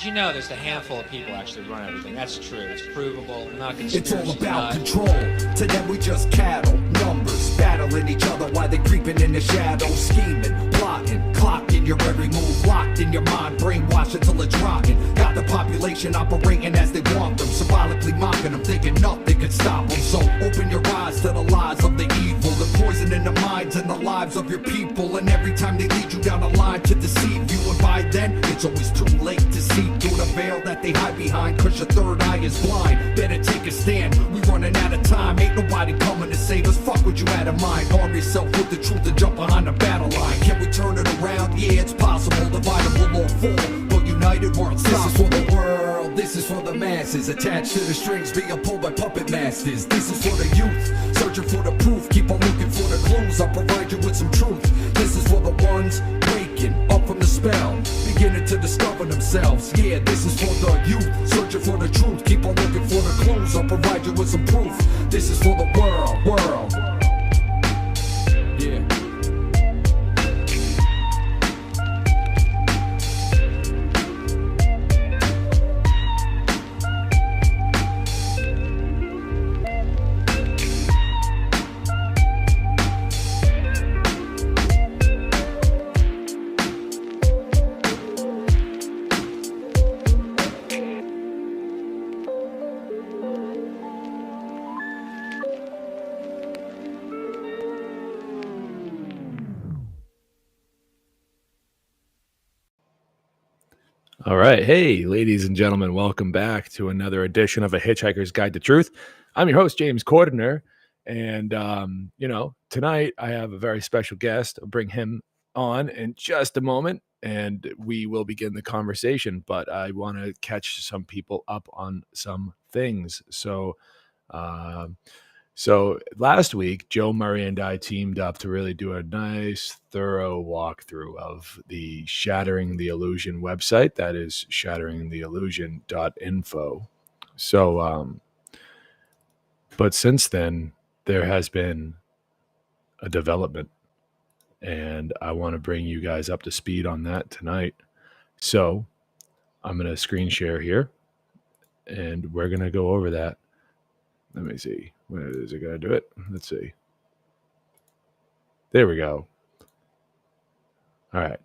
Because there's a handful of people actually run everything. That's true. It's provable. Not conspiracy. It's all about control. To them we just cattle, numbers, battling each other while they creeping in the shadows, scheming, plotting, clocking your every move, locked in your mind, brainwashed until it's rocking. Got the population operating as they want them, symbolically mocking them, thinking nothing can stop them. So open your eyes to the lies of the evil, the poison in the minds and the lives of your people. And every time they lead you down a line to deceive you, and by then it's always too late to see through the veil that they hide behind, cause your third eye is blind. Better take a stand, we running out of time. Ain't nobody coming to save us, fuck what you had in mind. Arm yourself with the truth and jump behind the battle line. Can we turn it around? Yeah, it's possible. Divided we'll all fall, but united we're unstoppable. This is for the world, this is for the masses, attached to the strings being pulled by puppet masters. This is for the youth, searching for the proof, keep on looking for the clues, I'll provide you with some truth. This is for the ones waking up from the spell, beginning to discover themselves. Yeah, this is for the youth, searching for the truth, keep on looking for the clues, I'll provide you with some proof. This is for the world. Yeah. All right. Hey, ladies and gentlemen, welcome back to another edition of A Hitchhiker's Guide to Truth. I'm your host, James Cordiner. And, tonight I have a very special guest. I'll bring him on in just a moment and we will begin the conversation. But I want to catch some people up on some things. So last week, Joe Murray and I teamed up to really do a nice, thorough walkthrough of the Shattering the Illusion website. That is shatteringtheillusion.info. So, but since then, there has been a development, and I want to bring you guys up to speed on that tonight. So I'm going to screen share here, and we're going to go over that. Let me see. Where is it going to do it? Let's see. There we go. All right.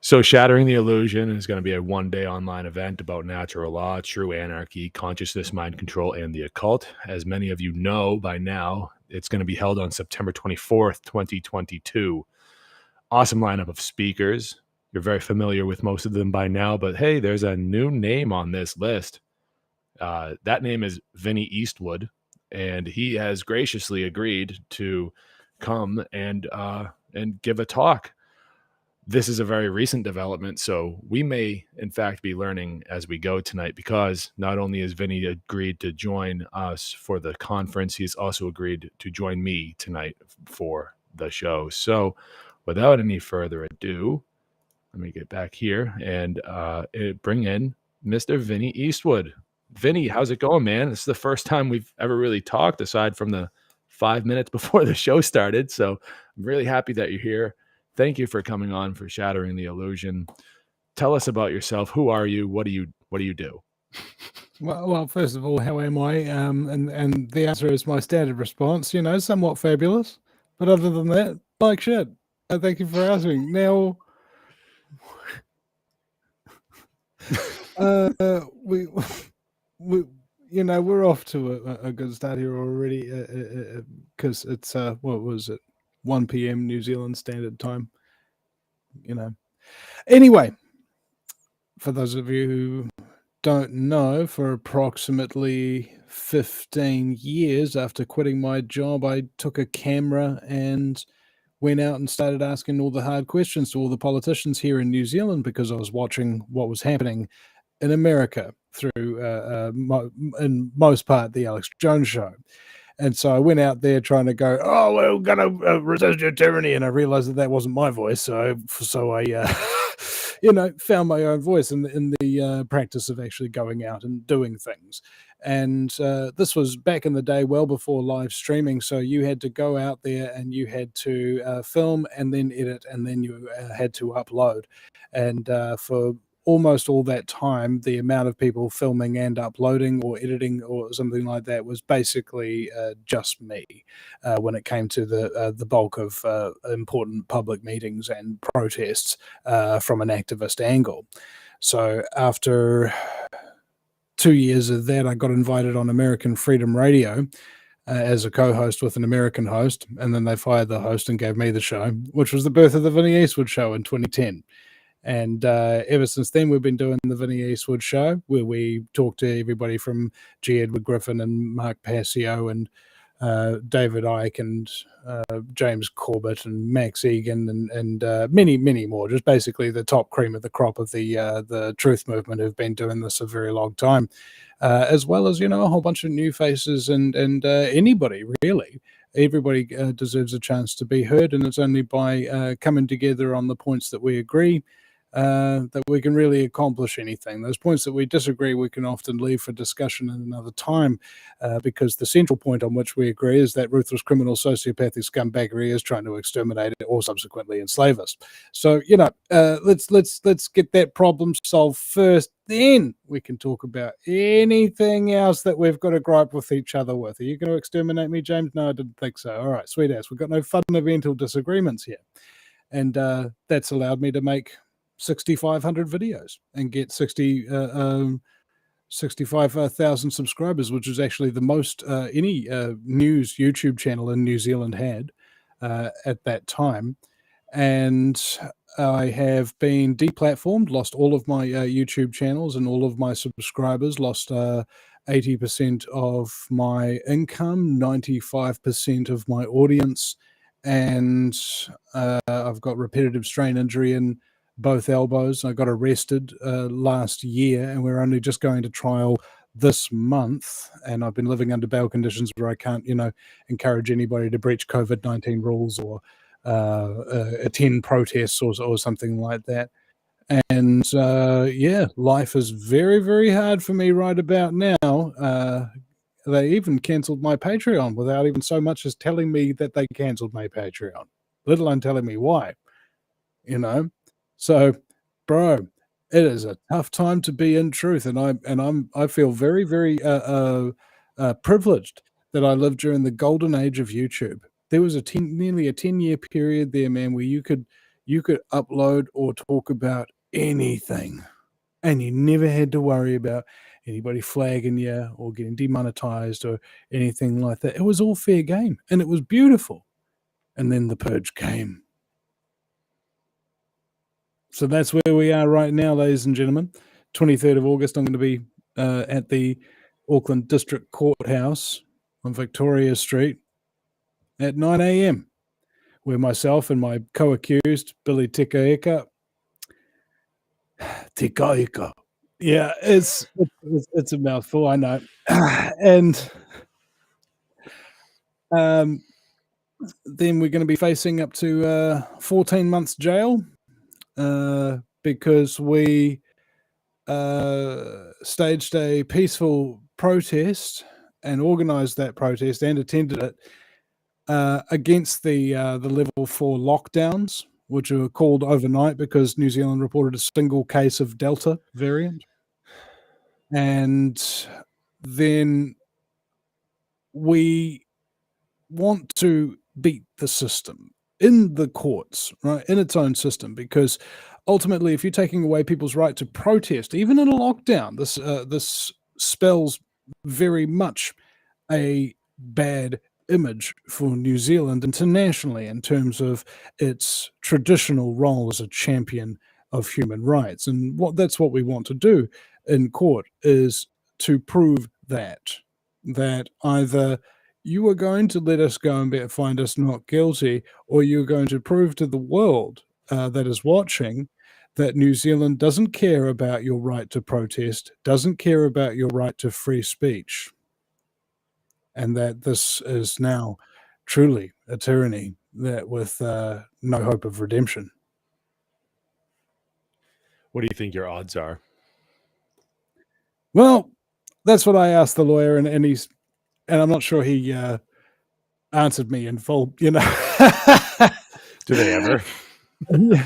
So Shattering the Illusion is going to be a one-day online event about natural law, true anarchy, consciousness, mind control, and the occult. As many of you know by now, it's going to be held on September 24th, 2022. Awesome lineup of speakers. You're very familiar with most of them by now, but hey, there's a new name on this list. That name is Vinny Eastwood, and he has graciously agreed to come and give a talk. This is a very recent development, so we may, in fact, be learning as we go tonight, because not only has Vinny agreed to join us for the conference, he's also agreed to join me tonight for the show. So without any further ado, let me get back here and bring in Mr. Vinny Eastwood. Vinny, how's it going, man? This is the first time we've ever really talked, aside from the 5 minutes before the show started. So I'm really happy that you're here. Thank you for coming on for Shattering the Illusion. Tell us about yourself. Who are you? What do you do? Well, first of all, how am I? And the answer is my standard response. Somewhat fabulous, but other than that, like shit. Thank you for asking. Now, we're off to a good start here already, because it's what was it, 1 p.m. New Zealand Standard Time. Anyway, for those of you who don't know, for approximately 15 years after quitting my job, I took a camera and went out and started asking all the hard questions to all the politicians here in New Zealand, because I was watching what was happening in America through, in most part, the Alex Jones Show. And so I went out there trying to go, oh, we're going to resist your tyranny. And I realized that wasn't my voice. So I found my own voice in the practice of actually going out and doing things. And this was back in the day, well before live streaming. So you had to go out there and you had to film and then edit, and then you had to upload. And for almost all that time, the amount of people filming and uploading or editing or something like that was basically just me when it came to the bulk of important public meetings and protests from an activist angle. So after 2 years of that, I got invited on American Freedom Radio as a co-host with an American host, and then they fired the host and gave me the show, which was the birth of the Vinny Eastwood Show in 2010. And ever since then, we've been doing the Vinny Eastwood Show, where we talk to everybody from G. Edward Griffin and Mark Passio and David Icke and James Corbett and Max Egan and many, many more. Just basically the top cream of the crop of the truth movement who've been doing this a very long time, as well as, a whole bunch of new faces and anybody, really. Everybody deserves a chance to be heard, and it's only by coming together on the points that we agree that we can really accomplish anything. Those points that we disagree, we can often leave for discussion at another time, because the central point on which we agree is that ruthless criminal sociopathic scumbaggery is trying to exterminate it or subsequently enslave us. So, let's get that problem solved first. Then we can talk about anything else that we've got a gripe with each other with. Are you going to exterminate me, James? No, I didn't think so. All right, sweet ass. We've got no fundamental disagreements here. And that's allowed me to make 6,500 videos and get 65,000 subscribers, which is actually the most any news YouTube channel in New Zealand had at that time. And I have been deplatformed, lost all of my YouTube channels and all of my subscribers, lost 80% of my income, 95% of my audience, and I've got repetitive strain injury in both elbows. I got arrested last year, and we're only just going to trial this month, and I've been living under bail conditions where I can't, encourage anybody to breach COVID-19 rules or attend protests or something like that. And life is very, very hard for me right about now. They even cancelled my Patreon without even so much as telling me that they cancelled my Patreon, let alone telling me why. So, bro, it is a tough time to be in truth, and I feel very, very privileged that I lived during the golden age of YouTube. There was nearly a 10-year period there, man, where you could upload or talk about anything, and you never had to worry about anybody flagging you or getting demonetized or anything like that. It was all fair game, and it was beautiful. And then the purge came. So that's where we are right now, ladies and gentlemen. 23rd of August, I'm going to be at the Auckland District Courthouse on Victoria Street at 9 a.m., where myself and my co-accused, Billy Tikaika, yeah, it's a mouthful, I know. And then we're going to be facing up to 14 months jail because we staged a peaceful protest and organized that protest and attended it against the level 4 lockdowns, which were called overnight because New Zealand reported a single case of Delta variant. And then we want to beat the system in the courts, right, in its own system, because ultimately, if you're taking away people's right to protest, even in a lockdown, this spells very much a bad image for New Zealand internationally in terms of its traditional role as a champion of human rights. And that's what we want to do in court, is to prove that either you are going to let us go and find us not guilty, or you're going to prove to the world that is watching that New Zealand doesn't care about your right to protest, doesn't care about your right to free speech, and that this is now truly a tyranny that with no hope of redemption. What do you think your odds are? Well, that's what I asked the lawyer, and I'm not sure he answered me in full, Do they ever? No.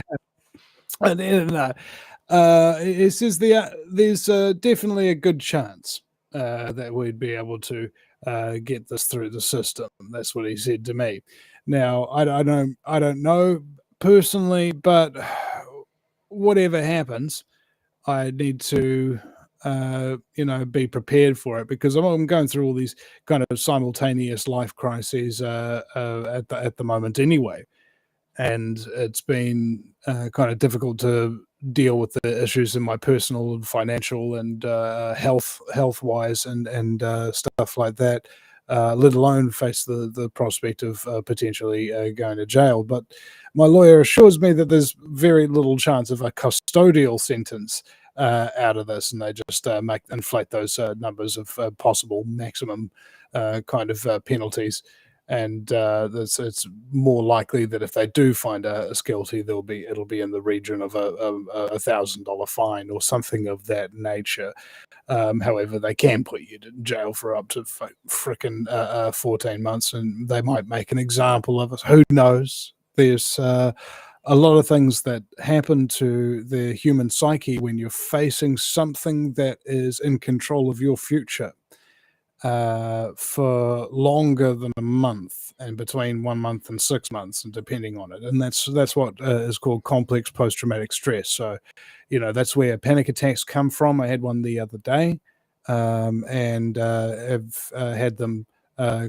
It says there's definitely a good chance that we'd be able to get this through the system. That's what he said to me. Now, I don't know personally, but whatever happens, I need to, be prepared for it because I'm going through all these kind of simultaneous life crises at the moment anyway, and it's been kind of difficult to deal with the issues in my personal and financial and health wise and stuff like that. Let alone face the prospect of potentially going to jail. But my lawyer assures me that there's very little chance of a custodial sentence out of this, and they just inflate those numbers of possible maximum kind of penalties. And it's more likely that if they do find us guilty, it'll be in the region of a $1,000 fine or something of that nature. However, they can put you in jail for up to frickin' 14 months, and they might make an example of us. Who knows? There's a lot of things that happen to the human psyche when you're facing something that is in control of your future for longer than a month, and between 1 month and 6 months, and depending on it. And that's what is called complex post-traumatic stress. So, that's where panic attacks come from. I had one the other day, and have had them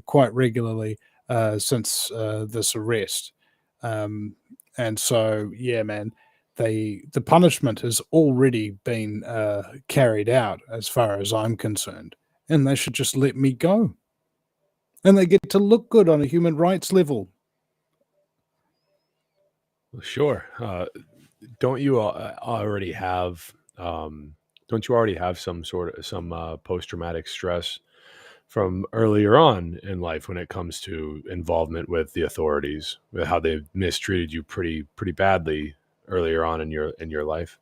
quite regularly since this arrest. And so, yeah, man, the punishment has already been carried out as far as I'm concerned, and they should just let me go. And they get to look good on a human rights level. Sure. Don't you already have don't you already have some post traumatic stress from earlier on in life when it comes to involvement with the authorities, with how they mistreated you pretty badly earlier on in your life?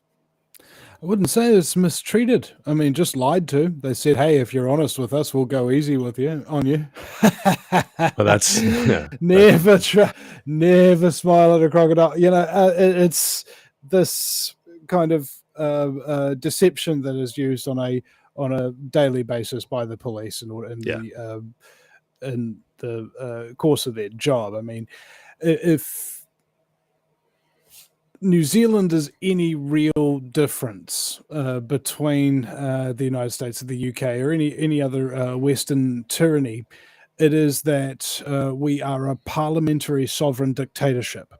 I wouldn't say it's mistreated. I mean, just lied to. They said, "Hey, if you're honest with us, we'll go easy with you on you." Well, that's yeah, Never try, never smile at a crocodile. It's this kind of deception that is used on a daily basis by the police yeah. in the course of their job. I mean, if New Zealand is any real difference between the United States and the UK or any other Western tyranny, it is that we are a parliamentary sovereign dictatorship.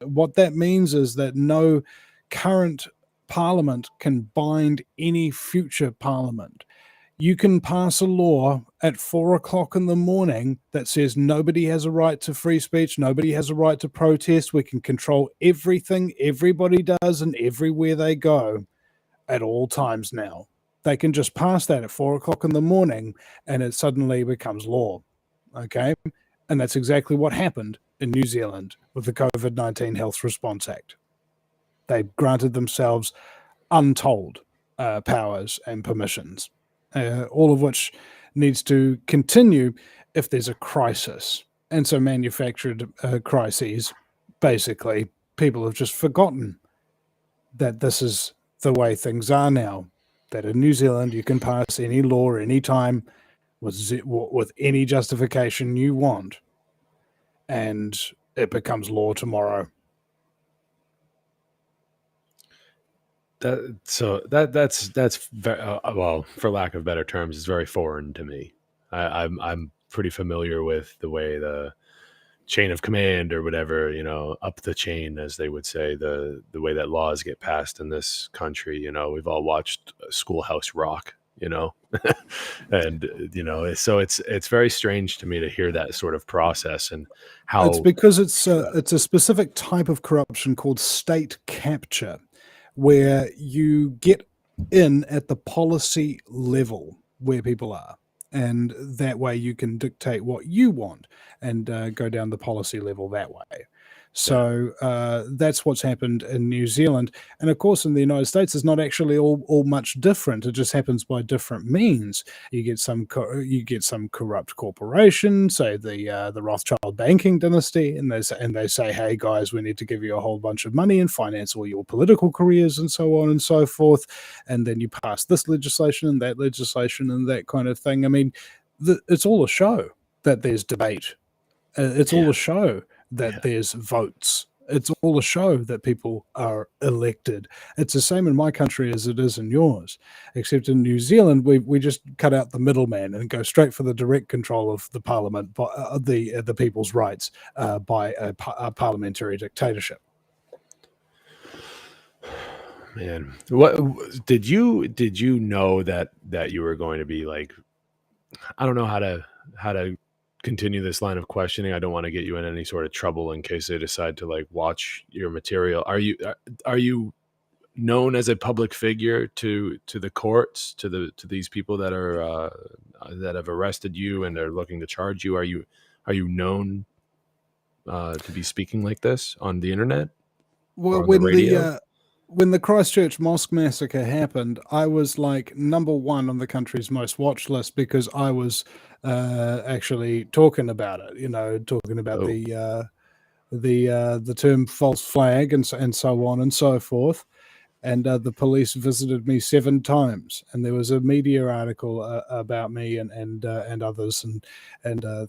What that means is that no current parliament can bind any future parliament. You can pass a law at 4 o'clock in the morning that says nobody has a right to free speech, nobody has a right to protest. We can control everything everybody does and everywhere they go at all times now. They can just pass that at 4 o'clock in the morning and it suddenly becomes law. Okay. And that's exactly what happened in New Zealand with the COVID-19 Health Response Act. They granted themselves untold powers and permissions. All of which needs to continue if there's a crisis. And so manufactured crises, basically, people have just forgotten that this is the way things are now, that in New Zealand you can pass any law anytime with any justification you want, and it becomes law tomorrow. That's very, well, for lack of better terms, it's very foreign to me. I'm pretty familiar with the way the chain of command or whatever, up the chain, as they would say, the way that laws get passed in this country. We've all watched Schoolhouse Rock, and so it's very strange to me to hear that sort of process and how It's because it's a specific type of corruption called state capture, where you get in at the policy level where people are. And that way you can dictate what you want and go down the policy level that way. So that's what's happened in New Zealand. And of course, in the United States, it's not actually all much different. It just happens by different means. You get some corrupt corporation, say the Rothschild banking dynasty, and they say, hey guys, we need to give you a whole bunch of money and finance all your political careers and so on and so forth. And then you pass this legislation and that kind of thing. I mean, it's all a show that there's debate. It's all a show that there's votes. It's all a show that people are elected. It's the same in my country as it is in yours, except in New Zealand, we just cut out the middleman and go straight for the direct control of the parliament, by, the people's rights by a parliamentary dictatorship. Man, what did you know that you were going to be like? I don't know how to continue this line of questioning. I don't want to get you in any sort of trouble in case they decide to like watch your material. Are you known as a public figure to the courts, to these people that are that have arrested you and are looking to charge you? Are you known to be speaking like this on the internet? Well, or on the radio? When the Christchurch mosque massacre happened, I was like number one on the country's most watched list because I was actually talking about it. You know, talking about the term false flag and so on and so forth. And the police visited me 7 times, and there was a media article about me and others and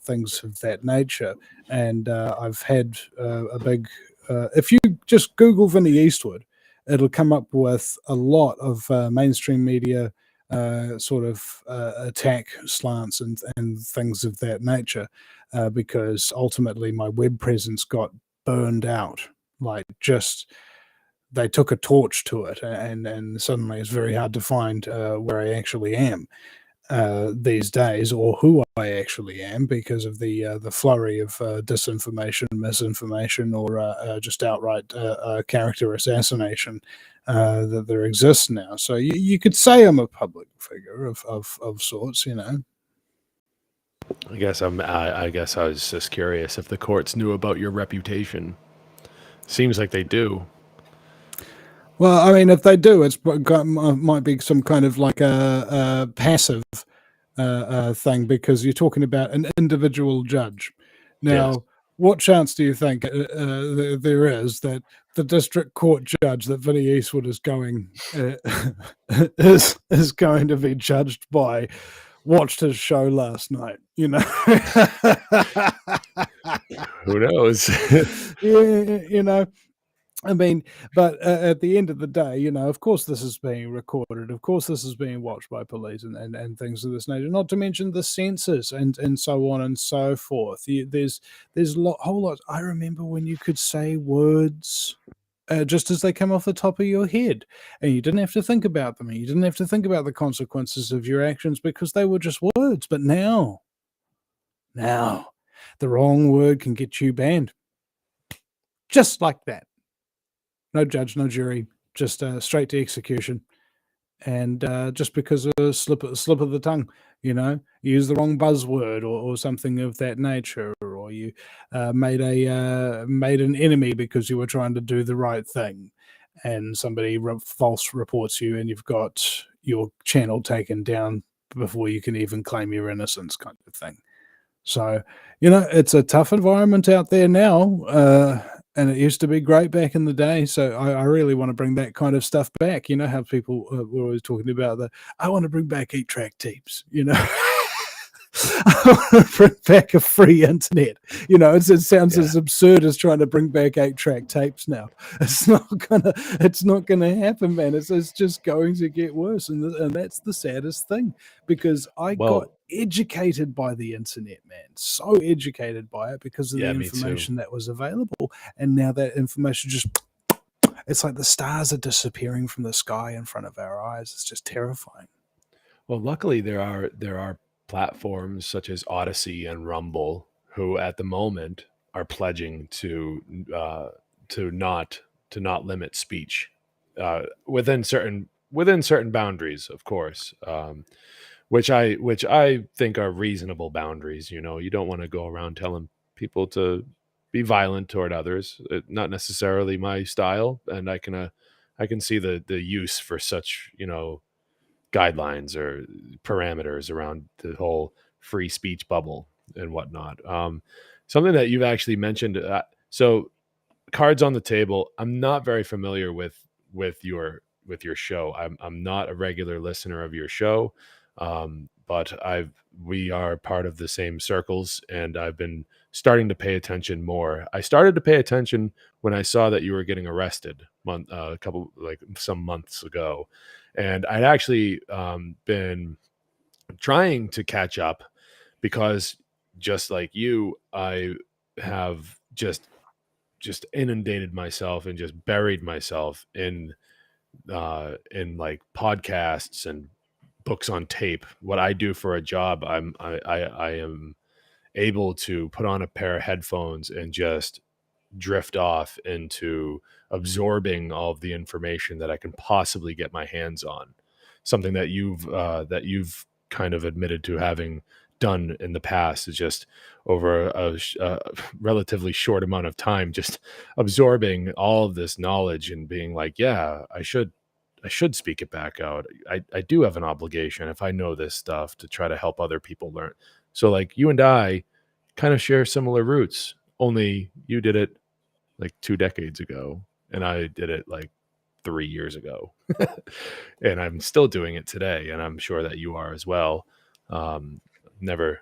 things of that nature. And I've had a big. If you just Google Vinny Eastwood, it'll come up with a lot of mainstream media sort of attack slants and things of that nature, because ultimately my web presence got burned out. Like just they took a torch to it, and suddenly it's very hard to find where I actually am these days, or who I actually am, because of the flurry of disinformation, misinformation, or just outright character assassination that there exists now. So you could say I'm a public figure of sorts, you know. I guess I was just curious if the courts knew about your reputation. Seems like they do. Well, I mean, if they do, might be some kind of like a passive thing, because you're talking about an individual judge. Now, Yes. what chance do you think there is that the district court judge that Vinny Eastwood is going is going to be judged by watched his show last night? You know, Who knows? you know. I mean, but at the end of the day, you know, of course this is being recorded. Of course this is being watched by police and things of this nature, not to mention the censors and so on and so forth. There's whole lot. I remember when you could say words just as they come off the top of your head, and you didn't have to think about them. And you didn't have to think about the consequences of your actions because they were just words. But now, the wrong word can get you banned. Just like that. No judge, no jury, just straight to execution. And just because of a slip of the tongue, you know, you use the wrong buzzword or something of that nature, or you made an enemy because you were trying to do the right thing, and somebody false reports you, and you've got your channel taken down before you can even claim your innocence, kind of thing. So, you know, it's a tough environment out there now. And it used to be great back in the day. So I really want to bring that kind of stuff back. You know how people were always talking about I want to bring back 8-track tapes, you know. I want to bring back a free internet. You know, it sounds as absurd as trying to bring back 8-track tapes now. It's not gonna happen, man. It's just going to get worse, and that's the saddest thing, because I got educated by the internet, man. So educated by it because of the information that was available, and now that information it's like the stars are disappearing from the sky in front of our eyes. It's just terrifying. Well, luckily there are platforms such as Odyssey and Rumble who at the moment are pledging to not limit speech within certain boundaries, of course, which I think are reasonable boundaries. You know, you don't want to go around telling people to be violent toward others. Not necessarily my style, and I can see the use for such, guidelines or parameters around the whole free speech bubble and whatnot. Something that you've actually mentioned. So cards on the table. I'm not very familiar with your show. I'm not a regular listener of your show, but we are part of the same circles, and I've been starting to pay attention more. I started to pay attention when I saw that you were getting arrested a couple like some months ago, and I'd actually been trying to catch up because just like you, I have just inundated myself and just buried myself in like podcasts and books on tape. What I do for a job, I am able to put on a pair of headphones and just drift off into absorbing all of the information that I can possibly get my hands on. Something that you've kind of admitted to having done in the past is just over a relatively short amount of time, just absorbing all of this knowledge and being like, yeah, I should speak it back out. I do have an obligation if I know this stuff to try to help other people learn. So like you and I kind of share similar roots, only you did it like 2 decades ago and I did it like 3 years ago. And I'm still doing it today, and I'm sure that you are as well. Never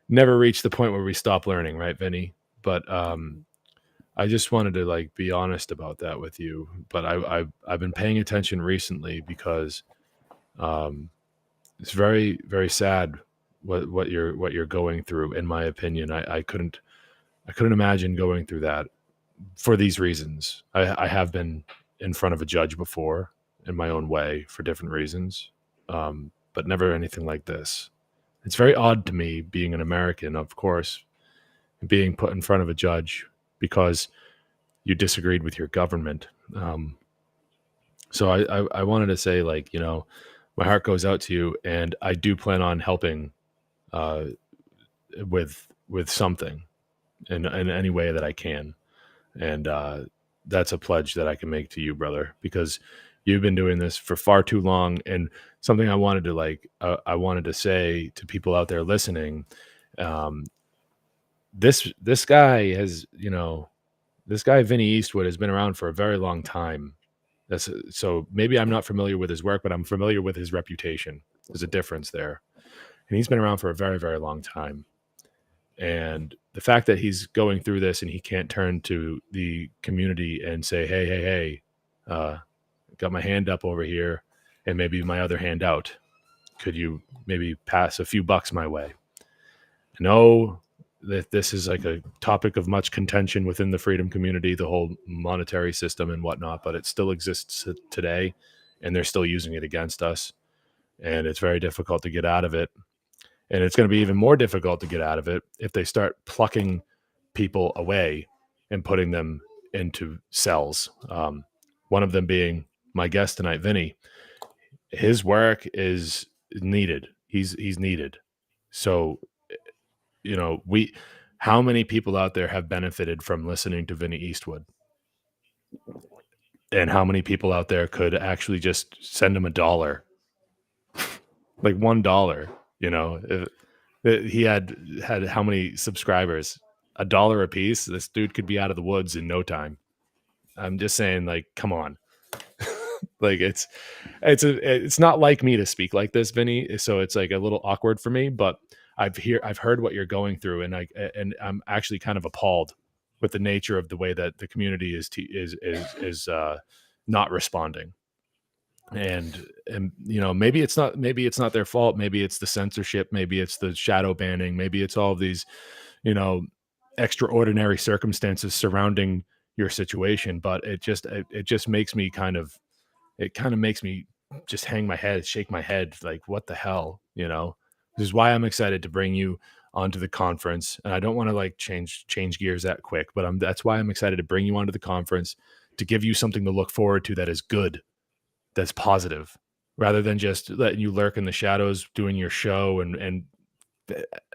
never reach the point where we stop learning, right, Vinny? But I just wanted to like be honest about that with you. But I've been paying attention recently because it's very, very sad what you're going through. In my opinion, I couldn't imagine going through that for these reasons. I have been in front of a judge before in my own way for different reasons, but never anything like this. It's very odd to me being an American, of course, being put in front of a judge because you disagreed with your government. So I wanted to say, like, my heart goes out to you, and I do plan on helping with something in any way that I can. And that's a pledge that I can make to you, brother, because you've been doing this for far too long. And something I wanted to I wanted to say to people out there listening, this guy has, this guy, Vinny Eastwood, has been around for a very long time. So maybe I'm not familiar with his work, but I'm familiar with his reputation. There's a difference there. And he's been around for a very, very long time. And the fact that he's going through this and he can't turn to the community and say, hey, got my hand up over here and maybe my other hand out. Could you maybe pass a few bucks my way? I know that this is like a topic of much contention within the freedom community, the whole monetary system and whatnot, but it still exists today and they're still using it against us. And it's very difficult to get out of it. And it's going to be even more difficult to get out of it if they start plucking people away and putting them into cells. One of them being my guest tonight, Vinny. His work is needed. He's needed. So, how many people out there have benefited from listening to Vinny Eastwood? And how many people out there could actually just send him $1? Like $1, if he had how many subscribers? $1 a piece. This dude could be out of the woods in no time. I'm just saying, like, come on. Like it's not like me to speak like this, Vinny. So it's like a little awkward for me, but I've heard what you're going through, and I'm actually kind of appalled with the nature of the way that the community is not responding. And maybe it's not their fault. Maybe it's the censorship. Maybe it's the shadow banning. Maybe it's all of these, extraordinary circumstances surrounding your situation. But it just makes me makes me just hang my head, shake my head, like, what the hell, This is why I'm excited to bring you onto the conference. And I don't want to like change gears that quick, but that's why I'm excited to bring you onto the conference, to give you something to look forward to that is good, that's positive, rather than just letting you lurk in the shadows doing your show. And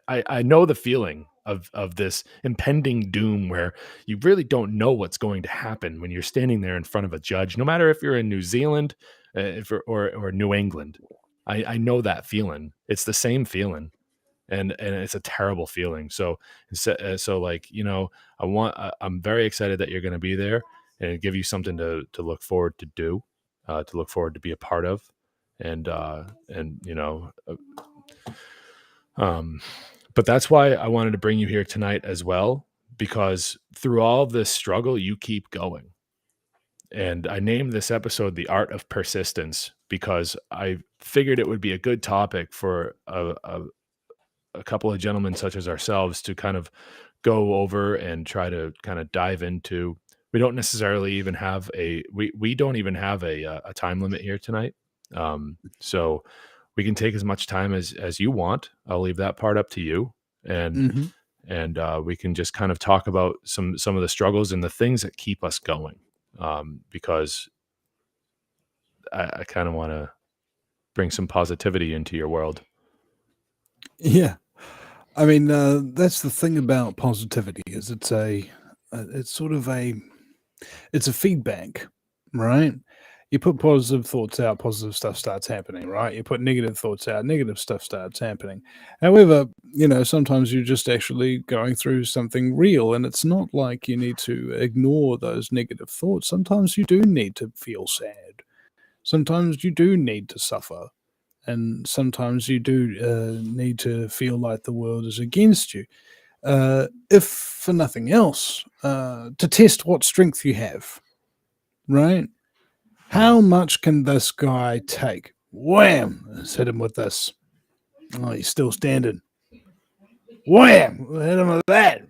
I know the feeling. of this impending doom where you really don't know what's going to happen when you're standing there in front of a judge, no matter if you're in New Zealand, or New England. I know that feeling. It's the same feeling, and it's a terrible feeling. So like, you know, I'm very excited that you're going to be there, and give you something to look forward to do, to look forward to be a part of, and you know, but that's why I wanted to bring you here tonight as well, because through all of this struggle, you keep going. And I named this episode "The Art of Persistence" because I figured it would be a good topic for a couple of gentlemen such as ourselves to kind of go over and try to kind of dive into. We don't necessarily even have we don't even have a time limit here tonight. So we can take as much time as you want. I'll leave that part up to you. And we can just kind of talk about some of the struggles and the things that keep us going. Because I kind of want to bring some positivity into your world. Yeah. I mean, that's the thing about positivity is it's sort of it's a feedback, right? You put positive thoughts out, positive stuff starts happening, right? You put negative thoughts out, negative stuff starts happening. However, you know, sometimes you're just actually going through something real, and it's not like you need to ignore those negative thoughts. Sometimes you do need to feel sad. Sometimes you do need to suffer. And sometimes you do need to feel like the world is against you. If for nothing else, to test what strength you have, right? How much can this guy take? Wham! Let's hit him with this. Oh, he's still standing. Wham! We'll hit him with that.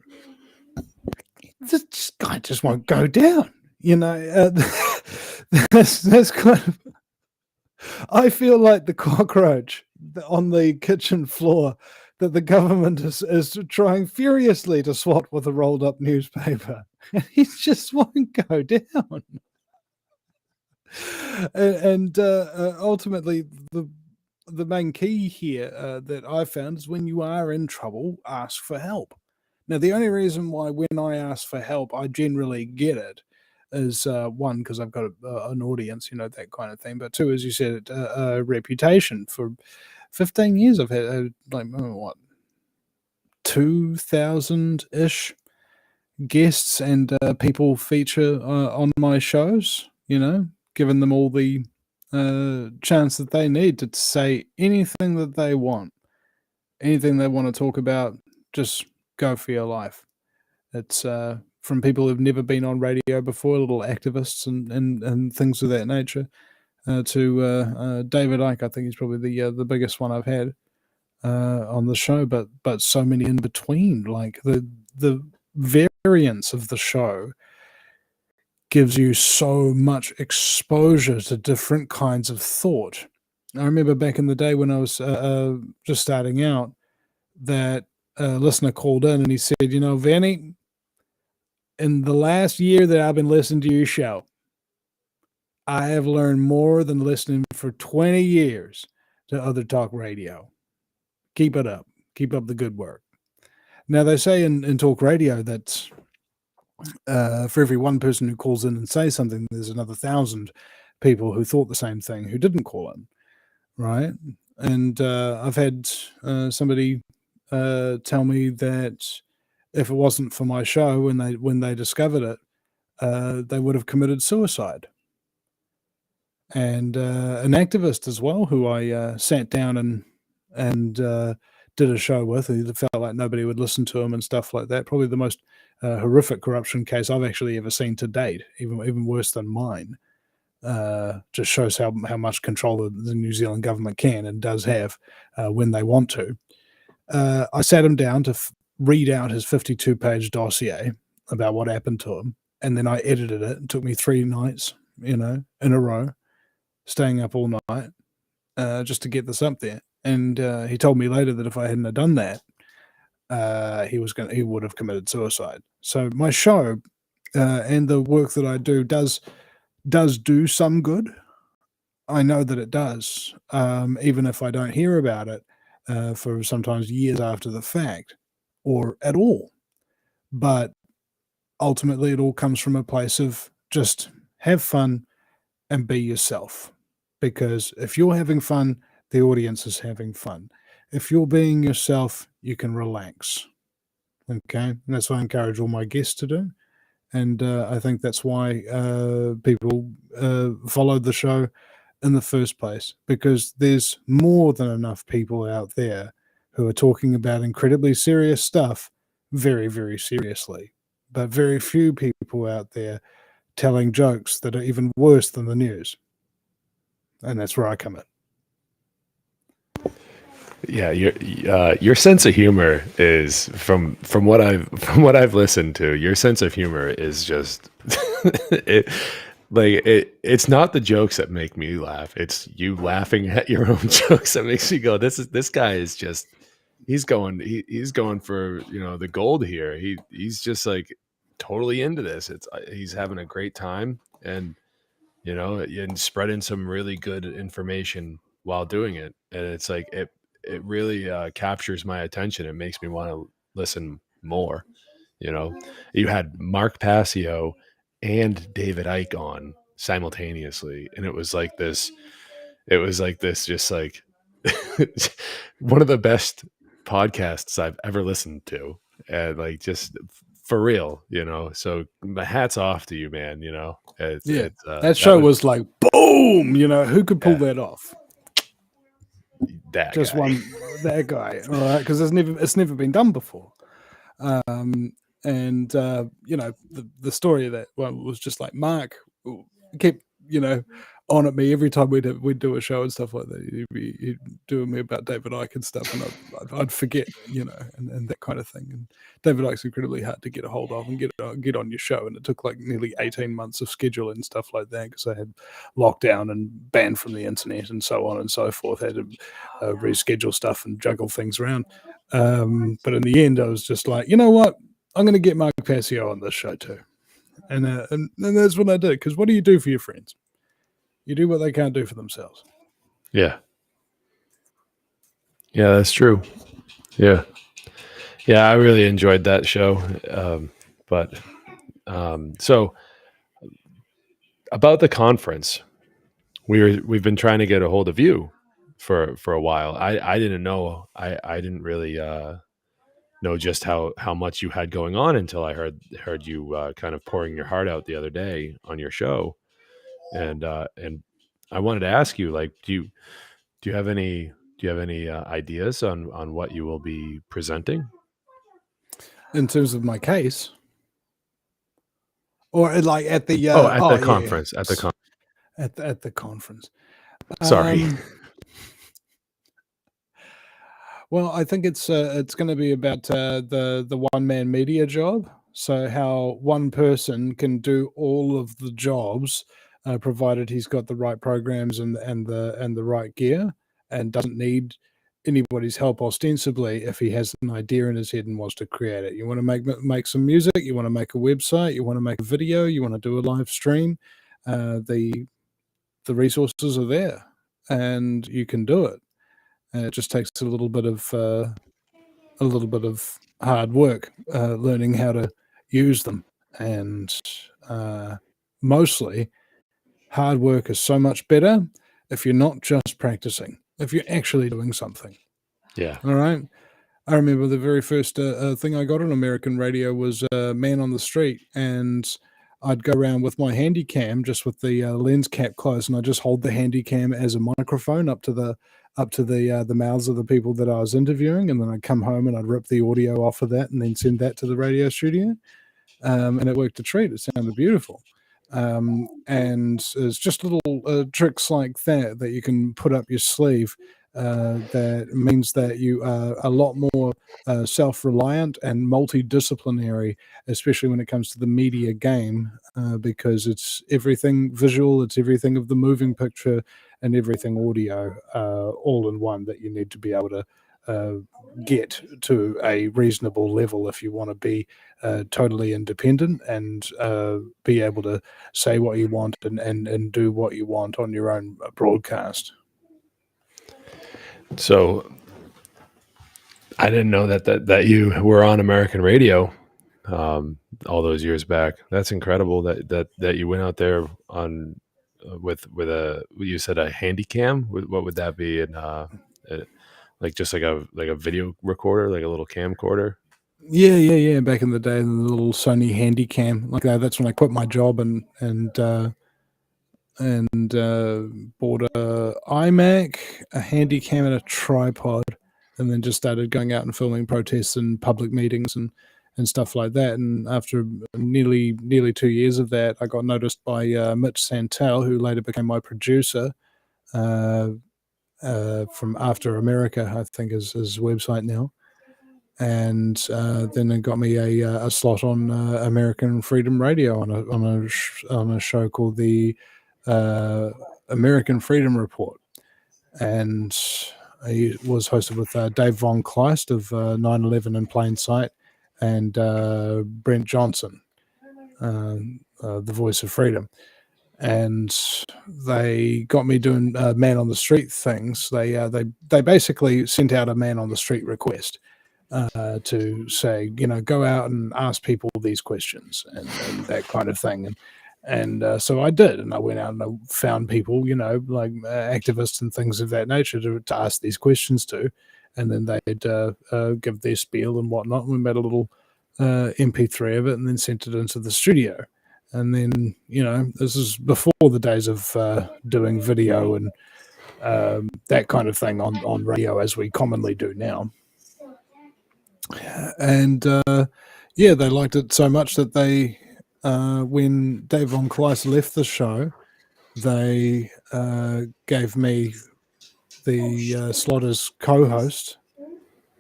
This guy just won't go down. You know, that's kind of. I feel like the cockroach on the kitchen floor that the government is trying furiously to swat with a rolled up newspaper. He just won't go down. And ultimately, the main key here that I found is when you are in trouble, ask for help. Now, the only reason why when I ask for help, I generally get it is one, because I've got an audience, you know, that kind of thing. But two, as you said, a reputation. For 15 years, I've had like, what, 2,000-ish guests and people feature on my shows, you know, giving them all the chance that they need to say anything that they want. Anything they want to talk about, just go for your life. It's from people who've never been on radio before, little activists and things of that nature, to David Icke. I think he's probably the biggest one I've had on the show, but so many in between. Like the variance of the show gives you so much exposure to different kinds of thought. I remember back in the day when I was just starting out, that a listener called in and he said, you know, Vinny, in the last year that I've been listening to your show, I have learned more than listening for 20 years to other talk radio. Keep it up. Keep up the good work. Now, they say in talk radio that for every one person who calls in and says something, there's another 1,000 people who thought the same thing who didn't call in, right? And I've had somebody tell me that if it wasn't for my show, when they discovered it, they would have committed suicide. And an activist as well, who I sat down and did a show with, who felt like nobody would listen to him and stuff like that. Probably the most horrific corruption case I've actually ever seen to date, even worse than mine. Just shows how much control the New Zealand government can and does have when they want to. I sat him down to read out his 52-page dossier about what happened to him, and then I edited it. It took me 3 nights, you know, in a row, staying up all night just to get this up there. And he told me later that if I hadn't have done that, he would have committed suicide. So my show and the work that I do does do some good. I know that it does, even if I don't hear about it for sometimes years after the fact. or at all. But ultimately, it all comes from a place of just have fun and be yourself. Because if you're having fun, the audience is having fun. If you're being yourself, you can relax. Okay. And that's what I encourage all my guests to do. And I think that's why people followed the show in the first place, because there's more than enough people out there who are talking about incredibly serious stuff very, very seriously. But very few people out there telling jokes that are even worse than the news. And that's where I come in. Yeah, your sense of humor is from what I've listened to. Your sense of humor is just it's not the jokes that make me laugh. It's you laughing at your own jokes that makes me go, this guy is just he's going for the gold here. He's just like totally into this. He's having a great time, and and spreading some really good information while doing it. And it's like it really captures my attention. It makes me want to listen more. You had Mark Passio and David Icke on simultaneously, and it was like this just like one of the best podcasts I've ever listened to, and like just for real. So my hat's off to you, man. That show was like boom. Who could pull that off? That just guy. that guy, all right, because it's never been done before. And the story of that one was just like Mark kept on at me every time we'd do a show and stuff like that. He'd do me about David Icke and stuff, and I'd forget, and that kind of thing. And David Icke's incredibly hard to get a hold of and get on your show, and it took like nearly 18 months of scheduling and stuff like that, because I had lockdown and banned from the internet and so on and so forth. I had to reschedule stuff and juggle things around. But in the end, I was just like, you know what? I'm going to get Mark Passio on this show too. And that's what I did, because what do you do for your friends? You do what they can't do for themselves. Yeah. Yeah, that's true. Yeah. Yeah, I really enjoyed that show. So about the conference, we've been trying to get a hold of you for a while. I didn't know. I didn't really know just how much you had going on until I heard you kind of pouring your heart out the other day on your show. And I wanted to ask you, like, do you have any ideas on what you will be presenting in terms of my case, or like at the conference? Yeah. At the conference. Sorry. Well, I think it's going to be about the one-man media job. So how one person can do all of the jobs, provided he's got the right programs and the right gear, and doesn't need anybody's help ostensibly if he has an idea in his head and wants to create it. You want to make some music, you want to make a website, you want to make a video, you want to do a live stream, the resources are there, and you can do it. It just takes a little bit of hard work, learning how to use them, and mostly hard work is so much better if you're not just practicing, if you're actually doing something. Yeah. All right. I remember the very first thing I got on American radio was Man on the Street, and I'd go around with my handy cam, just with the lens cap closed, and I just hold the handy cam as a microphone up to the mouths of the people that I was interviewing, and then I'd come home and I'd rip the audio off of that and then send that to the radio studio, and it worked a treat. It sounded beautiful. And it's just little tricks like that you can put up your sleeve. That means that you are a lot more self-reliant and multidisciplinary, especially when it comes to the media game, because it's everything visual, it's everything of the moving picture, and everything audio, all in one, that you need to be able to get to a reasonable level if you want to be totally independent and be able to say what you want and do what you want on your own broadcast. So I didn't know that you were on American radio all those years back. That's incredible that you went out there on with a, you said a handy cam. What would that be? And like just like a video recorder, like a little camcorder. Yeah. Back in the day, the little Sony Handycam, like that. That's when I quit my job and bought a iMac, a Handycam, and a tripod, and then just started going out and filming protests and public meetings and stuff like that. And after nearly 2 years of that, I got noticed by Mitch Santel, who later became my producer from After America, I think is his website now. And then it got me a slot on American Freedom Radio on a show called the American Freedom Report, and he was hosted with Dave Von Kleist of 9/11 in Plain Sight and Brent Johnson, the voice of freedom. And they got me doing man on the street things. They basically sent out a man on the street request to say, go out and ask people these questions and that kind of thing. And so I did, and I went out and I found people, like activists and things of that nature to ask these questions to, and then they'd give their spiel and whatnot. And we made a little MP3 of it and then sent it into the studio. And then, this is before the days of doing video and that kind of thing on radio as we commonly do now. And they liked it so much that they, when Dave Von Kleist left the show, they gave me the slot as co-host,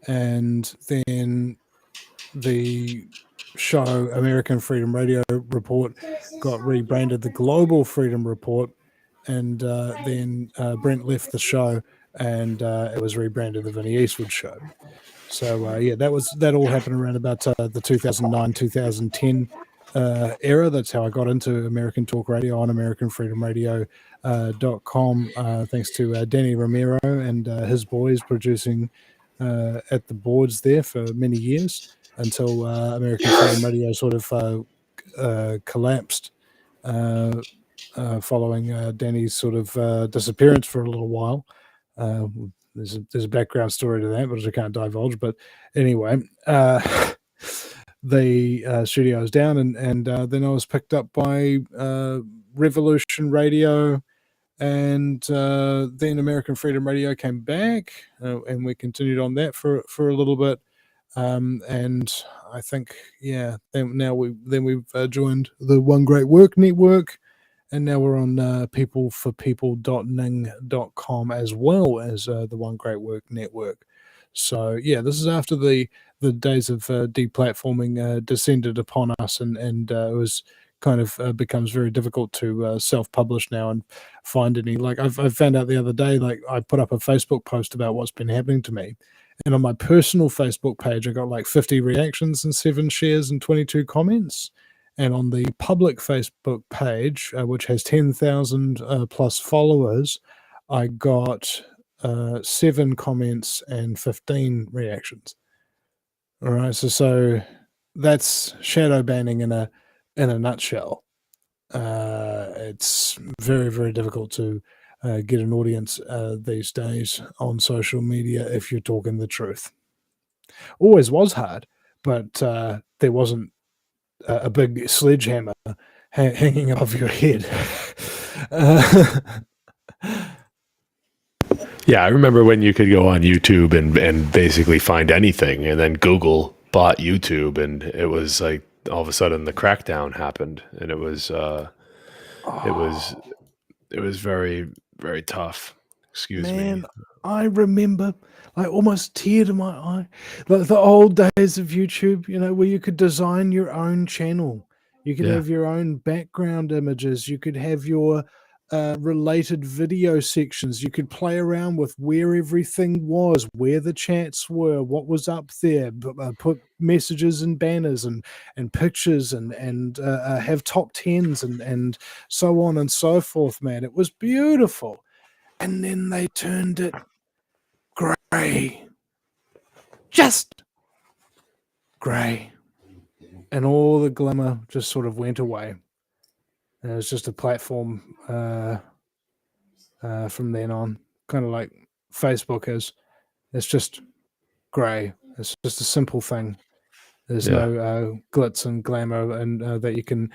and then the show American Freedom Radio Report got rebranded the Global Freedom Report, and then Brent left the show and it was rebranded the Vinny Eastwood Show. So that all happened around about the 2009-2010 era. That's how I got into American Talk Radio on AmericanFreedomRadio.com, thanks to Danny Romero and his boys producing at the boards there for many years until American Freedom Radio sort of collapsed following Danny's sort of disappearance for a little while. There's a background story to that, which I can't divulge. But anyway, the studio was down, and then I was picked up by Revolution Radio, and then American Freedom Radio came back, and we continued on that for a little bit. And I think, then we've joined the One Great Work Network. And now we're on peopleforpeople.ning.com as well as the One Great Work Network. So, this is after the days of deplatforming descended upon us, and it was kind of becomes very difficult to self-publish now and find any. Like I found out the other day, like I put up a Facebook post about what's been happening to me. And on my personal Facebook page, I got like 50 reactions and 7 shares and 22 comments. And on the public Facebook page, which has 10,000 plus followers, I got 7 comments and 15 reactions. All right, so that's shadow banning in a nutshell. It's very, very difficult to get an audience these days on social media if you're talking the truth. Always was hard, but there wasn't a big sledgehammer hanging above your head. Yeah, I remember when you could go on YouTube and basically find anything, and then Google bought YouTube, and it was like all of a sudden the crackdown happened, and it was very, very tough. Excuse me. I remember, like, almost tear to my eye, like the old days of YouTube, where you could design your own channel. You could have your own background images. You could have your related video sections. You could play around with where everything was, where the chats were, what was up there, put messages and banners and pictures and have top 10s and so on and so forth, man. It was beautiful. And then they turned it gray. Just grey, and all the glamour just sort of went away. And it was just a platform from then on, kind of like Facebook is. It's just grey. It's just a simple thing. There's no glitz and glamour and that you can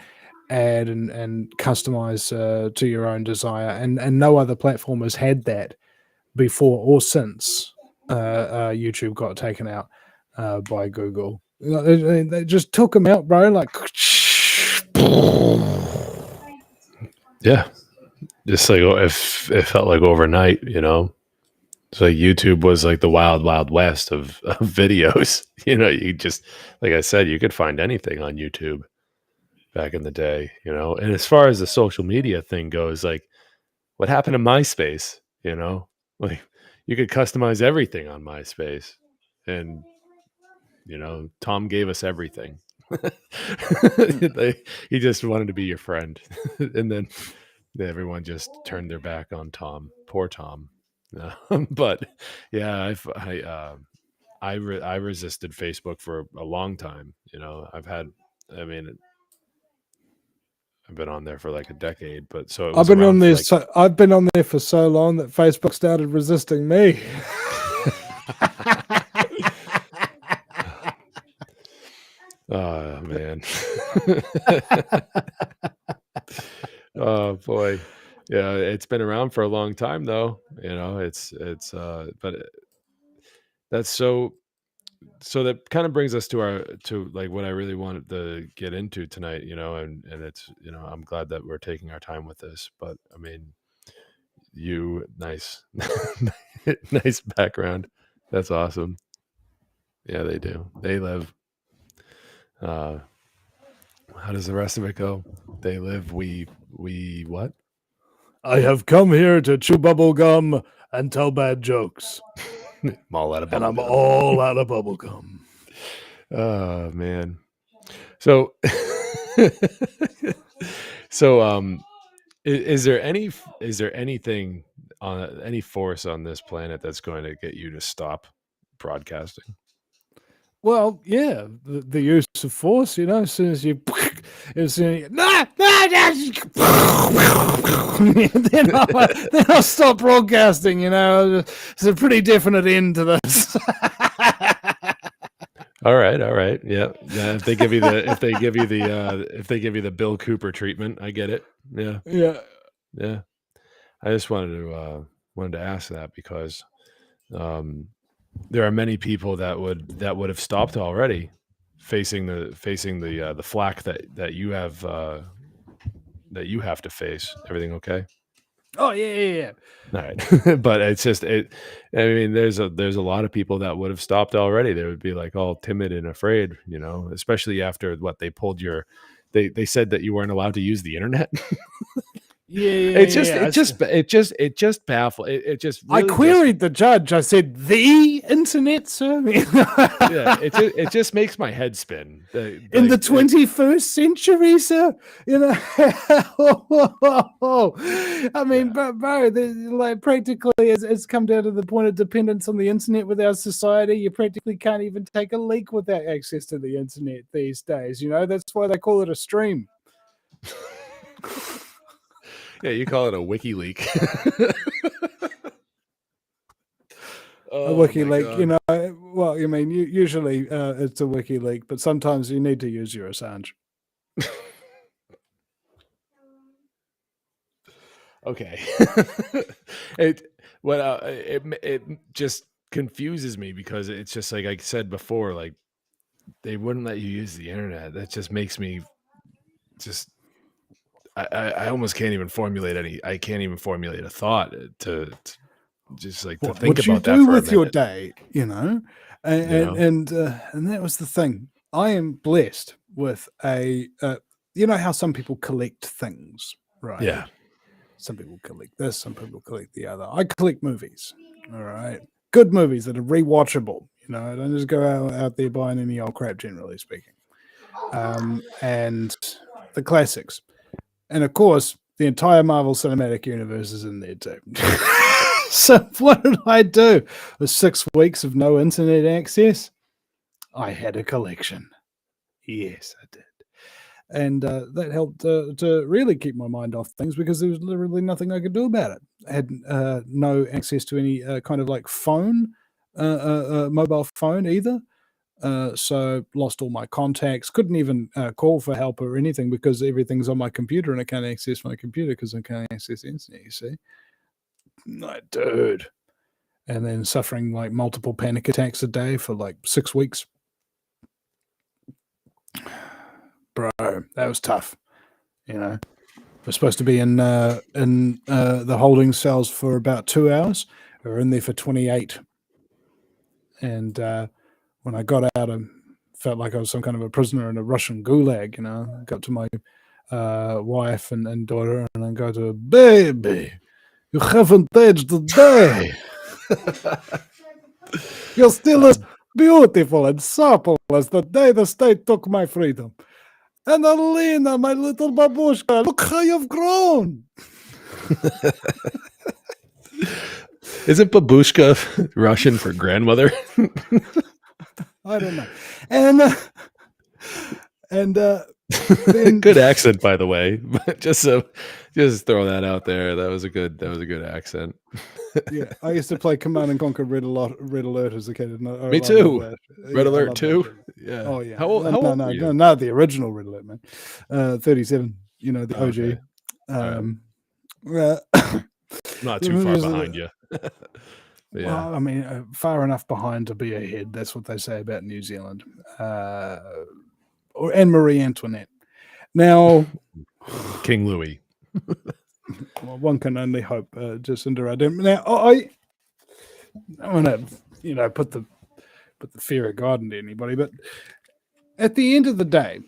add and customize to your own desire. And no other platform has had that before or since YouTube got taken out by Google. They just took them out, bro. Like, Yeah. Just like if it felt like overnight, It's like YouTube was like the wild, wild west of videos. You just, like I said, you could find anything on YouTube back in the day, And as far as the social media thing goes, like what happened to MySpace, Like you could customize everything on MySpace. And, Tom gave us everything. He just wanted to be your friend. And then everyone just turned their back on Tom. Poor Tom. But yeah, I resisted Facebook for a long time. I've been on there for like a decade, but so it was I've been on there. like, I've been on there for so long that Facebook started resisting me. Oh man. Oh boy. Yeah, it's been around for a long time though. But that's so that kind of brings us to like what I really wanted to get into tonight, and it's, I'm glad that we're taking our time with this, but I mean, nice, nice background. That's awesome. Yeah, they do. They live. How does the rest of it go? They live. We what? I have come here to chew bubble gum and tell bad jokes. I'm all out of bubble and I'm gum. all out of bubble gum. Oh man. So is there anything on any force on this planet that's going to get you to stop broadcasting? Well, yeah, the use of force, as soon as you, then I'll stop broadcasting. It's a pretty definite end to this. All right, yeah. If they give you the Bill Cooper treatment, I get it. Yeah. I just wanted to ask that because there are many people that would have stopped already, facing the flack that you have to face. Everything okay? Oh yeah. All right. But it's just I mean, there's a lot of people that would have stopped already. They would be like all timid and afraid, especially after what they pulled they said that you weren't allowed to use the internet. It just baffled. It just. Really I queried the judge. I said, "The internet, sir." Yeah, it just makes my head spin. In the 21st century, sir. I mean, bro, like practically, it's come down to the point of dependence on the internet with our society. You practically can't even take a leak without access to the internet these days. That's why they call it a stream. Yeah, you call it a wiki leak. A wiki leak, well, I mean, usually it's a wiki leak, but sometimes you need to use your Assange. Okay. It just confuses me because it's just like I said before, like they wouldn't let you use the internet. That just makes me just. I almost can't even formulate I can't even formulate a thought to just like to think about that for a minute. What you do with your day, and that was the thing. I am blessed with how some people collect things, right? Yeah. Some people collect this, some people collect the other. I collect movies, all right? Good movies that are rewatchable. I don't just go out there buying any old crap, generally speaking. And the classics. And of course, the entire Marvel Cinematic Universe is in there too. So what did I do? With 6 weeks of no internet access, I had a collection. Yes, I did. And that helped to really keep my mind off things because there was literally nothing I could do about it. I had no access to any kind of like phone, mobile phone either. So lost all my contacts. Couldn't even call for help or anything because everything's on my computer and I can't access my computer because I can't access the internet. You see, like, dude. And then suffering like multiple panic attacks a day for like 6 weeks. Bro, that was tough. You know, we're supposed to be in the holding cells for about 2 hours. We were in there for 28. And when I got out, I felt like I was some kind of a prisoner in a Russian gulag. You know, I got to my wife and daughter, and I go to her, baby, you haven't aged a day. You're still as beautiful and supple as the day the state took my freedom. And Alina, my little babushka, look how you've grown. Isn't babushka Russian for grandmother? I don't know. And then, good accent, by the way. But just throw that out there. That was a good accent. Yeah, I used to play Command and Conquer Red Alert as a kid. Me too. Red Alert 2. Yeah. Oh yeah. How old were you? No, the original Red Alert, man. 37. You know, the OG. Okay. Not too far behind you. Yeah. Well, I mean, far enough behind to be ahead. That's what they say about New Zealand. And Marie Antoinette. Now, King Louis. Well, one can only hope. Jacinda Ardern. Now, I want to, put the fear of God into anybody, but at the end of the day,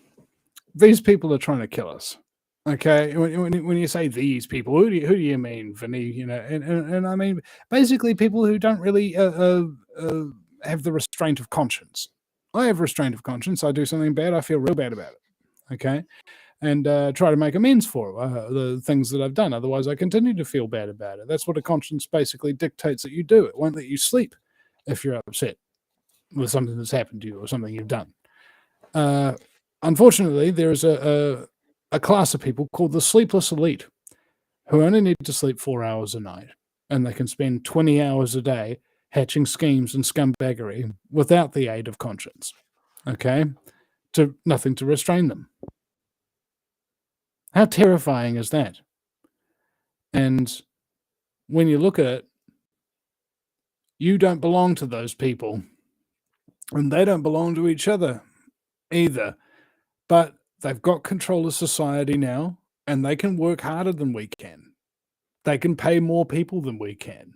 these people are trying to kill us. Okay, when you say these people, who do you mean, Vinny? And I mean basically people who don't really have the restraint of conscience. I have restraint of conscience. I do something bad, I feel real bad about it. Okay, and try to make amends for the things that I've done. Otherwise, I continue to feel bad about it. That's what a conscience basically dictates that you do. It won't let you sleep if you're upset with something that's happened to you or something you've done. Unfortunately, there is a class of people called the sleepless elite who only need to sleep 4 hours a night, and they can spend 20 hours a day hatching schemes and scumbaggery without the aid of conscience. Okay? Nothing to restrain them. How terrifying is that? And when you look at it, you don't belong to those people, and they don't belong to each other either. But they've got control of society now, and they can work harder than we can. They can pay more people than we can.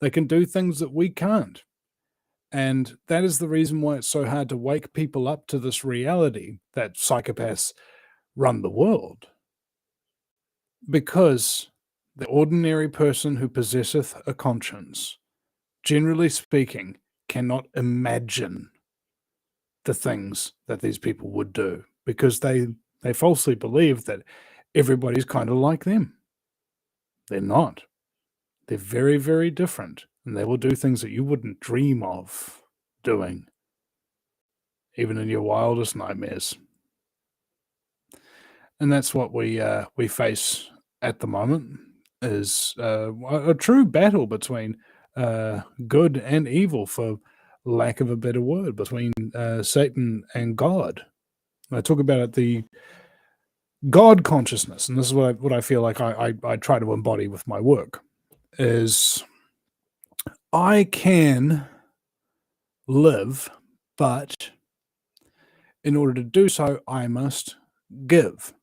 They can do things that we can't. And that is the reason why it's so hard to wake people up to this reality that psychopaths run the world. Because the ordinary person who possesseth a conscience, generally speaking, cannot imagine the things that these people would do, because they falsely believe that everybody's kind of like them. They're not. They're very, very different, and they will do things that you wouldn't dream of doing, even in your wildest nightmares. And that's what we face at the moment, is a true battle between good and evil, for lack of a better word, between Satan and God. I talk about it, the God consciousness, and this is what I feel like I try to embody with my work, is I can live, but in order to do so, I must give.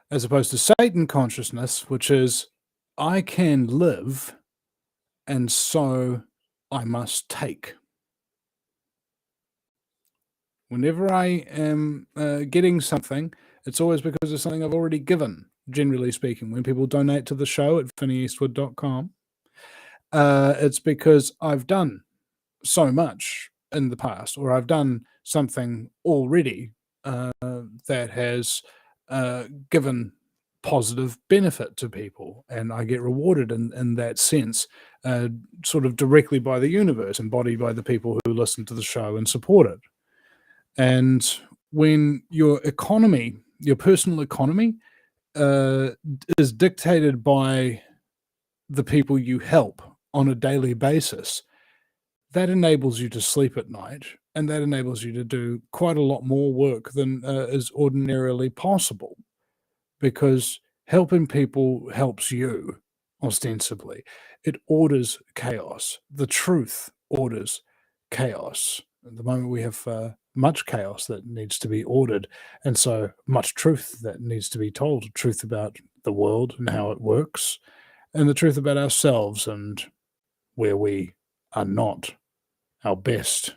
As opposed to Satan consciousness, which is I can live, and so I must take. Whenever I am getting something, it's always because of something I've already given, generally speaking. When people donate to the show at vinnyeastwood.com, it's because I've done so much in the past, or I've done something already that has given positive benefit to people, and I get rewarded in that sense, sort of directly by the universe, embodied by the people who listen to the show and support it. And when your economy, your personal economy, is dictated by the people you help on a daily basis, that enables you to sleep at night, and that enables you to do quite a lot more work than is ordinarily possible, because helping people helps you, ostensibly. It orders chaos. The truth orders chaos. At the moment, we have much chaos that needs to be ordered, and so much truth that needs to be told, truth about the world and how it works, and the truth about ourselves and where we are not our best.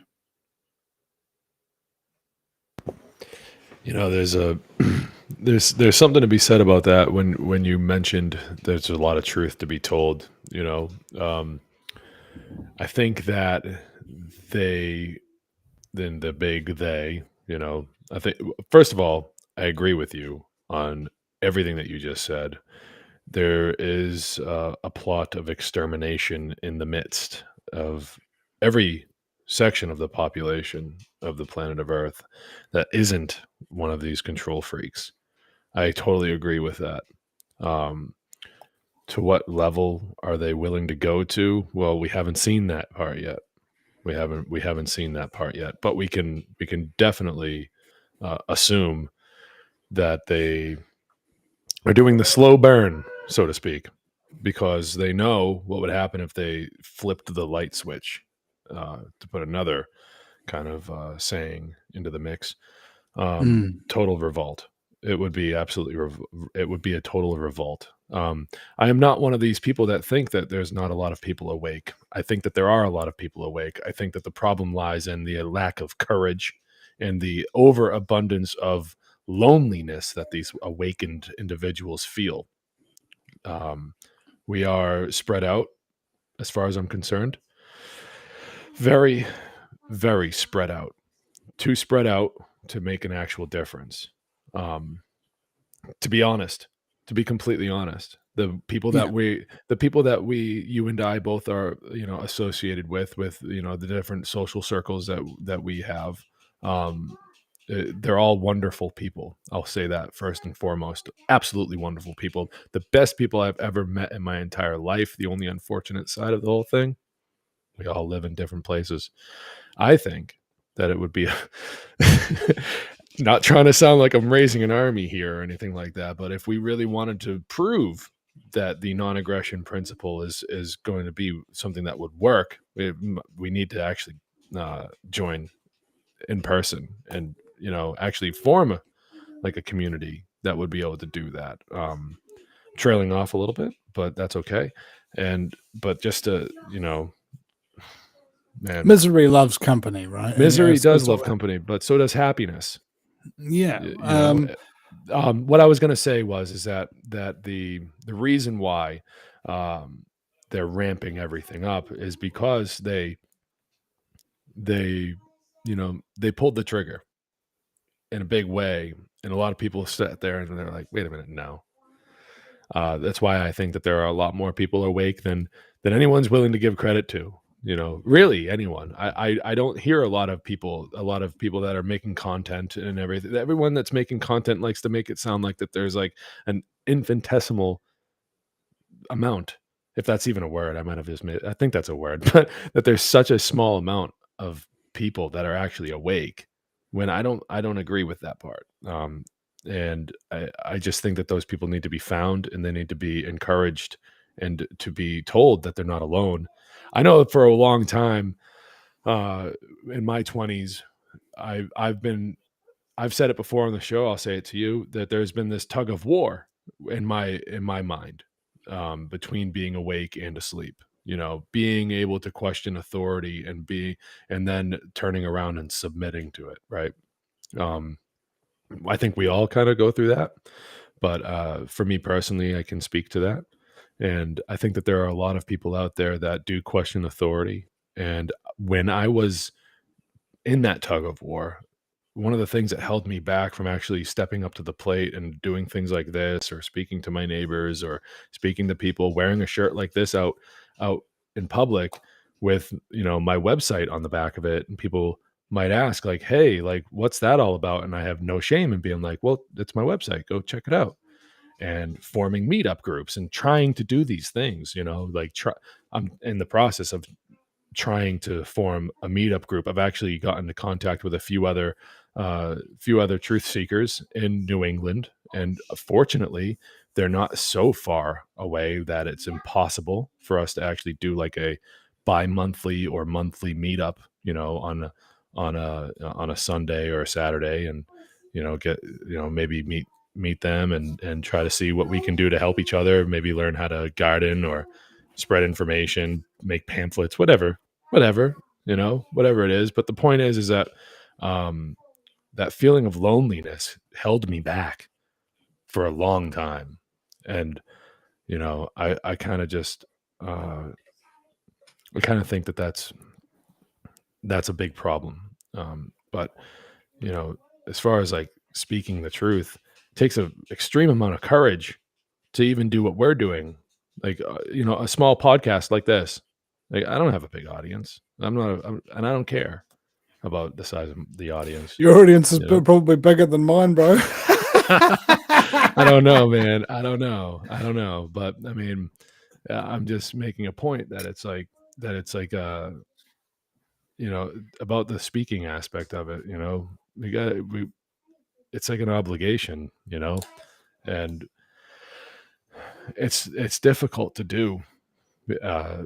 You know, there's a there's something to be said about that when you mentioned there's a lot of truth to be told. You know, I think that they, then the big they, you know, I think first of all, I agree with you on everything that you just said. There is a plot of extermination in the midst of every section of the population of the planet of Earth that isn't one of these control freaks. I totally agree with that. Um, to what level are they willing to go to? Well, we haven't seen that part yet. We haven't seen that part yet, but we can definitely assume that they are doing the slow burn, so to speak, because they know what would happen if they flipped the light switch. To put another kind of saying into the mix, total revolt. It would be absolutely. It would be a total revolt. I am not one of these people that think that there's not a lot of people awake. I think that there are a lot of people awake. I think that the problem lies in the lack of courage and the overabundance of loneliness that these awakened individuals feel. We are spread out, as far as I'm concerned. Very, very spread out. Too spread out to make an actual difference. Um, to be honest, to be completely honest, the people that you and I both are, you know, associated with, you know, the different social circles that we have, um, they're all wonderful people. I'll say that first and foremost. Absolutely wonderful people. The best people I've ever met in my entire life. The only unfortunate side of the whole thing, we all live in different places. I think that it would be not trying to sound like I'm raising an army here or anything like that, but if we really wanted to prove that the non-aggression principle is going to be something that would work, we need to actually join in person and, you know, actually form like a community that would be able to do that. Trailing off a little bit, but that's okay. But just to, you know, man, Misery loves company, right? And, misery does it's love all- company, but so does happiness. Yeah. You know, what I was going to say is that the reason why they're ramping everything up is because they you know, they pulled the trigger in a big way, and a lot of people sat there and they're like, wait a minute, no. That's why I think that there are a lot more people awake than anyone's willing to give credit to. You know, really anyone. I don't hear a lot of people that are making content and everything. Everyone that's making content likes to make it sound like that there's like an infinitesimal amount, if that's even a word. I might have just made, I think that's a word, but that there's such a small amount of people that are actually awake, when I don't agree with that part. And I just think that those people need to be found, and they need to be encouraged and to be told that they're not alone. I know for a long time, in my 20s, I've said it before on the show. I'll say it to you, that there's been this tug of war in my mind, between being awake and asleep. You know, being able to question authority and then turning around and submitting to it. Right. Um, I think we all kind of go through that, but for me personally, I can speak to that. And I think that there are a lot of people out there that do question authority. And when I was in that tug of war, one of the things that held me back from actually stepping up to the plate and doing things like this, or speaking to my neighbors, or speaking to people, wearing a shirt like this out in public with, my website on the back of it, and people might ask like, hey, like, what's that all about? And I have no shame in being like, well, it's my website, go check it out. And forming meetup groups and trying to do these things, I'm in the process of trying to form a meetup group. I've actually gotten into contact with a few other truth seekers in New England, and fortunately, they're not so far away that it's impossible for us to actually do like a bi-monthly or monthly meetup, on a Sunday or a Saturday, and get maybe meet them and try to see what we can do to help each other, maybe learn how to garden or spread information, make pamphlets, whatever, whatever it is. But the point is that that feeling of loneliness held me back for a long time. And, I kind of just, I kind of think that that's a big problem. But, as far as like speaking the truth, it takes an extreme amount of courage to even do what we're doing. Like, a small podcast like this. Like, I don't have a big audience. And I don't care about the size of the audience. Your audience is probably bigger than mine, bro. I don't know, man. I don't know. But I mean, I'm just making a point that it's like about the speaking aspect of it. It's like an obligation, and it's difficult to do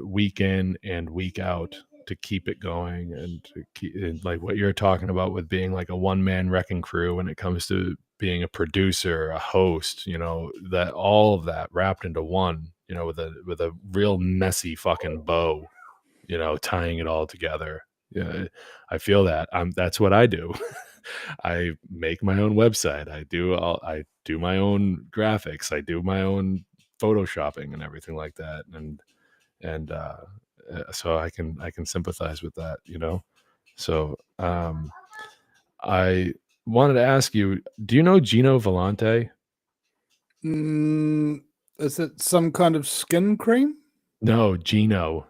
week in and week out, to keep it going, and to keep, and like what you're talking about with being like a one-man wrecking crew when it comes to being a producer, a host, that all of that wrapped into one, with a real messy fucking bow, tying it all together. Yeah, I feel that. That's what I do. I make my own website. I do my own graphics. I do my own photoshopping and everything like that. And so I can sympathize with that, So I wanted to ask you, do you know Gino Volante? Is it some kind of skin cream? No, Gino.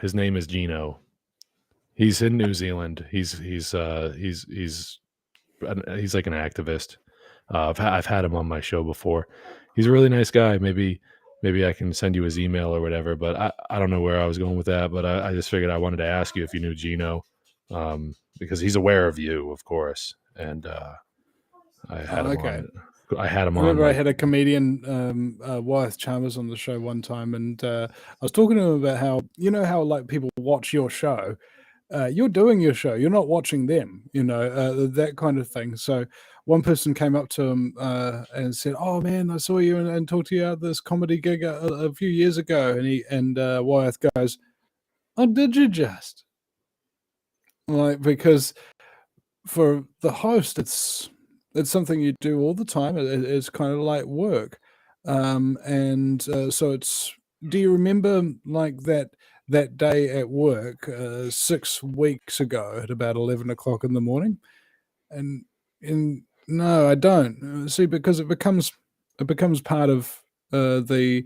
His name is Gino. He's in New Zealand. He's like an activist. I've had him on my show before. He's a really nice guy. Maybe I can send you his email or whatever, but I don't know where I was going with that, but I just figured I wanted to ask you if you knew Gino, because he's aware of you, of course. And I had him on. I had him on. I had a comedian, Wyeth Chalmers, on the show one time, and I was talking to him about how, how like people watch your show. You're doing your show. You're not watching them, that kind of thing. So one person came up to him and said, "Oh man, I saw you and talked to you at this comedy gig a few years ago." And Wyeth goes, "Oh, did you just?" Like, because for the host, it's something you do all the time. It's kind of like work, and so it's. Do you remember like that day at work 6 weeks ago at about 11 o'clock in the morning? And no, I don't. See, because it becomes part of the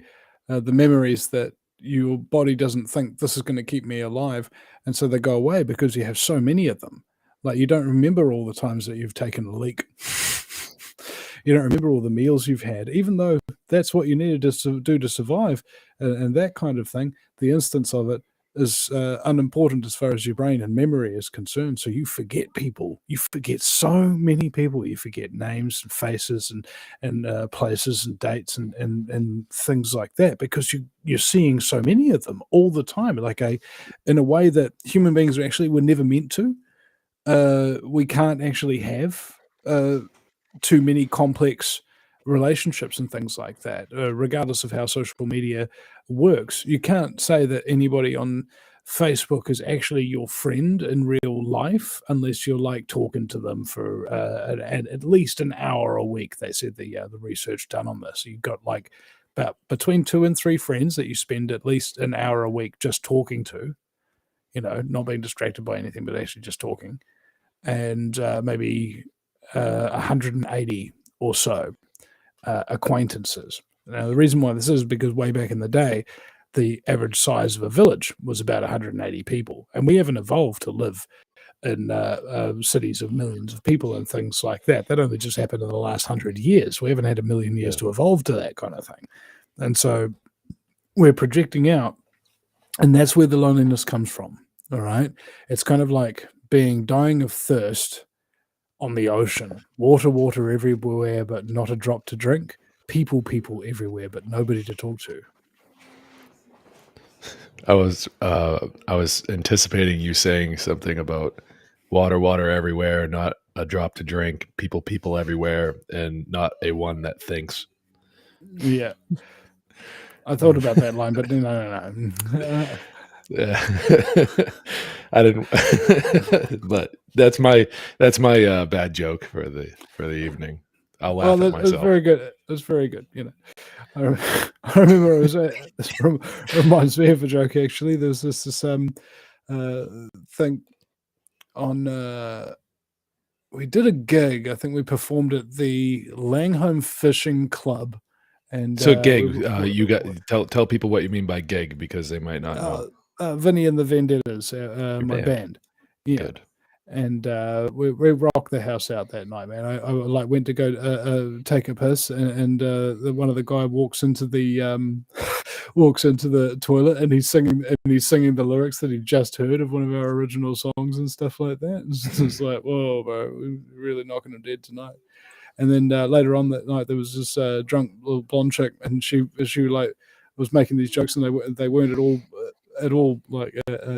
memories that your body doesn't think this is going to keep me alive, and so they go away because you have so many of them. Like, you don't remember all the times that you've taken a leak. You don't remember all the meals you've had, even though that's what you needed to do to survive, and that kind of thing. The instance of it is unimportant as far as your brain and memory is concerned. So you forget people. You forget so many people. You forget names and faces and places and dates and things like that, because you're seeing so many of them all the time, in a way that human beings actually were never meant to. We can't actually have too many complex relationships and things like that, regardless of how social media works. You can't say that anybody on Facebook is actually your friend in real life unless you're like talking to them for at least an hour a week. They said the research done on this. You've got like about between 2 and 3 friends that you spend at least an hour a week just talking to, not being distracted by anything, but actually just talking. and maybe 180 or so acquaintances. Now, the reason why this is because way back in the day, the average size of a village was about 180 people, and we haven't evolved to live in cities of millions of people and things like that. That only just happened in the last 100 years. We haven't had a million years to evolve to that kind of thing. And so we're projecting out, and that's where the loneliness comes from. All right. It's kind of like dying of thirst on the ocean. Water everywhere, but not a drop to drink. People everywhere, but nobody to talk to. I was anticipating you saying something about water everywhere, not a drop to drink, people everywhere, and not a one that thinks. Yeah. I thought about that line, but no. Yeah. I didn't but that's my bad joke for the evening. I'll laugh at myself. It's very good. It's very good. You know, I remember this reminds me of a joke. Actually, there's this thing on. We did a gig. I think we performed at the Langholm Fishing Club. And so gig, you got tell people what you mean by gig, because they might not know. Vinny and the Vendettas, my band. Yeah. Good. And we rocked the house out that night, man. I like went to go take a piss, and one of the guy walks into the toilet, and he's singing the lyrics that he just heard of one of our original songs and stuff like that. It's just like, whoa, bro, we're really knocking him dead tonight. And then later on that night, there was this drunk little blonde chick, and she like was making these jokes, and they weren't at all like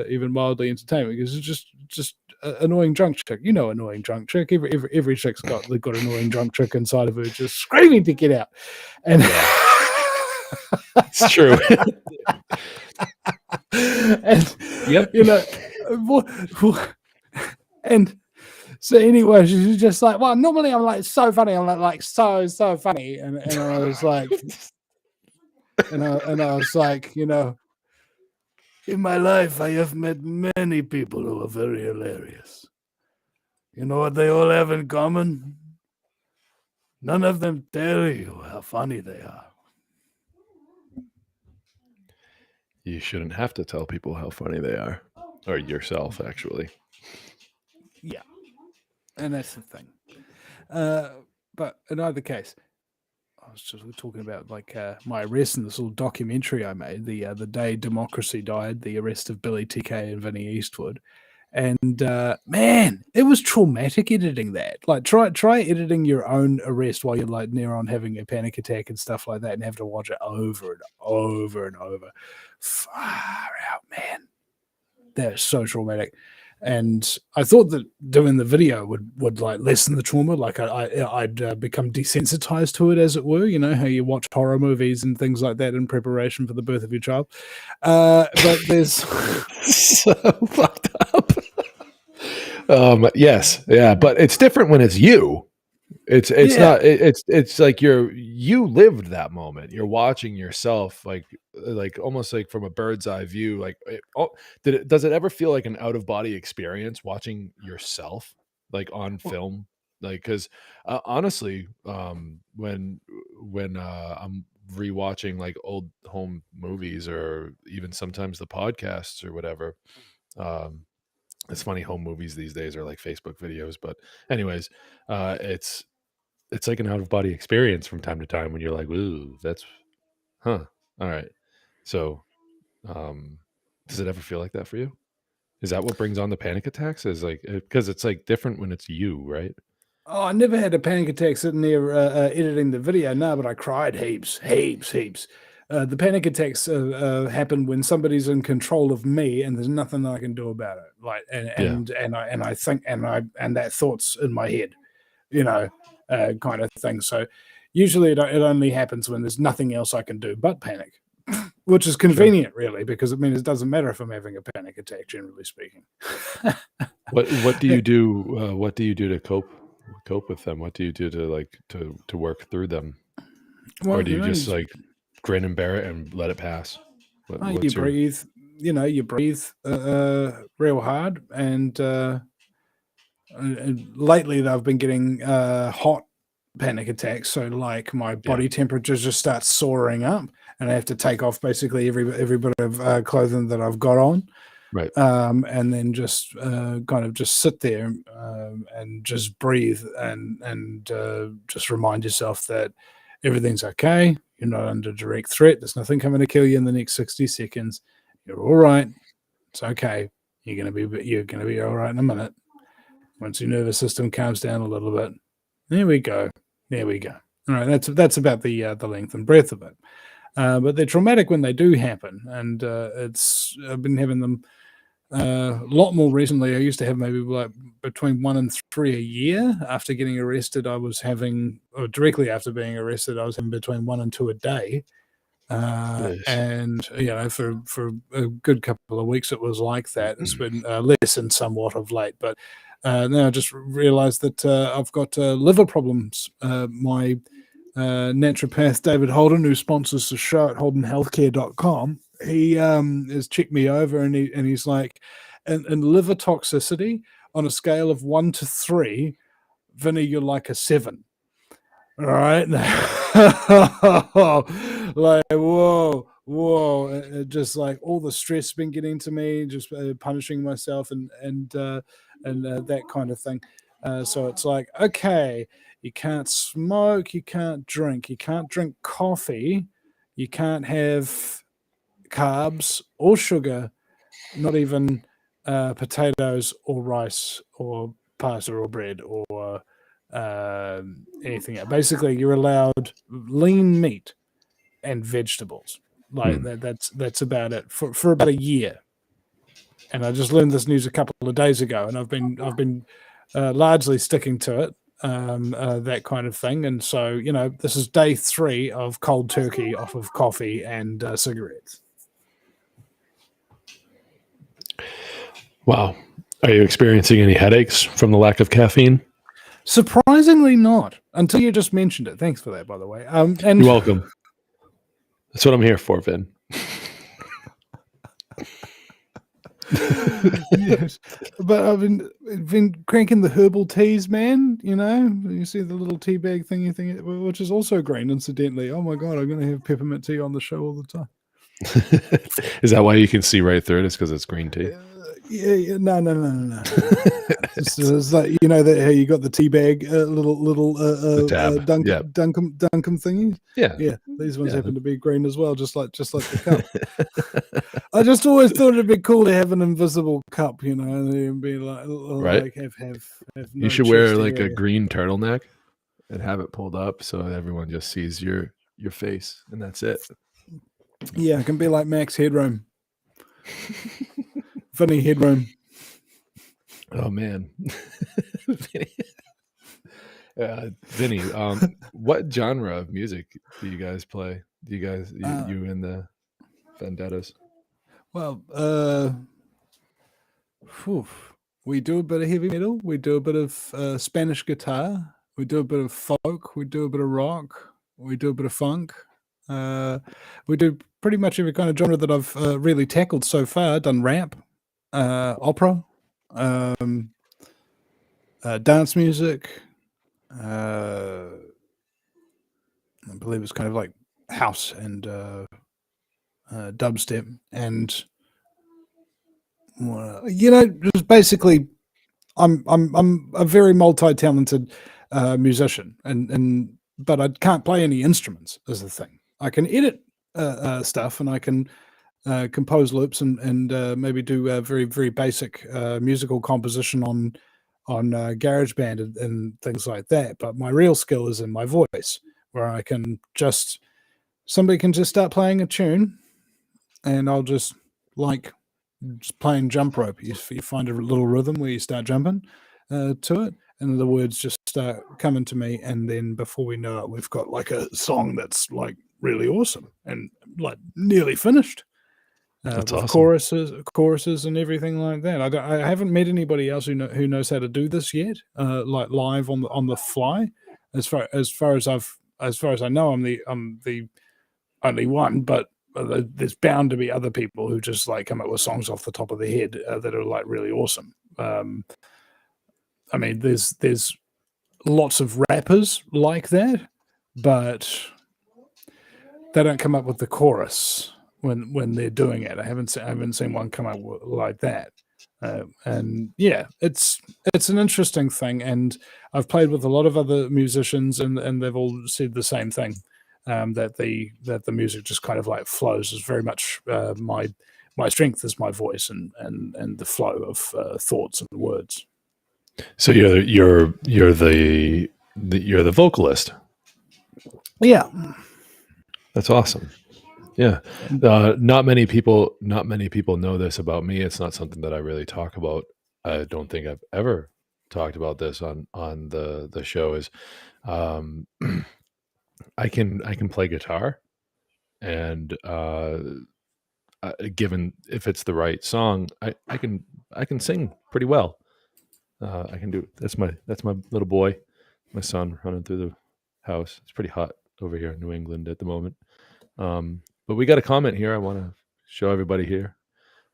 even mildly entertaining, because it's just annoying drunk chick. You know, annoying drunk chick. Every chick's got annoying drunk chick inside of her, just screaming to get out. And it's true. And yep, you know, and. So anyway, she's just like, well, normally I'm like so funny. I'm like so funny. And I was like, and I was like, you know, in my life, I have met many people who are very hilarious. You know what they all have in common? None of them tell you how funny they are. You shouldn't have to tell people how funny they are, or yourself, actually. Yeah. And that's the thing. But in either case, I was just talking about like my arrest in this little documentary I made, the day democracy died, the arrest of Billy TK and Vinny Eastwood. And man, it was traumatic editing that. Like try editing your own arrest while you're like near on having a panic attack and stuff like that, and have to watch it over and over and over. Far out, man. That is so traumatic. And I thought that doing the video would like lessen the trauma. Like I'd become desensitized to it, as it were. You know how you watch horror movies and things like that in preparation for the birth of your child. But there's so fucked up. Yes, yeah, but it's different when it's you. It's not. It's like you lived that moment. You're watching yourself like almost like from a bird's eye view. Like, does it ever feel like an out of body experience watching yourself like on film? Like, because honestly, when I'm rewatching like old home movies, or even sometimes the podcasts or whatever, it's funny, home movies these days are like Facebook videos, but anyways, it's like an out of body experience from time to time when you're like, ooh, that's all right. So does it ever feel like that for you? Is that what brings on the panic attacks? Is like, because it's like different when it's you, right? Oh, I never had a panic attack sitting there editing the video. No, but I cried heaps. The panic attacks happen when somebody's in control of me, and there's nothing I can do about it. Like, and I think, and that thought's in my head, you know, kind of thing. So usually it only happens when there's nothing else I can do but panic, which is convenient, really, because it means it doesn't matter if I'm having a panic attack, generally speaking. What do you do? What do you do to cope with them? What do you do to work through them? Well, or do you just like grin and bear it and let it pass? Breathe. You breathe real hard, and lately they've been getting hot panic attacks. So like my body temperature just starts soaring up, and I have to take off basically every bit of clothing that I've got on. Right. And then just kind of just sit there and just breathe and just remind yourself that everything's okay. You're not under direct threat. There's nothing coming to kill you in the next 60 seconds. You're all right. It's okay. You're gonna be all right in a minute. Once your nervous system calms down a little bit. There we go. All right, that's about the length and breadth of it. But they're traumatic when they do happen, and I've been having them a lot more recently. I used to have maybe like between 1 and 3 a year. After getting arrested, or directly after being arrested, I was having between 1 and 2 a day. Nice. And for a good couple of weeks it was like that. It's been lessened somewhat of late, but now I just realized that I've got liver problems. My naturopath David Holden, who sponsors the show at holdenhealthcare.com, he has checked me over, and he's like, in liver toxicity on a scale of 1 to 3, Vinny, you're like a 7. All right. Like, whoa. Just like all the stress been getting to me, just punishing myself and that kind of thing. So it's like, okay, you can't smoke, you can't drink coffee, you can't have carbs or sugar, not even potatoes or rice or pasta or bread or anything else. Basically, you're allowed lean meat and vegetables. Like that's about it for about a year. And I just learned this news a couple of days ago, and I've been largely sticking to it, that kind of thing. And so, this is day 3 of cold turkey off of coffee and cigarettes. Wow. Are you experiencing any headaches from the lack of caffeine? Surprisingly not, until you just mentioned it. Thanks for that, by the way. And You're welcome. That's what I'm here for, Vin. Yes. But I've been cranking the herbal teas, man. You see the little tea bag thingy, which is also green, incidentally. Oh my god, I'm going to have peppermint tea on the show all the time. Is that why you can see right through it? It's because it's green tea. Yeah, no. It's like, that how you got the tea bag, little Dunkum thingies. Yeah. These ones happen to be green as well, just like the cup. I just always thought it'd be cool to have an invisible cup, and be like, right? Like have no you should wear like a green turtleneck and have it pulled up so everyone just sees your face, and that's it. Yeah, it can be like Max Headroom. Funny Headroom. Oh man. Vinny, what genre of music do you guys play? Do you guys you and the Vendettas? Well, we do a bit of heavy metal, we do a bit of Spanish guitar, we do a bit of folk, we do a bit of rock, we do a bit of funk. We do pretty much every kind of genre that I've really tackled so far. Done rap, opera, dance music. I believe it's kind of like house and dubstep, and just basically, I'm a very multi-talented musician, but I can't play any instruments. Is the thing. I can edit stuff, and I can compose loops and maybe do very very basic musical composition on GarageBand and things like that. But my real skill is in my voice, where I can somebody can just start playing a tune, and I'll just playing jump rope. You find a little rhythm where you start jumping to it, and the words just start coming to me, and then before we know it, we've got like a song that's like really awesome and like nearly finished. That's with awesome. choruses and everything like that. I haven't met anybody else who knows how to do this yet, like live on the fly. As far as I know, I'm the only one, but there's bound to be other people who just like come up with songs off the top of their head that are like really awesome. I mean, there's lots of rappers like that, but they don't come up with the chorus when they're doing it. I haven't seen one come up like that. And yeah, it's an interesting thing, and I've played with a lot of other musicians, and they've all said the same thing, that the music just kind of like flows. Is very much my strength is my voice and the flow of thoughts and words. So you're the vocalist. Yeah. That's awesome. Yeah. Not many people know this about me. It's not something that I really talk about. I don't think I've ever talked about this on the show. Is I can play guitar, and given if it's the right song, I can sing pretty well. I can do. That's my little boy, my son running through the house. It's pretty hot over here in New England at the moment. But we got a comment here. I want to show everybody here.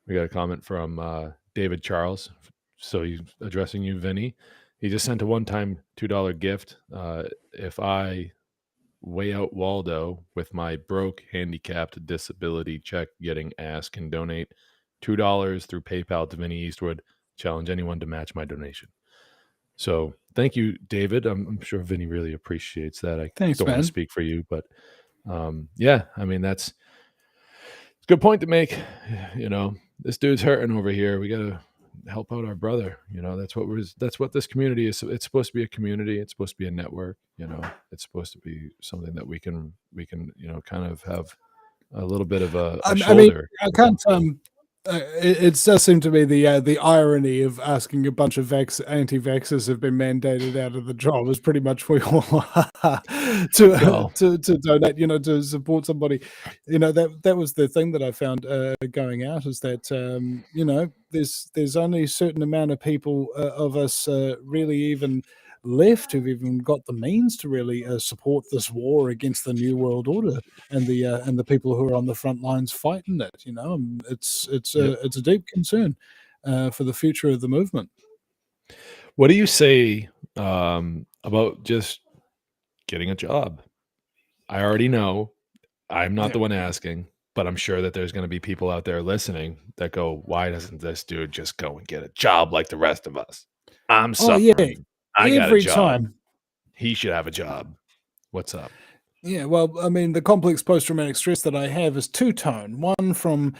We got a comment from David Charles. So he's addressing you, Vinny. He just sent a one-time $2 gift. If I weigh out Waldo with my broke, handicapped, disability check getting ass, can donate $2 through PayPal to Vinny Eastwood. Challenge anyone to match my donation. So thank you, David. I'm sure Vinny really appreciates that. I Thanks, don't want man. to speak for you, but yeah, I mean, that's a good point to make. You know, this dude's hurting over here. We got to help out our brother. You know, that's what this community is. It's supposed to be a community. It's supposed to be a network. You know, it's supposed to be something that we can, you know, kind of have a little bit of a shoulder. I mean, I can't. It does seem to me the irony of asking a bunch of anti-vaxxers have been mandated out of the job is pretty much we all are to donate, you know, to support somebody. You know, that was the thing that I found going out, is that you know, there's only a certain amount of people of us really even left who've even got the means to really support this war against the New World Order and the people who are on the front lines fighting it. You know, and it's a deep concern for the future of the movement. What do you say about just getting a job? I already know I'm not the one asking, but I'm sure that there's going to be people out there listening that go, why doesn't this dude just go and get a job like the rest of us? I'm suffering. Yeah. I got a Every job. time. He should have a job. What's up? Yeah, well, I mean, the complex post-traumatic stress that I have is two-tone. One from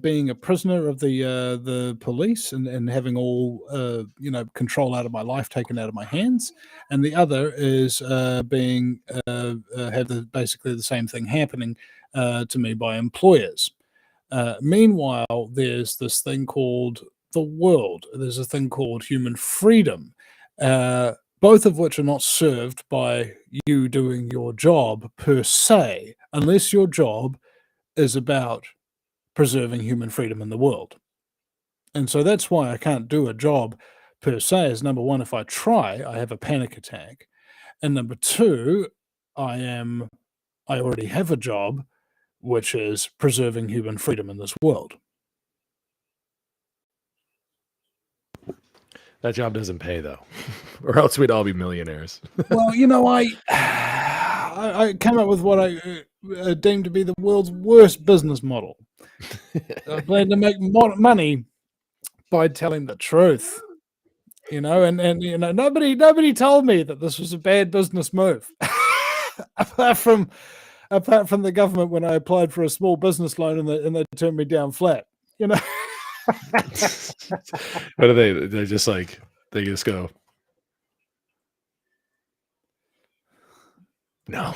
being a prisoner of the police and having all you know, control out of my life taken out of my hands, and the other is being basically the same thing happening to me by employers. Meanwhile, there's this thing called the world. There's a thing called human freedom. Both of which are not served by you doing your job per se, unless your job is about preserving human freedom in the world. And so that's why I can't do a job per se, is number one, if I try, I have a panic attack. And number two, I already have a job, which is preserving human freedom in this world. That job doesn't pay though, or else we'd all be millionaires. Well, you know, I came up with what I deemed to be the world's worst business model. I plan to make money by telling the truth, you know, and you know, nobody told me that this was a bad business move, apart from the government when I applied for a small business loan and they turned me down flat, you know. What are they? They're just like, they just go, no.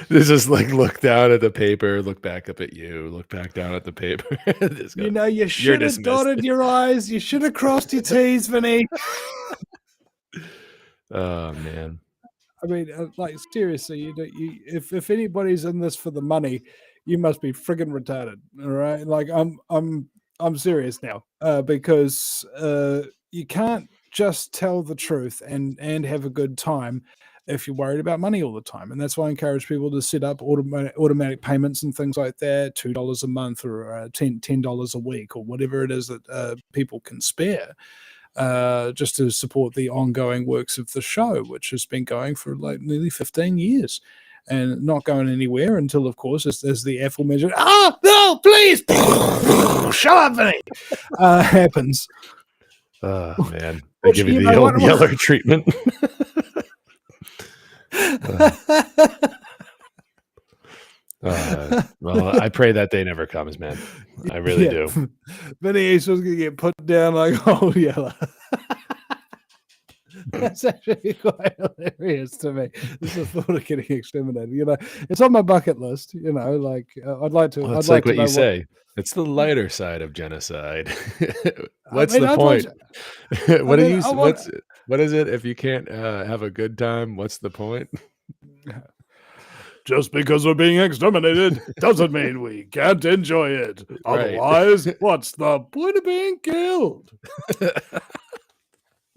This is like, look down at the paper, look back up at you, look back down at the paper. Go, you know, you should have dotted your I's, you should have crossed your T's, Vinny. Oh man. I mean, like seriously, if anybody's in this for the money, you must be friggin' retarded. All right, like I'm serious now, because you can't just tell the truth and have a good time if you're worried about money all the time. And that's why I encourage people to set up automatic payments and things like that, $2 a month or $10 a week or whatever it is that people can spare. just to support the ongoing works of the show, which has been going for like nearly 15 years and not going anywhere until, of course, as the aforementioned, no, please, shut up, Vinny, happens. Man, they Which, give you you the know, old Yeller treatment. Well, I pray that day never comes, man. I really do. Vinny Eastwood's going to get put down like old Yeller. That's actually quite hilarious to me. This is the thought of getting exterminated. You know, it's on my bucket list. You know, like I'd like to. Well, it's I'd like like to what know you say. It's the lighter side of genocide. What's the point? What do you? What is it? If you can't have a good time, what's the point? Just because we're being exterminated doesn't mean we can't enjoy it. Right. Otherwise, what's the point of being killed?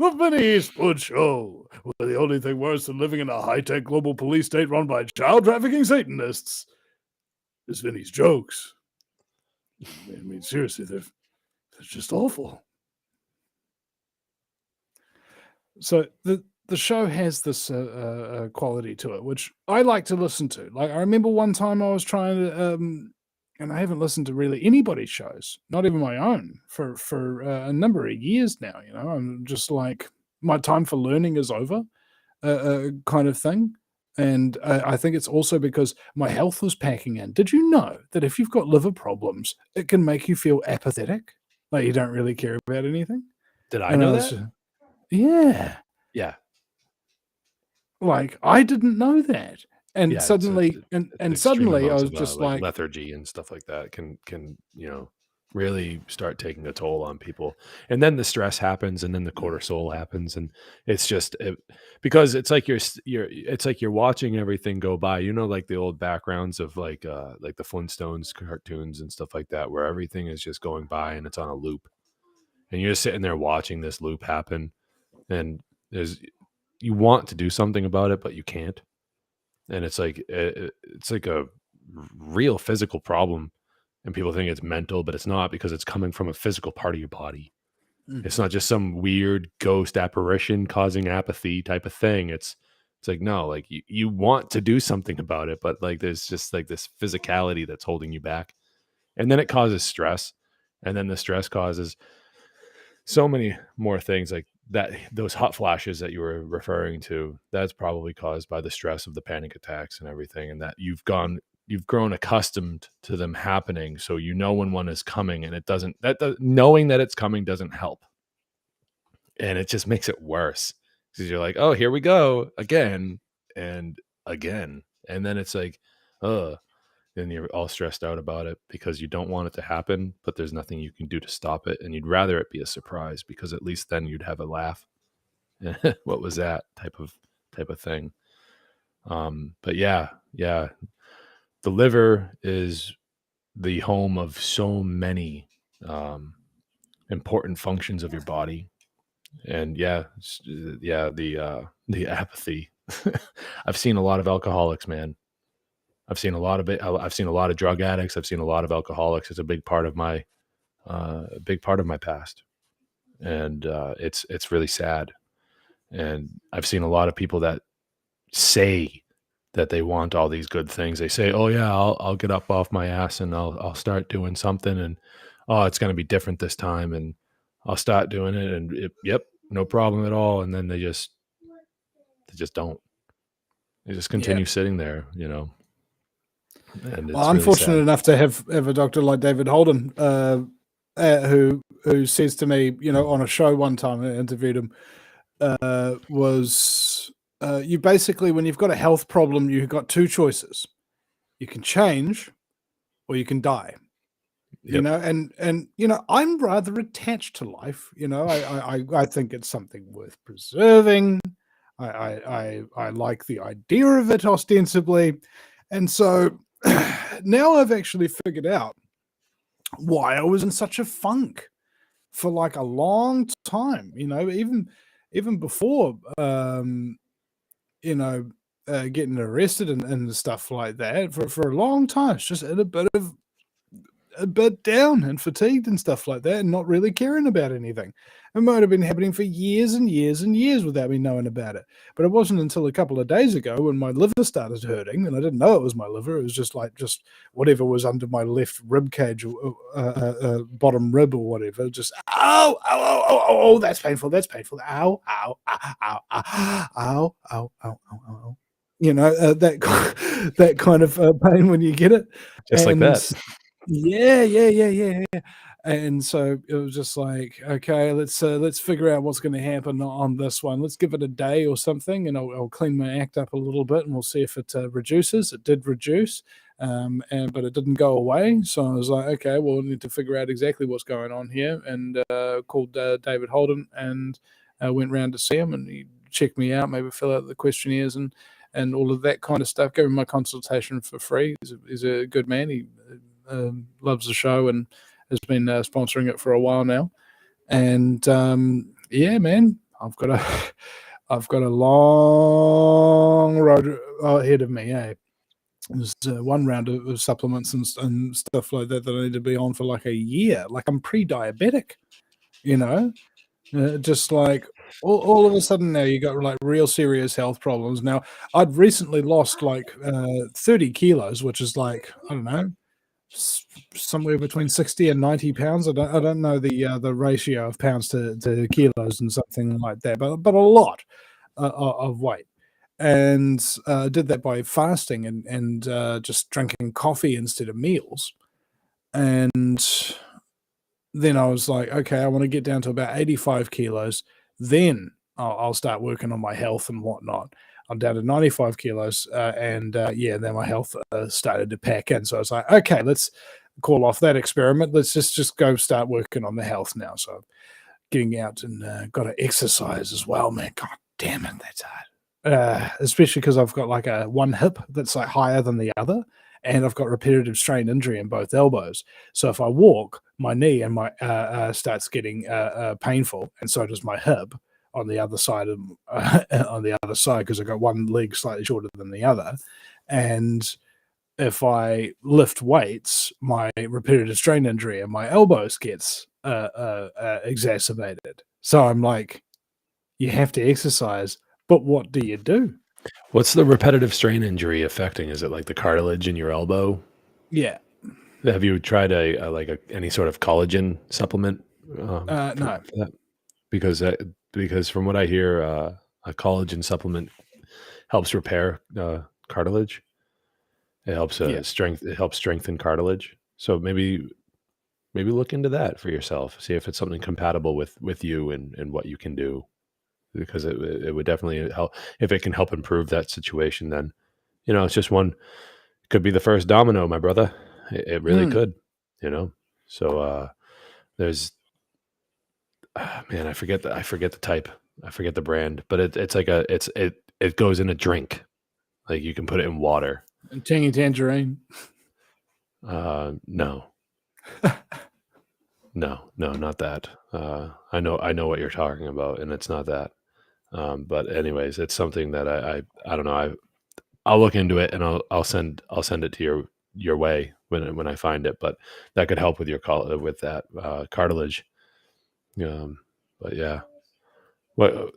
The Vinny Eastwood Show, where the only thing worse than living in a high-tech global police state run by child trafficking Satanists is Vinny's jokes. I mean, seriously, they're just awful. So the show has this quality to it, which I like to listen to. Like, I remember one time I was trying to, and I haven't listened to really anybody's shows, not even my own, for a number of years now. You know, I'm just like, my time for learning is over, kind of thing. And I think it's also because my health was packing in. Did you know that if you've got liver problems, it can make you feel apathetic, like you don't really care about anything? Did I know that? Yeah. Yeah. Like, I didn't know that. And Yeah, suddenly, suddenly I was just like, lethargy and stuff like that can really start taking a toll on people. And then the stress happens, and then the cortisol happens, and it's just because it's like you're watching everything go by. You know, like the old backgrounds of like the Flintstones cartoons and stuff like that, where everything is just going by and it's on a loop, and you're just sitting there watching this loop happen, and you want to do something about it, but you can't. And it's like a real physical problem, and people think it's mental, but it's not, because it's coming from a physical part of your body. It's not just some weird ghost apparition causing apathy type of thing. It's like, no, like you want to do something about it, but like there's just like this physicality that's holding you back, and then it causes stress, and then the stress causes so many more things, like that, those hot flashes that you were referring to, that's probably caused by the stress of the panic attacks and everything, and that you've grown accustomed to them happening, so you know when one is coming, and knowing that it's coming doesn't help, and it just makes it worse, because you're like, oh, here we go again and again, and then it's like, then you're all stressed out about it because you don't want it to happen, but there's nothing you can do to stop it, and you'd rather it be a surprise, because at least then you'd have a laugh. What was that type of thing? But yeah, the liver is the home of so many important functions of your body, and the apathy. I've seen a lot of alcoholics, man. I've seen a lot of it. I've seen a lot of drug addicts. I've seen a lot of alcoholics. It's a big part of my past, and it's really sad. And I've seen a lot of people that say that they want all these good things. They say, "Oh yeah, I'll get up off my ass and I'll start doing something, and oh, it's going to be different this time, and I'll start doing it, and yep, no problem at all." And then they just don't. They just continue sitting there, you know. And well, I'm fortunate enough to have a doctor like David Holden, who says to me, you know, on a show one time, I interviewed him, was you basically, when you've got a health problem, you've got two choices: you can change, or you can die. Yep. You know, and you know, I'm rather attached to life. You know, I think it's something worth preserving. I like the idea of it ostensibly, and so now I've actually figured out why I was in such a funk for like a long time. You know, even before you know, getting arrested and stuff like that, for a long time. It's just in a bit of a bit down and fatigued and stuff like that, and not really caring about anything. It might have been happening for years and years and years without me knowing about it. But it wasn't until a couple of days ago when my liver started hurting, and I didn't know it was my liver. It was just whatever was under my left rib cage, bottom rib or whatever. Just that's painful. That's painful. Ow, ow, ow, ow, ow, ow, ow, ow, ow, ow. That kind of pain when you get it, Just like and that. yeah. And so it was just like, okay, let's figure out what's going to happen on this one. Let's give it a day or something, and I'll clean my act up a little bit, and we'll see if it reduces. It did reduce, but it didn't go away. So I was like, okay, well, we need to figure out exactly what's going on here, and called David Holden and went round to see him, and he checked me out, maybe fill out the questionnaires and all of that kind of stuff. Gave him my consultation for free. He's a good man. He loves the show and has been sponsoring it for a while now. And yeah, man, I've got a long road ahead of me. There's one round of supplements and stuff like that I need to be on for like a year. Like I'm pre-diabetic, just like all of a sudden now you got like real serious health problems. Now I'd recently lost like 30 kilos, which is like, I don't know, somewhere between 60 and 90 pounds. I don't know the ratio of pounds to kilos and something like that, but a lot of weight. And did that by fasting and just drinking coffee instead of meals. And then I was like, okay, I want to get down to about 85 kilos. Then I'll start working on my health and whatnot. I'm down to 95 kilos, and then my health started to pack in. So I was like, okay, let's call off that experiment. Let's just go start working on the health now. So getting out and got to exercise as well, man. God damn it, that's hard. Especially because I've got like one hip that's like higher than the other, and I've got repetitive strain injury in both elbows. So if I walk, my knee and my starts getting painful, and so does my hip on the other side because I got one leg slightly shorter than the other. And if I lift weights, my repetitive strain injury in my elbows gets exacerbated. So I'm like, you have to exercise, but what do you do? What's the repetitive strain injury affecting? Is it like the cartilage in your elbow? Yeah. Have you tried any sort of collagen supplement? No. That? Because from what I hear, a collagen supplement helps repair cartilage. It helps It helps strengthen cartilage. So maybe look into that for yourself. See if it's something compatible with you and what you can do. Because it would definitely help. If it can help improve that situation, then it's just one. Could be the first domino, my brother. It really could. So there's man, I forget the type. I forget the brand, but it's like it goes in a drink. Like you can put it in water. Tangy tangerine. No. No, not that. I know what you're talking about, and it's not that. But anyways, it's something that I don't know. I'll look into it and I'll send it to your way when I find it. But that could help with with that cartilage. But yeah, what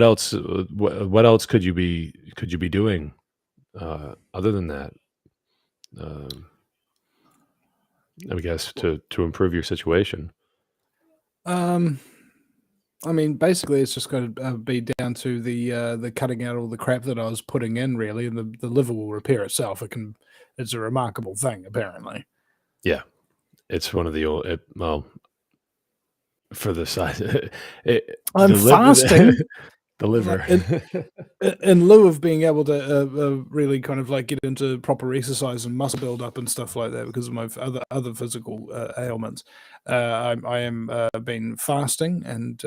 else? What else could you be doing other than that? I guess to improve your situation. I mean, basically, it's just going to be down to the cutting out all the crap that I was putting in, really, and the liver will repair itself. It's a remarkable thing, apparently. Yeah, it's one of the old. For the size, I'm fasting. The liver. In lieu of being able to really kind of like get into proper exercise and muscle build up and stuff like that because of my other physical ailments, I am been fasting and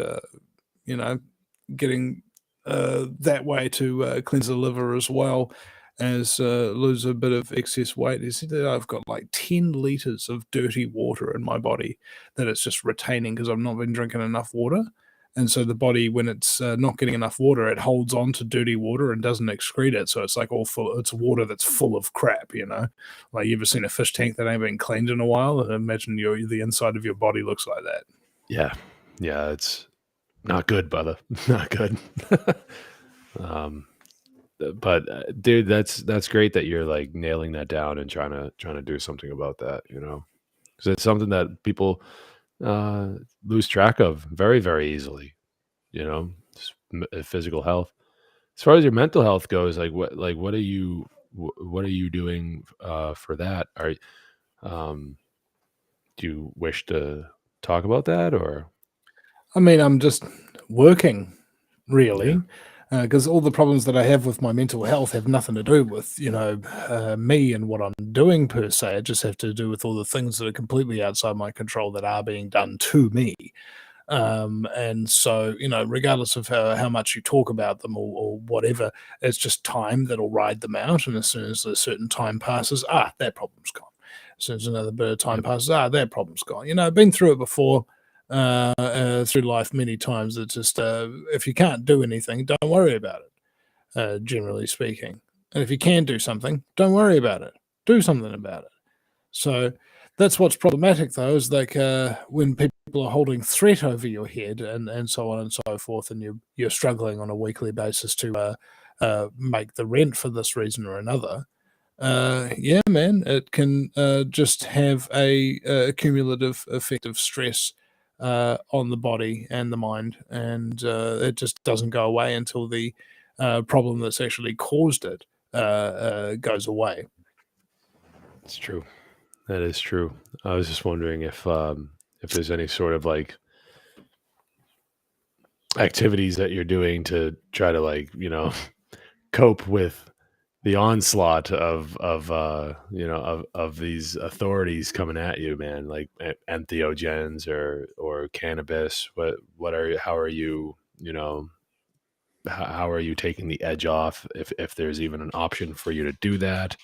getting that way to cleanse the liver as well as lose a bit of excess weight. You see that I've got like 10 liters of dirty water in my body that it's just retaining because I've not been drinking enough water. And so the body, when it's not getting enough water, it holds on to dirty water and doesn't excrete it. So it's like all full. It's water that's full of crap, you know. Like you ever seen a fish tank that ain't been cleaned in a while? Imagine the inside of your body looks like that. Yeah. Yeah. It's not good, brother. Not good. But dude, that's great that you're like nailing that down and trying to do something about that, you know, because it's something that people lose track of very, very easily, you know, physical health. As far as your mental health goes, what are you doing for that? Do you wish to talk about that, or? I mean, I'm just working, Yeah. really, because all the problems that I have with my mental health have nothing to do with, me and what I'm doing per se. It just have to do with all the things that are completely outside my control that are being done to me. And so, regardless of how much you talk about them or whatever, it's just time that'll ride them out. And as soon as a certain time passes, that problem's gone. As soon as another bit of time Yep. passes, that problem's gone. I've been through it before, through life many times. It's just, if you can't do anything, don't worry about it, generally speaking. And if you can do something, don't worry about it. Do something about it. So that's what's problematic, though, is like when people are holding threat over your head and so on and so forth, and you're struggling on a weekly basis to make the rent for this reason or another. Yeah, man, it can just have a cumulative effect of stress on the body and the mind, and it just doesn't go away until the problem that's actually caused it goes away. It's true. That is true. I was just wondering if there's any sort of like activities that you're doing to try to like, cope with the onslaught of these authorities coming at you, man, like entheogens or cannabis. How are you, how are you taking the edge off if there's even an option for you to do that?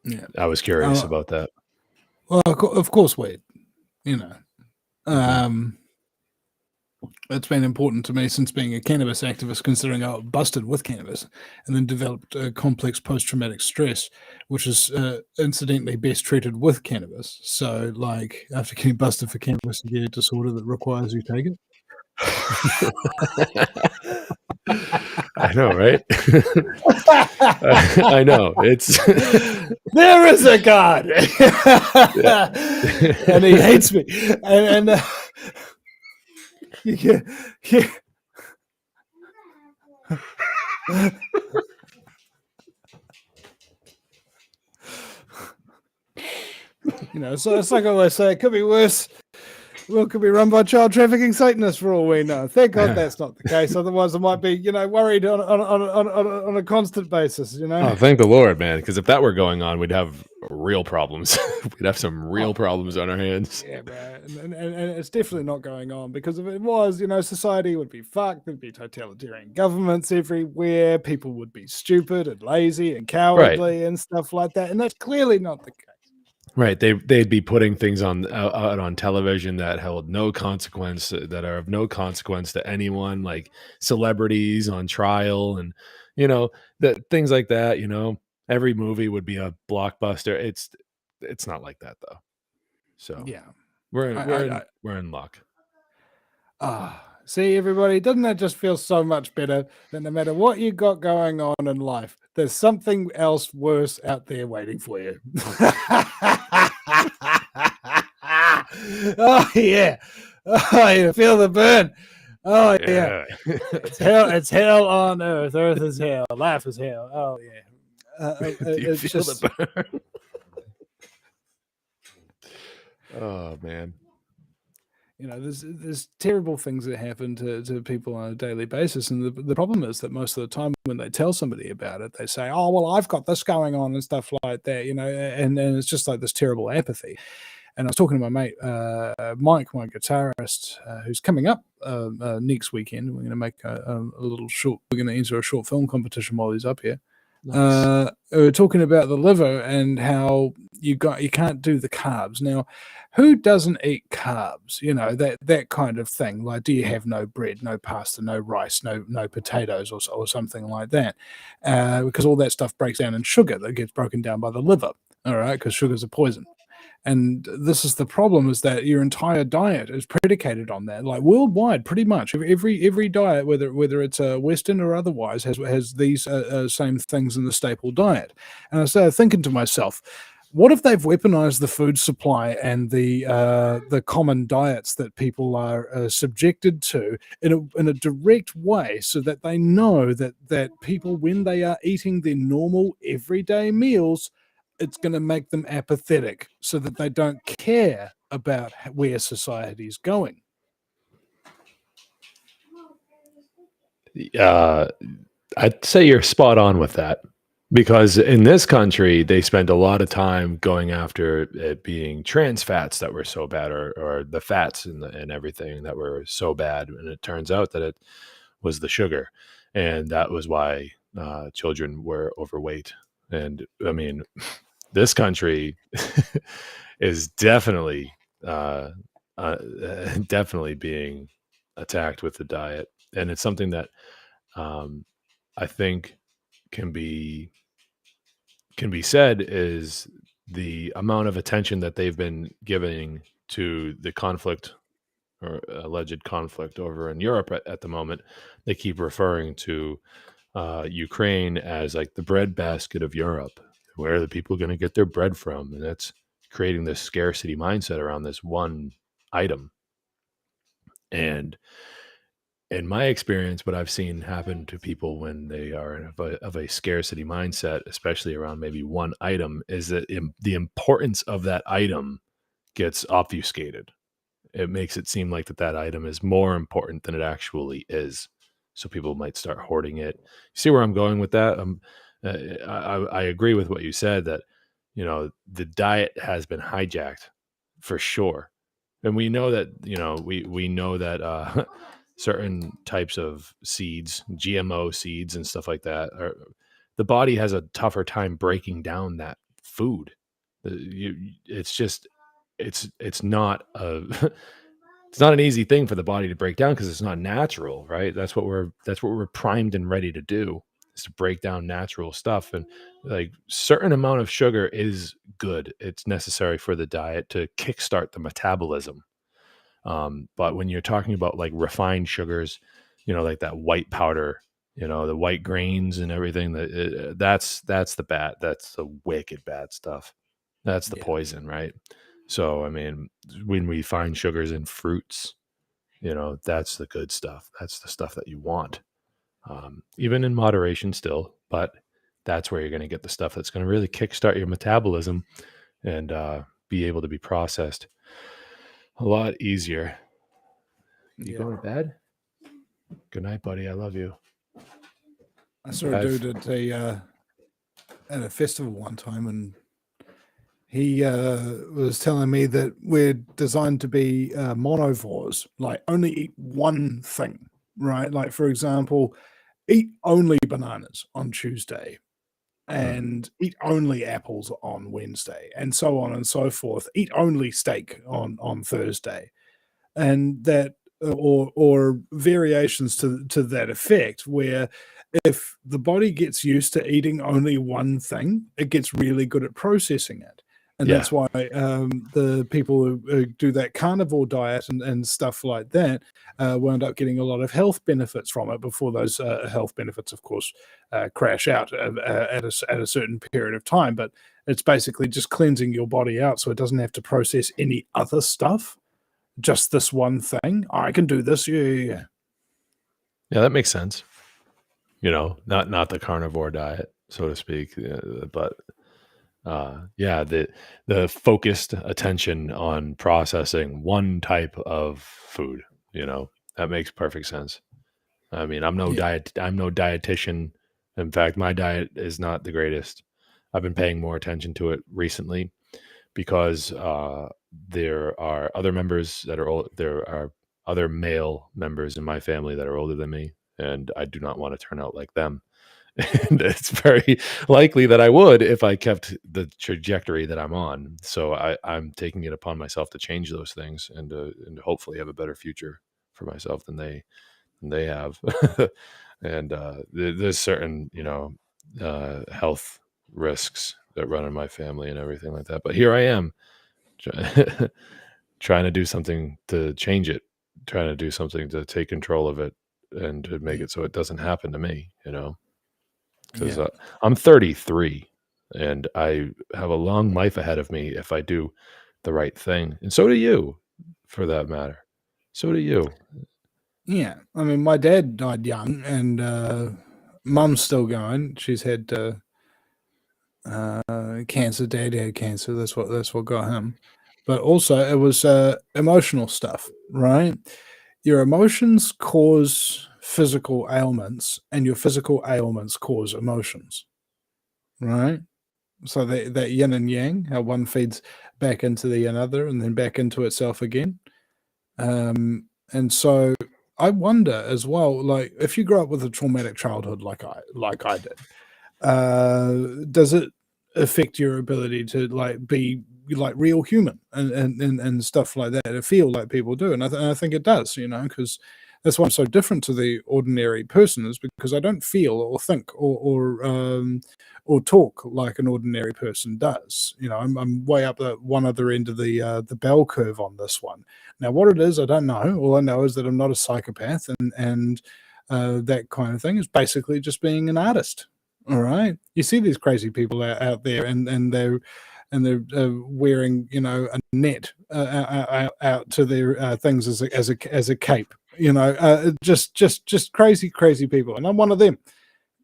Yeah. I was curious about that. Well, of course, Wade. Mhm. It's been important to me since being a cannabis activist, considering I got busted with cannabis and then developed complex post-traumatic stress, which is incidentally best treated with cannabis. So, like, after getting busted for cannabis, you get a disorder that requires you take it. I know, right? I know. It's There is a God, and he hates me. And yeah. So it's like I always say, it could be worse. The world could be run by child trafficking Satanists for all we know. Thank God that's not the case. Otherwise, I might be, worried on a constant basis. Oh, thank the Lord, man! Because if that were going on, we'd have real problems. We'd have some real problems on our hands. Yeah, bro. And it's definitely not going on, because if it was, society would be fucked. There'd be totalitarian governments everywhere. People would be stupid and lazy and cowardly and stuff like that. And that's clearly not the case. Right, they'd be putting things out on television that held no consequence, that are of no consequence to anyone, like celebrities on trial, and that things like that. Every movie would be a blockbuster. It's not like that though. So Yeah, we're in luck. See, everybody, doesn't that just feel so much better that no matter what you got going on in life, there's something else worse out there waiting for you? Oh yeah, oh, you feel the burn. Oh yeah. It's hell on earth. Earth is hell. Life is hell. Oh yeah. Do you feel just... the burn? Oh man. There's terrible things that happen to people on a daily basis, and the problem is that most of the time when they tell somebody about it, they say, "Oh, well, I've got this going on," and stuff like that, and it's just like this terrible apathy. And I was talking to my mate Mike, my guitarist, who's coming up next weekend. We're going to make a little short. We're going to enter a short film competition while he's up here. Nice. We were talking about the liver and how you can't do the carbs. Now, who doesn't eat carbs? You know, that kind of thing. Like, do you have no bread, no pasta, no rice, no potatoes, or something like that? Because all that stuff breaks down in sugar that gets broken down by the liver. All right, because sugar's a poison. And this is the problem: is that your entire diet is predicated on that. Like worldwide, pretty much every diet, whether it's a Western or otherwise, has these same things in the staple diet. And I started thinking to myself, what if they've weaponized the food supply and the common diets that people are subjected to in a direct way, so that they know that people, when they are eating their normal everyday meals, it's going to make them apathetic, so that they don't care about where society is going. Uh, I'd say you're spot on with that, because in this country they spent a lot of time going after it being trans fats that were so bad, or the fats and everything that were so bad, and it turns out that it was the sugar, and that was why children were overweight. And I mean, this country is definitely definitely being attacked with the diet, and it's something that um, I think can be said is the amount of attention that they've been giving to the conflict, or alleged conflict, over in Europe at the moment. They keep referring to Ukraine as like the breadbasket of Europe. Where are the people going to get their bread from? And that's creating this scarcity mindset around this one item. And in my experience, what I've seen happen to people when they are of a scarcity mindset, especially around maybe one item, is that the importance of that item gets obfuscated. It makes it seem like that item is more important than it actually is. So people might start hoarding it. You see where I'm going with that? I agree with what you said, that the diet has been hijacked for sure, and we know that we know that certain types of seeds, GMO seeds and stuff like that, the body has a tougher time breaking down that food. It's just it's not a it's not an easy thing for the body to break down, because it's not natural, right? That's what we're primed and ready to do, is to break down natural stuff. And like, certain amount of sugar is good. It's necessary for the diet to kickstart the metabolism. But when you're talking about like refined sugars, like that white powder, the white grains and everything, that's the wicked bad stuff. That's the Yeah. poison, right? So I mean, when we find sugars in fruits, that's the good stuff. That's the stuff that you want, even in moderation still. But that's where you're going to get the stuff that's going to really kickstart your metabolism, and be able to be processed a lot easier. You Yeah. going to bed? Good night, buddy. I love you. I saw a dude at a festival one time, and he was telling me that we're designed to be monovores, like only eat one thing, right? Like, for example, eat only bananas on Tuesday and eat only apples on Wednesday, and so on and so forth. Eat only steak on Thursday, and that, or variations to that effect, where if the body gets used to eating only one thing, it gets really good at processing it. And Yeah. that's why the people who do that carnivore diet and stuff like that wound up getting a lot of health benefits from it, before those health benefits, of course, crash out at a certain period of time. But it's basically just cleansing your body out, so it doesn't have to process any other stuff, just this one thing. I can do this. Yeah. Yeah, that makes sense. Not the carnivore diet, so to speak, but yeah, the focused attention on processing one type of food, that makes perfect sense. I mean, I'm no Yeah. dietitian. In fact, my diet is not the greatest. I've been paying more attention to it recently, because there are other members that are old. There are other male members in my family that are older than me, and I do not want to turn out like them. And it's very likely that I would if I kept the trajectory that I'm on. So I'm taking it upon myself to change those things and hopefully have a better future for myself than they have. And there's certain, health risks that run in my family and everything like that. But here I am try- trying to do something to change it, trying to do something to take control of it and to make it so it doesn't happen to me, because Yeah. I'm 33 and I have a long life ahead of me if I do the right thing. And so do you, for that matter. So do you. Yeah. I mean, my dad died young, and mum's still going. She's had cancer. Dad had cancer. That's what got him. But also, it was emotional stuff, right? Your emotions cause physical ailments, and your physical ailments cause emotions, right? So that yin and yang, how one feeds back into the another, and then back into itself again. And so I wonder as well, like if you grow up with a traumatic childhood, like I did, does it affect your ability to like be like real human and stuff like that, to feel like people do? And I think it does, because that's why I'm so different to the ordinary person, is because I don't feel or think or talk like an ordinary person does. I'm way up the one other end of the bell curve on this one. Now, what it is, I don't know. All I know is that I'm not a psychopath, and that kind of thing is basically just being an artist. All right, you see these crazy people out there, and they're wearing a net out to their things as a cape. Just crazy people, and I'm one of them.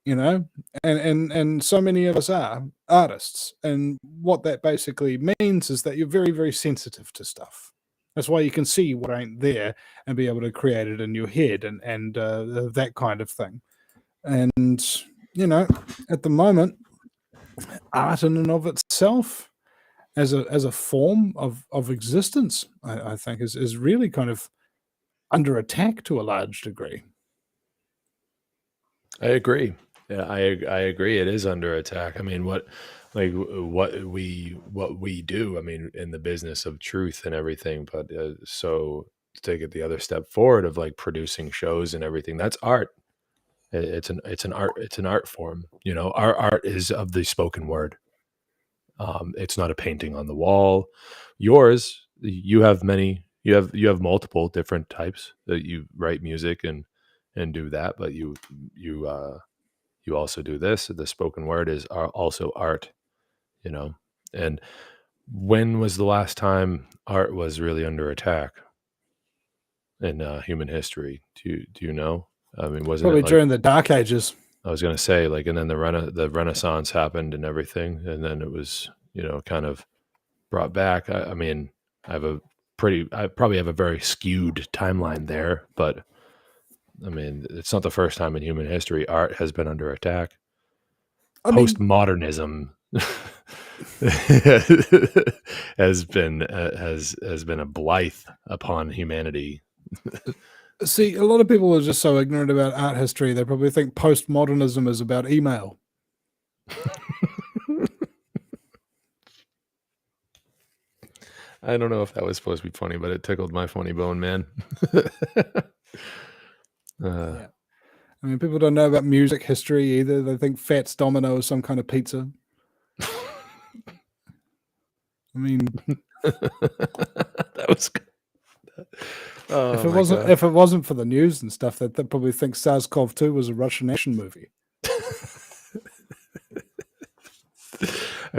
And so many of us are artists, and what that basically means is that you're very, very sensitive to stuff. That's why you can see what ain't there and be able to create it in your head, and that kind of thing. And you know, at the moment, art in and of itself, as a form of existence, I think is really kind of under attack to a large degree. I agree. Yeah, I agree. It is under attack. I mean, what we do. I mean, in the business of truth and everything. But so to take it the other step forward of like producing shows and everything, that's art. It's an art form. Our art is of the spoken word. It's not a painting on the wall. Yours, you have multiple different types that you write music and do that, but you also do this. The spoken word is also art, you know. And when was the last time art was really under attack in human history? Do you know? I mean, wasn't it Probably like during the Dark Ages. I was going to say, like, and then the Renaissance happened and everything, and then it was kind of brought back. I mean, I probably have a very skewed timeline there, but I mean, it's not the first time in human history art has been under attack. I mean, Postmodernism has been a blight upon humanity. see, a lot of people are just so ignorant about art history. They probably think postmodernism is about email. I don't know if that was supposed to be funny, but it tickled my funny bone, man. Yeah. I mean, people don't know about music history either. They think Fats Domino is some kind of pizza. I mean, That was good. Oh if it my wasn't god. if it wasn't for the news and stuff, they probably think SARS-CoV-2 was a Russian action movie.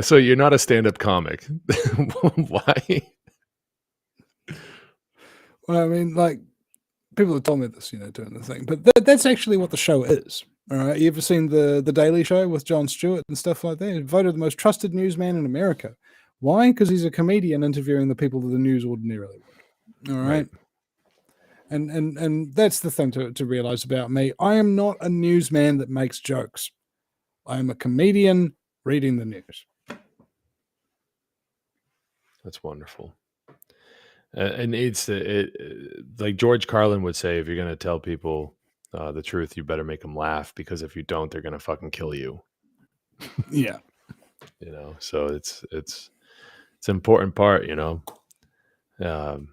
So you're not a stand-up comic. Why? Well, I mean, like people have told me this, doing the thing, but that's actually what the show is. All right, you ever seen the Daily Show with Jon Stewart and stuff like that? He's voted the most trusted newsman in America. Why? Because he's a comedian interviewing the people that the news ordinarily would. All Right. right. And that's the thing to realize about me. I am not a newsman that makes jokes. I am a comedian reading the news. That's wonderful. And like George Carlin would say, if you're going to tell people the truth, you better make them laugh, because if you don't, they're gonna fucking kill you. Yeah. So it's an important part. Um,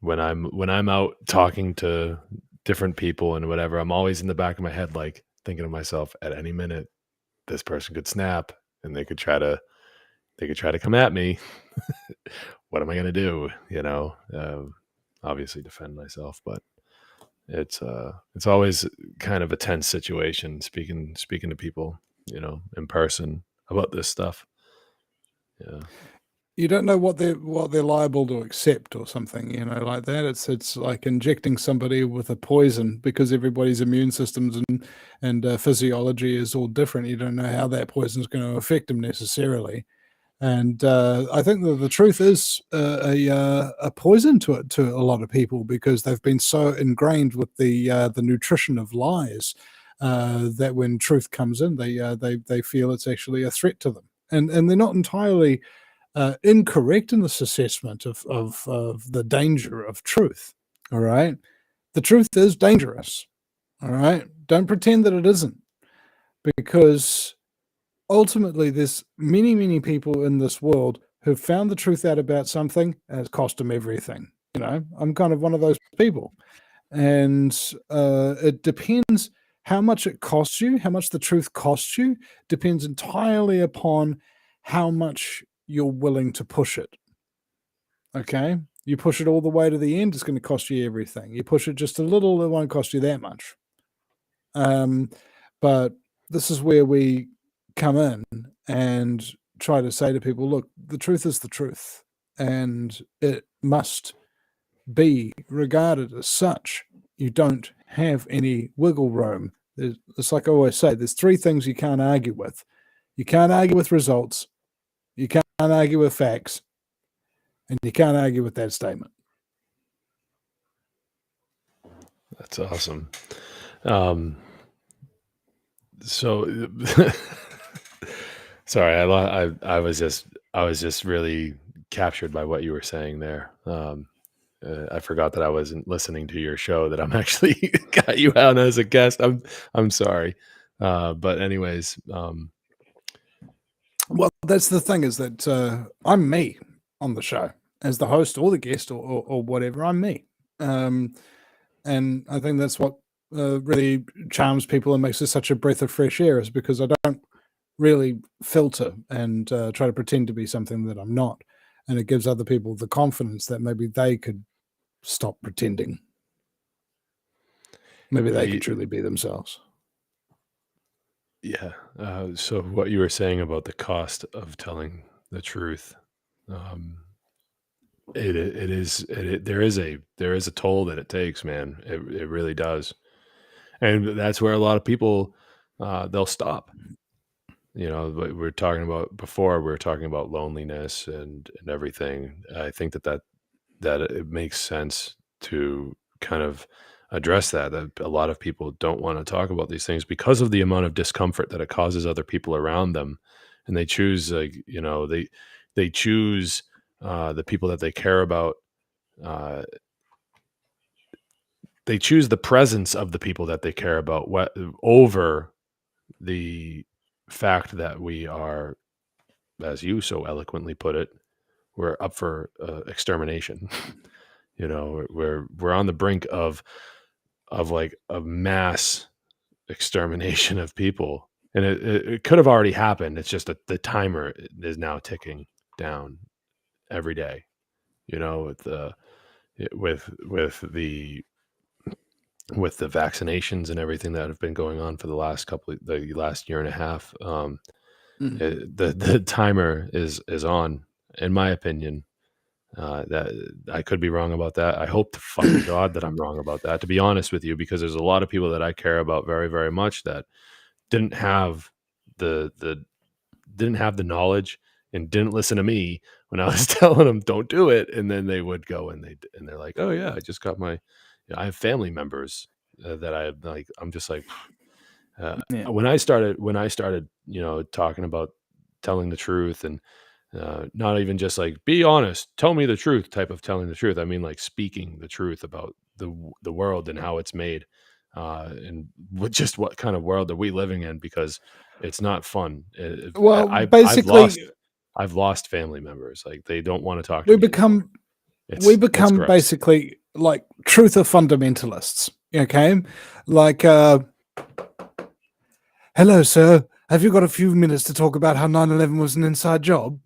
when I'm out talking to different people and whatever, I'm always in the back of my head, like thinking to myself, at any minute, this person could snap and they could try to come at me. What am I gonna do? Obviously defend myself, but it's always kind of a tense situation speaking to people, in person about this stuff. Yeah. You don't know what they're liable to accept or something, like that. It's like injecting somebody with a poison, because everybody's immune systems and physiology is all different. You don't know how that poison is going to affect them necessarily. And I think that the truth is a poison to a lot of people, because they've been so ingrained with the nutrition of lies, that when truth comes in, they feel it's actually a threat to them, and they're not entirely incorrect in this assessment of the danger of truth. All right, the truth is dangerous. All right, don't pretend that it isn't, because ultimately there's many people in this world who've found the truth out about something, and it's cost them everything. I'm kind of one of those people, and it depends how much it costs you, how much the truth costs you, depends entirely upon how much you're willing to push it. Okay, you push it all the way to the end, it's going to cost you everything. You push it just a little, it won't cost you that much. But this is where we come in and try to say to people, look, the truth is the truth, and it must be regarded as such. You don't have any wiggle room. It's like I always say, there's three things you can't argue with. You can't argue with results, you can't argue with facts, and you can't argue with that statement. That's awesome. So sorry, I was just really captured by what you were saying there. I forgot that I wasn't listening to your show, that I'm actually got you out as a guest. I'm sorry. But anyways, well, that's the thing, is that I'm me on the show as the host or the guest or whatever. I'm me. And I think that's what really charms people and makes it such a breath of fresh air, is because I don't really filter and try to pretend to be something that I'm not. And it gives other people the confidence that maybe they could stop pretending. Maybe they could truly be themselves. Yeah. So what you were saying about the cost of telling the truth, there is a toll that it takes, man. It really does. And that's where a lot of people, they'll stop. What we were talking about before, we were talking about loneliness and everything. I think that it makes sense to kind of address that a lot of people don't want to talk about these things because of the amount of discomfort that it causes other people around them, and they choose, like, they choose the people that they care about. They choose the presence of the people that they care about over the fact that we are, as you so eloquently put it, we're up for extermination. We're on the brink of like a mass extermination of people, and it could have already happened. It's just that the timer is now ticking down every day. With the vaccinations and everything that have been going on for the last year and a half, the timer is on, in my opinion. That I could be wrong about that. I hope to fucking God that I'm wrong about that, to be honest with you, because there's a lot of people that I care about very, very much that didn't have the knowledge and didn't listen to me when I was telling them don't do it, and then they would go and they're like, oh yeah, I just got I have family members that I like. I'm just like, Yeah. when I started, talking about telling the truth, and not even just like, be honest, tell me the truth type of telling the truth. I mean, like, speaking the truth about the world and how it's made. and just what kind of world are we living in? Because it's not fun. Well, I've basically, lost family members. Like they don't want to talk to we me anymore. become we It's become gross. basically like truther fundamentalists. Okay, like, hello, sir. Have you got a few minutes to talk about how 9/11 was an inside job?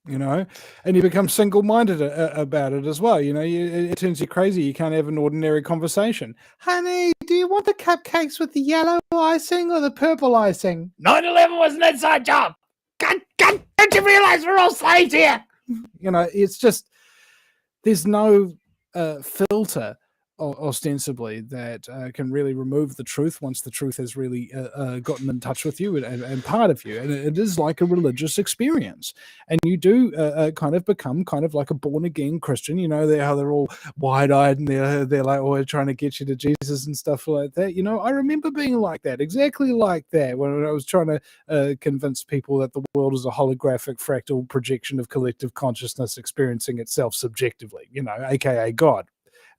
You know, and you become single-minded about it as well. You know, it turns you crazy. You can't have an ordinary conversation. Honey, do you want the cupcakes with the yellow icing or the purple icing? 9/11 was an inside job. God, don't you realize we're all slaves here? You know, it's just there's no filter ostensibly that can really remove the truth once the truth has really gotten in touch with you and part of you, and it is like a religious experience, and you do kind of become kind of like a born-again Christian. You know, how they're all wide-eyed and they're like always trying to get you to Jesus and stuff like that. You know, I remember being like that, exactly like that, when I was trying to convince people that the world is a holographic fractal projection of collective consciousness experiencing itself subjectively, you know, aka God.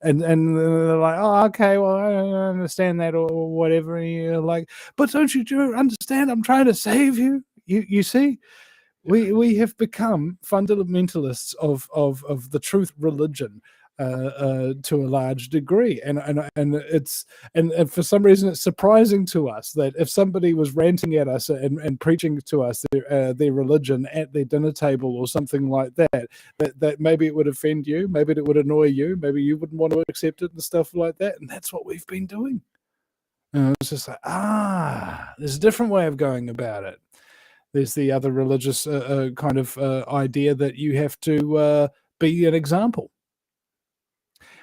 And they're like, oh, okay, well, I don't understand that, or whatever. And you're like, but don't you understand? I'm trying to save you. You see, we have become fundamentalists of the truth religion to a large degree, and it's and for some reason it's surprising to us that if somebody was ranting at us and preaching to us their religion at their dinner table or something like that, that maybe it would offend you, maybe it would annoy you, maybe you wouldn't want to accept it and stuff like that, and that's what we've been doing. And it's just like, there's a different way of going about it. There's the other religious kind of idea that you have to be an example.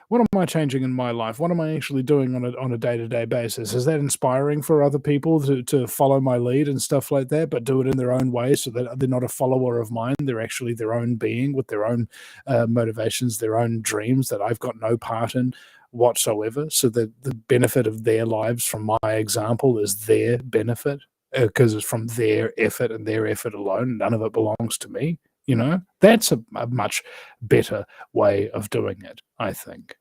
What am I changing in my life? What am I actually doing on a day-to-day basis? Is that inspiring for other people to follow my lead and stuff like that, but do it in their own way so that they're not a follower of mine? They're actually their own being with their own motivations, their own dreams that I've got no part in whatsoever. So that the benefit of their lives from my example is their benefit because it's from their effort and their effort alone. None of it belongs to me. You know, that's a much better way of doing it, I think.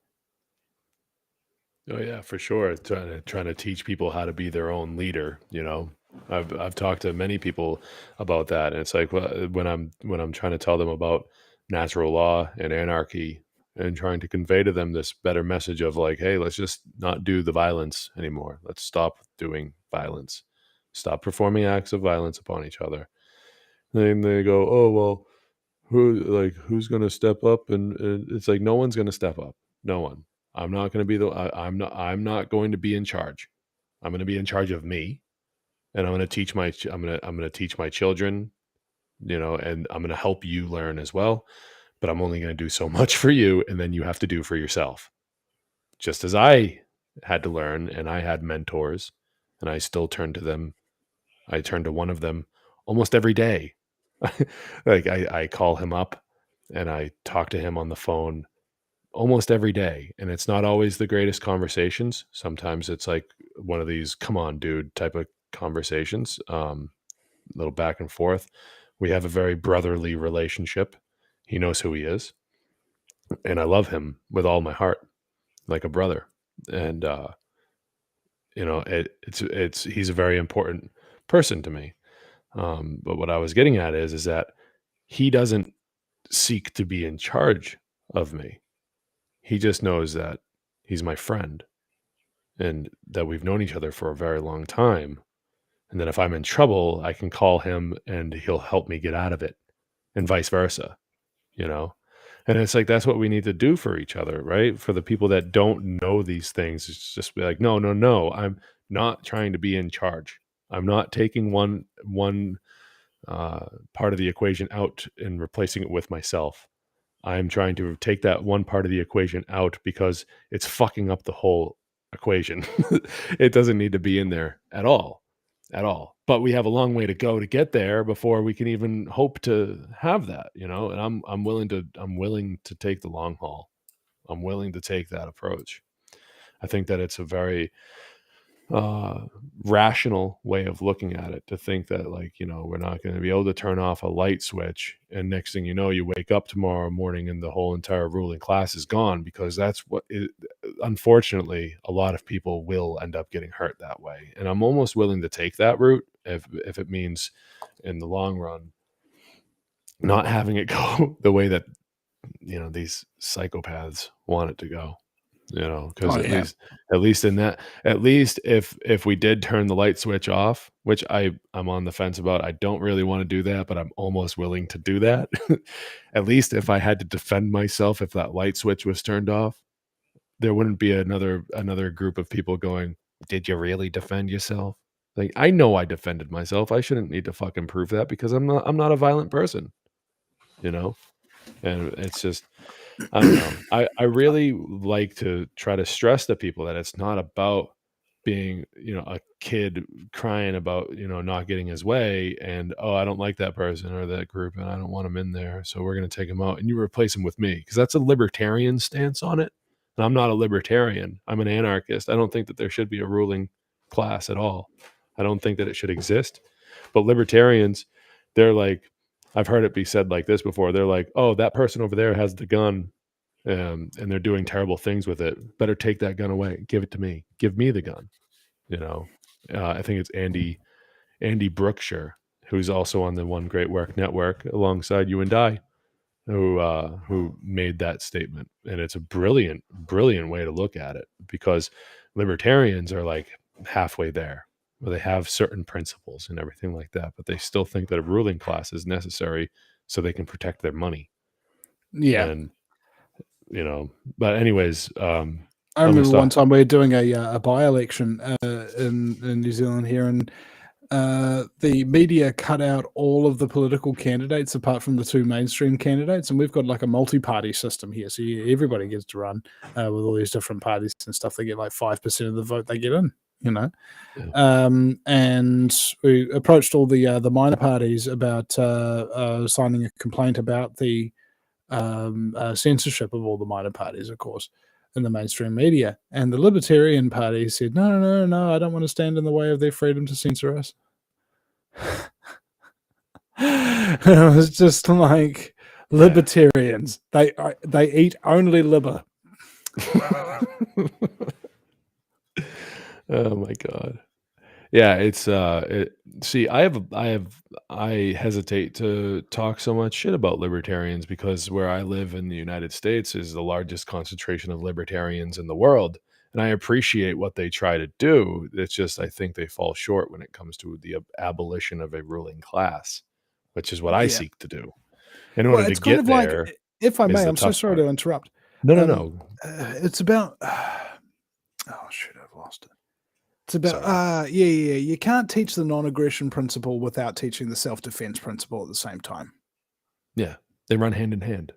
Oh yeah, for sure. Trying to teach people how to be their own leader. You know, I've talked to many people about that, and it's like when I'm trying to tell them about natural law and anarchy, and trying to convey to them this better message of like, hey, let's just not do the violence anymore. Let's stop doing violence. Stop performing acts of violence upon each other. Then they go, oh well, who's going to step up? And it's like no one's going to step up. No one. I'm not going to be I'm not going to be in charge. I'm going to be in charge of me, and I'm going to teach I'm going to teach my children, you know, and I'm going to help you learn as well, but I'm only going to do so much for you, and then you have to do for yourself. Just as I had to learn, and I had mentors, and I still turn to them. I turn to one of them almost every day. Like I call him up and I talk to him on the phone almost every day, and it's not always the greatest conversations. Sometimes it's like one of these come on dude type of conversations, little back and forth. We have a very brotherly relationship. He knows who he is, and I love him with all my heart, like a brother. And you know, it's he's a very important person to me. But what I was getting at is that he doesn't seek to be in charge of me. He just knows that he's my friend and that we've known each other for a very long time. And that if I'm in trouble, I can call him and he'll help me get out of it, and vice versa, you know? And it's like, that's what we need to do for each other, right? For the people that don't know these things, it's just be like, no, no, no, I'm not trying to be in charge. I'm not taking one part of the equation out and replacing it with myself. I'm trying to take that one part of the equation out because it's fucking up the whole equation. It doesn't need to be in there at all, at all. But we have a long way to go to get there before we can even hope to have that, you know. And I'm willing to take the long haul. I'm willing to take that approach. I think that it's a very rational way of looking at it, to think that, like, you know, we're not going to be able to turn off a light switch and next thing you know, you wake up tomorrow morning and the whole entire ruling class is gone, because that's what unfortunately, a lot of people will end up getting hurt that way. And I'm almost willing to take that route if it means in the long run not having it go the way that these psychopaths want it to go. Because Oh, yeah. at least if we did turn the light switch off, which I'm on the fence about, I don't really want to do that, but I'm almost willing to do that. At least if I had to defend myself, if that light switch was turned off, there wouldn't be another group of people going, "Did you really defend yourself?" Like, I know I defended myself. I shouldn't need to fucking prove that because I'm not a violent person, you know? And it's just, I don't know. I really like to try to stress to people that it's not about being, a kid crying about, not getting his way and, oh, I don't like that person or that group and I don't want him in there. So we're going to take him out and you replace him with me, because that's a libertarian stance on it. And I'm not a libertarian. I'm an anarchist. I don't think that there should be a ruling class at all. I don't think that it should exist. But libertarians, they're like, I've heard it be said like this before. They're like, oh, that person over there has the gun, and they're doing terrible things with it. Better take that gun away. Give it to me. Give me the gun. I think it's Andy Brookshire, who's also on the One Great Work Network alongside you and I, who made that statement. And it's a brilliant, brilliant way to look at it, because libertarians are like halfway there, where they have certain principles and everything like that, but they still think that a ruling class is necessary so they can protect their money. Yeah. And, but anyways, I remember one time we were doing a by-election in New Zealand here, and the media cut out all of the political candidates apart from the two mainstream candidates, and we've got like a multi-party system here, so everybody gets to run with all these different parties and stuff. They get like 5% of the vote they get in, Yeah. and we approached all the minor parties about signing a complaint about the censorship of all the minor parties, of course, in the mainstream media. And the Libertarian Party said, no, I don't want to stand in the way of their freedom to censor us. And it was just like, libertarians, they eat only liber. Oh my God. Yeah, it's see, I hesitate to talk so much shit about libertarians because where I live in the United States is the largest concentration of libertarians in the world. And I appreciate what they try to do. It's just, I think they fall short when it comes to the abolition of a ruling class, which is what I seek to do. In order to get there, like, if I may, the I'm so tough sorry part. to interrupt. No. It's about, oh shit, I've lost it. It's about, you can't teach the non-aggression principle without teaching the self-defense principle at the same time. Yeah, they run hand in hand.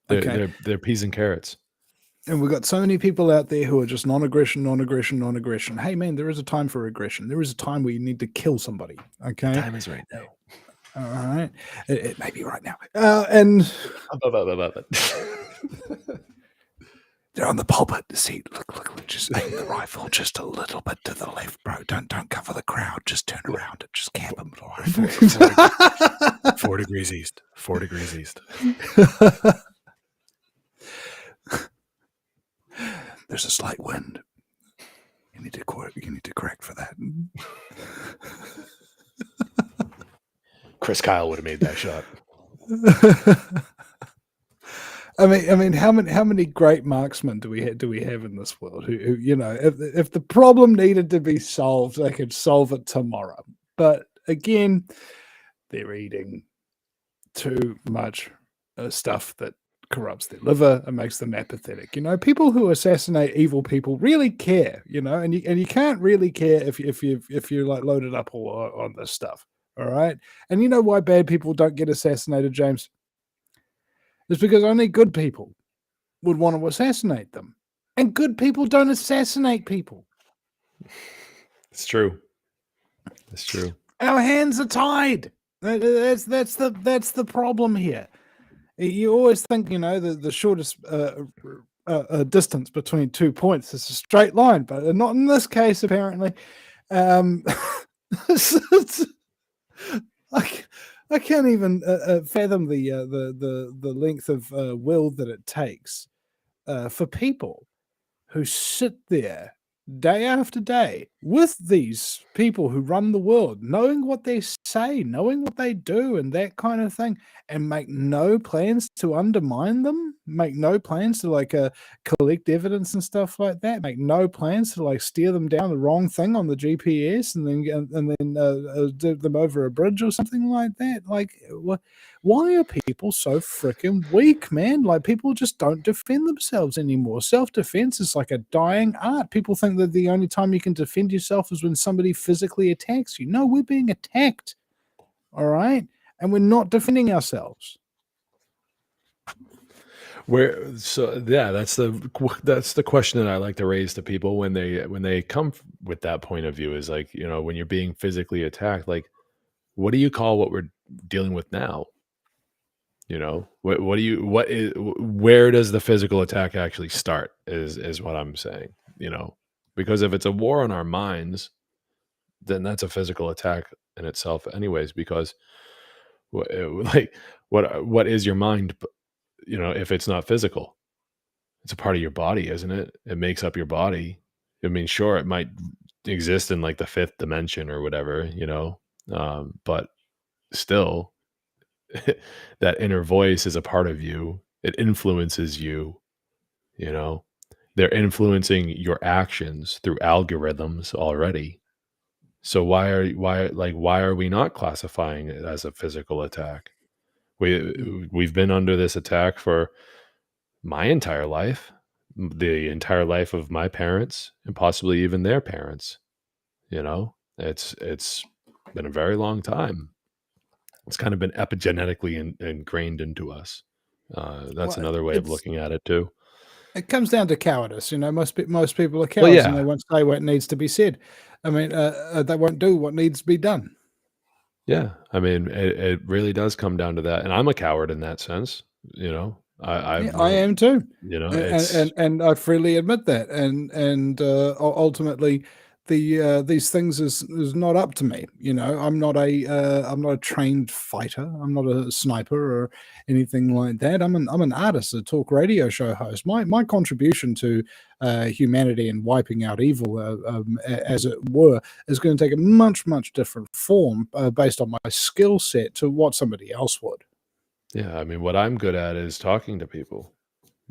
They're peas and carrots. And we've got so many people out there who are just non-aggression. Hey, man, there is a time for aggression. There is a time where you need to kill somebody. Okay, Time is right now. All right, it may be right now. And they're on the pulpit. See, look, just aim the rifle just a little bit to the left, bro. Don't cover the crowd. Just turn around and just camp them. 4 degrees east. 4 degrees east. There's a slight wind. You need to correct for that. Chris Kyle would have made that shot. I mean, how many great marksmen do we have in this world? Who if the problem needed to be solved, they could solve it tomorrow. But again, they're eating too much stuff that corrupts their liver and makes them apathetic. People who assassinate evil people really care. And you can't really care if you're like loaded up all on this stuff. All right, and you know why bad people don't get assassinated, James? It's because only good people would want to assassinate them. And good people don't assassinate people. It's true. It's true. Our hands are tied. That's the problem here. You always think, the shortest distance between 2 points is a straight line, but not in this case, apparently. I can't even fathom the length of will that it takes for people who sit there day after day with these people who run the world, knowing what they say, knowing what they do, and that kind of thing, and make no plans to undermine them, make no plans to collect evidence and stuff like that, make no plans to steer them down the wrong thing on the GPS and then do them over a bridge or something like that. Why are people so freaking weak, man? People just don't defend themselves anymore. Self-defense is like a dying art. People think that the only time you can defend yourself is when somebody physically attacks you. No, we're being attacked. All right? And we're not defending ourselves. That's the question that I like to raise to people when they come with that point of view is when you're being physically attacked, what do you call what we're dealing with now? Where does the physical attack actually start is what I'm saying, because if it's a war on our minds, then that's a physical attack in itself anyways, because what is your mind, if it's not physical? It's a part of your body, isn't it? It makes up your body. I mean, sure, it might exist in the fifth dimension or whatever, but still, that inner voice is a part of you. It influences you. They're influencing your actions through algorithms already. So why are we not classifying it as a physical attack? We've been under this attack for my entire life, the entire life of my parents, and possibly even their parents. It's been a very long time. It's kind of been epigenetically ingrained into us. That's another way of looking at it too. It comes down to cowardice. Most people are cowards, Well, yeah. and they won't say what needs to be said. I mean, they won't do what needs to be done. Yeah, I mean, it really does come down to that, and I'm a coward in that sense. I am too. And I freely admit that. And ultimately, these things is not up to me. I'm not a trained fighter. I'm not a sniper or anything like that. I'm an artist, a talk radio show host. My contribution to humanity and wiping out evil, as it were, is going to take a much different form based on my skill set to what somebody else would. Yeah, I mean, what I'm good at is talking to people.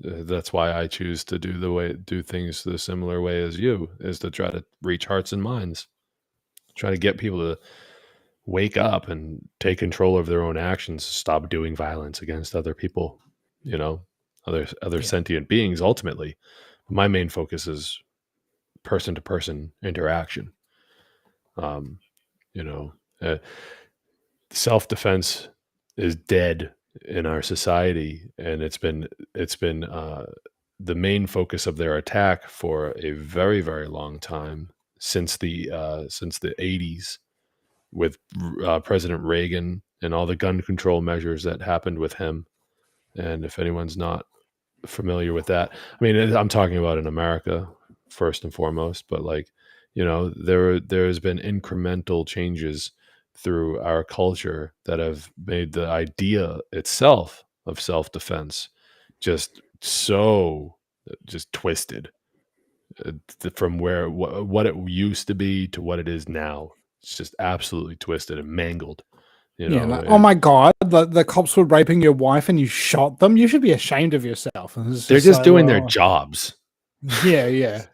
That's why I choose to do things the similar way as you, is to try to reach hearts and minds, try to get people to wake up and take control of their own actions, stop doing violence against other people, other sentient beings. Ultimately, my main focus is person to person interaction. Self-defense is dead in our society, and it's been the main focus of their attack for a very, very long time, since the 80s, with President Reagan and all the gun control measures that happened with him. And if anyone's not familiar with that, I mean, I'm talking about in America first and foremost, but there's been incremental changes through our culture that have made the idea itself of self-defense just twisted, from what it used to be to what it is now. It's just absolutely twisted and mangled. Oh my God, the cops were raping your wife and you shot them. You should be ashamed of yourself. They're just doing their jobs. Yeah.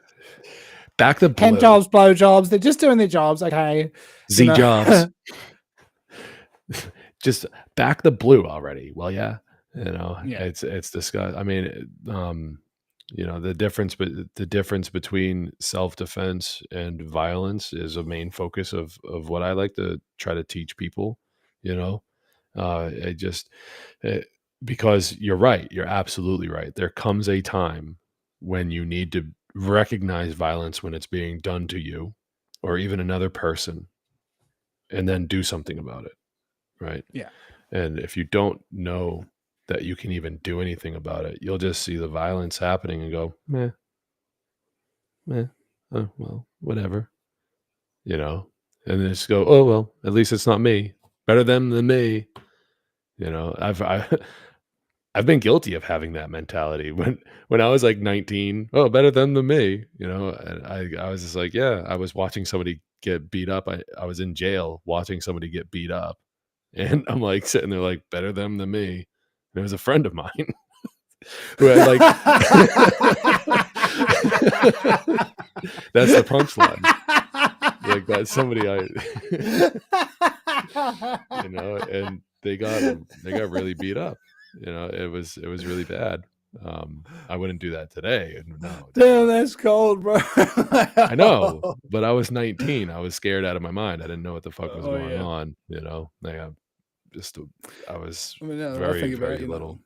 Back the blue. Hand jobs, blow jobs. They're just doing their jobs. Okay. Z jobs. Just back the blue already. Well, yeah. It's disgusting. I mean, the difference between self-defense and violence is a main focus of what I like to try to teach people. Because you're right. You're absolutely right. There comes a time when you need to recognize violence when it's being done to you or even another person, and then do something about it. Right. Yeah. And if you don't know that you can even do anything about it, you'll just see the violence happening and go, meh, oh, well, whatever, and then just go, oh, well, at least it's not me. Better them than me. I've been guilty of having that mentality when I was like 19. Oh, better them than me, And I was just like, yeah, I was watching somebody get beat up. I was in jail watching somebody get beat up, and I'm like sitting there like, better them than me. And it was a friend of mine who had like that's the punchline. Like that's somebody and they got really beat up. It was really bad. I wouldn't do that today. No. Damn, that's cold, bro. I know, but I was 19. I was scared out of my mind. I didn't know what the fuck was going yeah. on. I was I mean, I very, think about very it, little.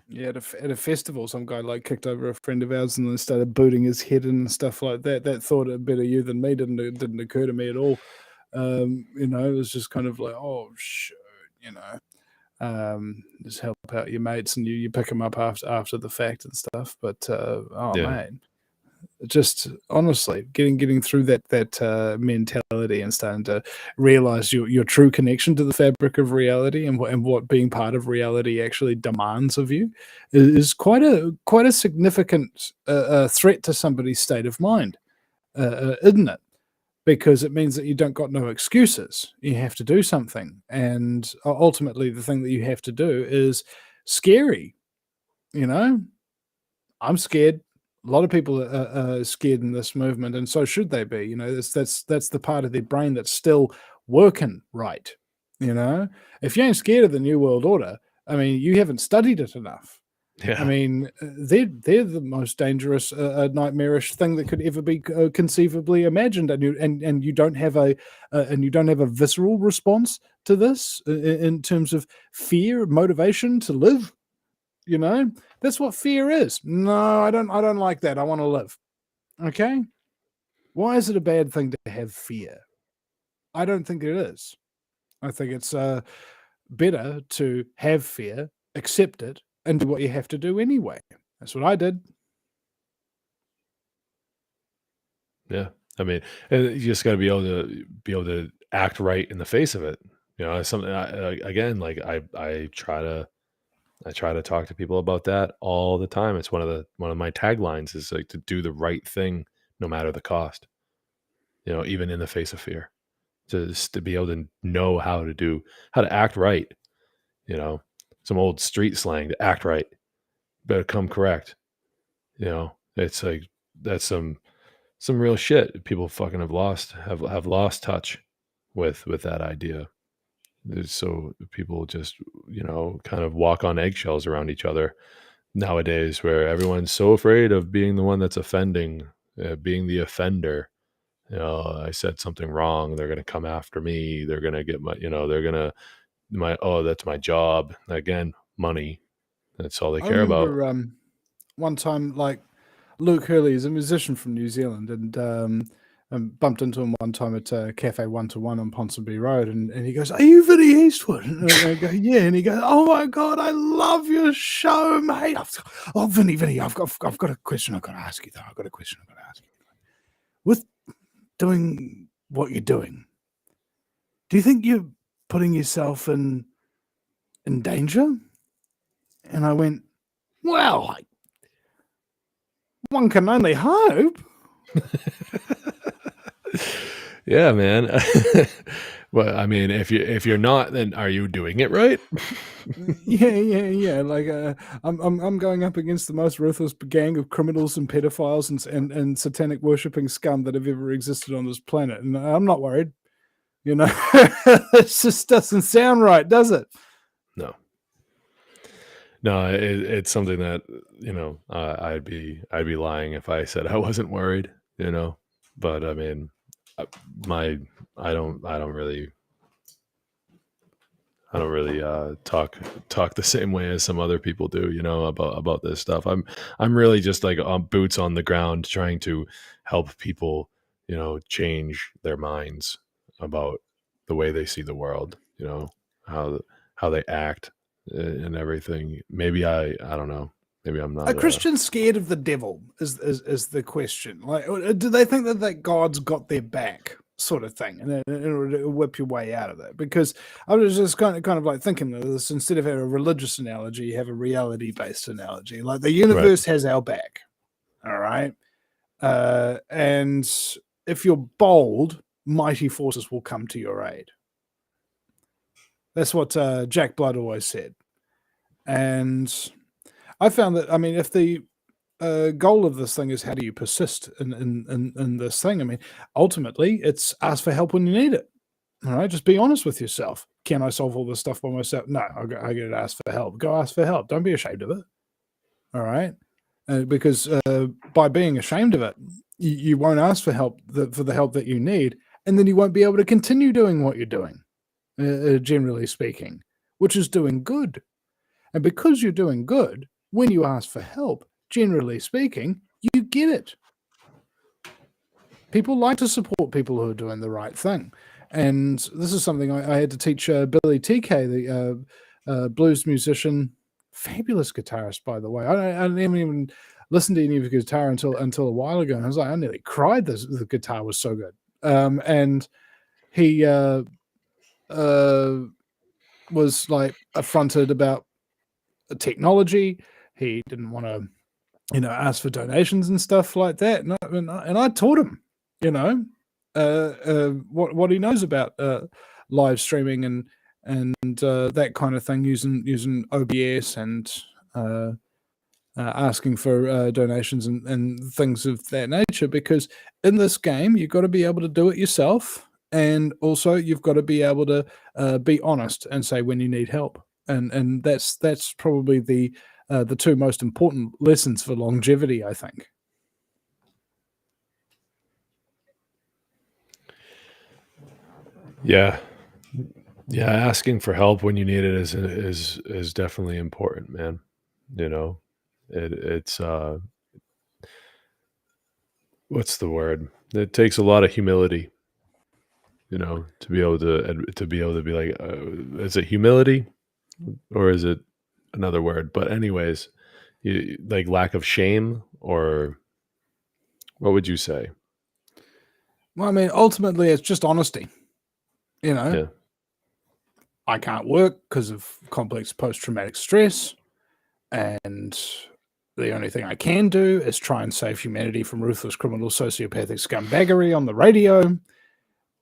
Yeah, at a festival, some guy like kicked over a friend of ours and then started booting his head and stuff like that. That thought of better you than me didn't occur to me at all. It was just kind of like, oh shit, just help out your mates and you pick them up after the fact and stuff. But man, just honestly getting through that mentality and starting to realize your true connection to the fabric of reality and what being part of reality actually demands of you is quite a significant threat to somebody's state of mind, isn't it? Because it means that you don't got no excuses. You have to do something, and ultimately the thing that you have to do is scary. I'm scared. A lot of people are scared in this movement, and so should they be. That's the part of their brain that's still working right. If you ain't scared of the New World Order, I mean, you haven't studied it enough. Yeah. I mean, they're the most dangerous, nightmarish thing that could ever be conceivably imagined, and you don't have a visceral response to this in terms of fear, motivation to live. That's what fear is. No, I don't like that. I want to live. Okay? Why is it a bad thing to have fear? I don't think it is. I think it's better to have fear, accept it, and do what you have to do anyway. That's what I did. Yeah. I mean, and you just got to be able to act right in the face of it. It's something again, like I try to talk to people about that all the time. It's one of my taglines is like to do the right thing no matter the cost. Even in the face of fear, just to be able to know how to act right. Some old street slang to act right, better come correct. It's like that's some real shit. People fucking have lost touch with that idea. So people just kind of walk on eggshells around each other nowadays, where everyone's so afraid of being the one that's offending, being the offender. I said something wrong, they're going to come after me, they're going to get that's my job again, money. That's all they care about. One time, like, Luke Hurley is a musician from New Zealand, and bumped into him one time at Cafe 1-to-1 on Ponsonby Road, and he goes, "Are you Vinny Eastwood?" And I go, "Yeah." And he goes, "Oh my God, I love your show, mate." Vinny, I've got a question I've got to ask you, though. With doing what you're doing, do you think you're putting yourself in danger? And I went, well, one can only hope. Yeah, man. Well, I mean, if you're not, then are you doing it right? Yeah. Like, I'm going up against the most ruthless gang of criminals and pedophiles and satanic worshipping scum that have ever existed on this planet, and I'm not worried. It just doesn't sound right, does it? No, it's something that I'd be lying if I said I wasn't worried. But I mean, I don't really talk the same way as some other people do, about this stuff. I'm really just like on boots on the ground trying to help people, change their minds about the way they see the world, how they act and everything. Maybe I don't know. Maybe I'm not. Are Christians scared of the devil? Is the question. Like, do they think that God's got their back sort of thing, and then it'll whip your way out of it. Because I was just kind of like thinking of this, instead of a religious analogy, you have a reality-based analogy. Like the universe has our back, all right? And if you're bold, mighty forces will come to your aid. That's what Jack Blood always said. And I found that, I mean, if the goal of this thing is how do you persist in this thing, I mean, ultimately, it's ask for help when you need it. All right, just be honest with yourself. Can I solve all this stuff by myself? No, I got to ask for help. Go ask for help. Don't be ashamed of it. All right, because by being ashamed of it, you won't ask for help for the help that you need, and then you won't be able to continue doing what you're doing. Generally speaking, which is doing good. And because you're doing good, when you ask for help, generally speaking, you get it. People like to support people who are doing the right thing. And this is something I had to teach Billy TK, the blues musician, fabulous guitarist, by the way. I didn't even listen to any of his guitar until a while ago. And I was like, I nearly cried. The guitar was so good. And he was like affronted about technology. He didn't want to, ask for donations and stuff like that. And I taught him, what he knows about live streaming and that kind of thing, using OBS and asking for donations and things of that nature. Because in this game, you've got to be able to do it yourself. And also, you've got to be able to be honest and say when you need help, and that's probably the two most important lessons for longevity, I think. Yeah, asking for help when you need it is definitely important, man. It's what's the word? It takes a lot of humility. To be able to be like, is it humility or is it another word? But anyways, like lack of shame, or what would you say? Well, I mean, ultimately, it's just honesty. Yeah. I can't work because of complex post-traumatic stress, and the only thing I can do is try and save humanity from ruthless criminal sociopathic scumbaggery on the radio.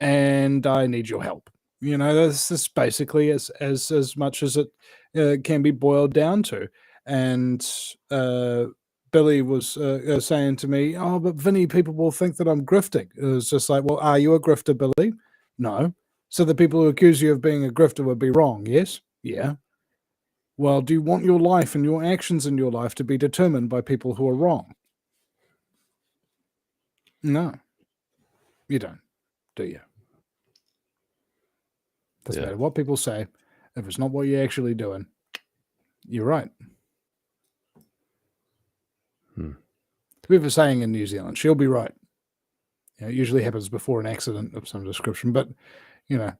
And I need your help. This is basically as much as it can be boiled down to. And Billy was saying to me, "Oh, but Vinny, people will think that I'm grifting." It was just like, "Well, are you a grifter, Billy?" No. So the people who accuse you of being a grifter would be wrong. Yes. Yeah. Well, do you want your life and your actions in your life to be determined by people who are wrong? No. You don't, do you? Doesn't matter what people say. If it's not what you're actually doing, you're right. We have a saying in New Zealand, she'll be right. It usually happens before an accident of some description. But, remember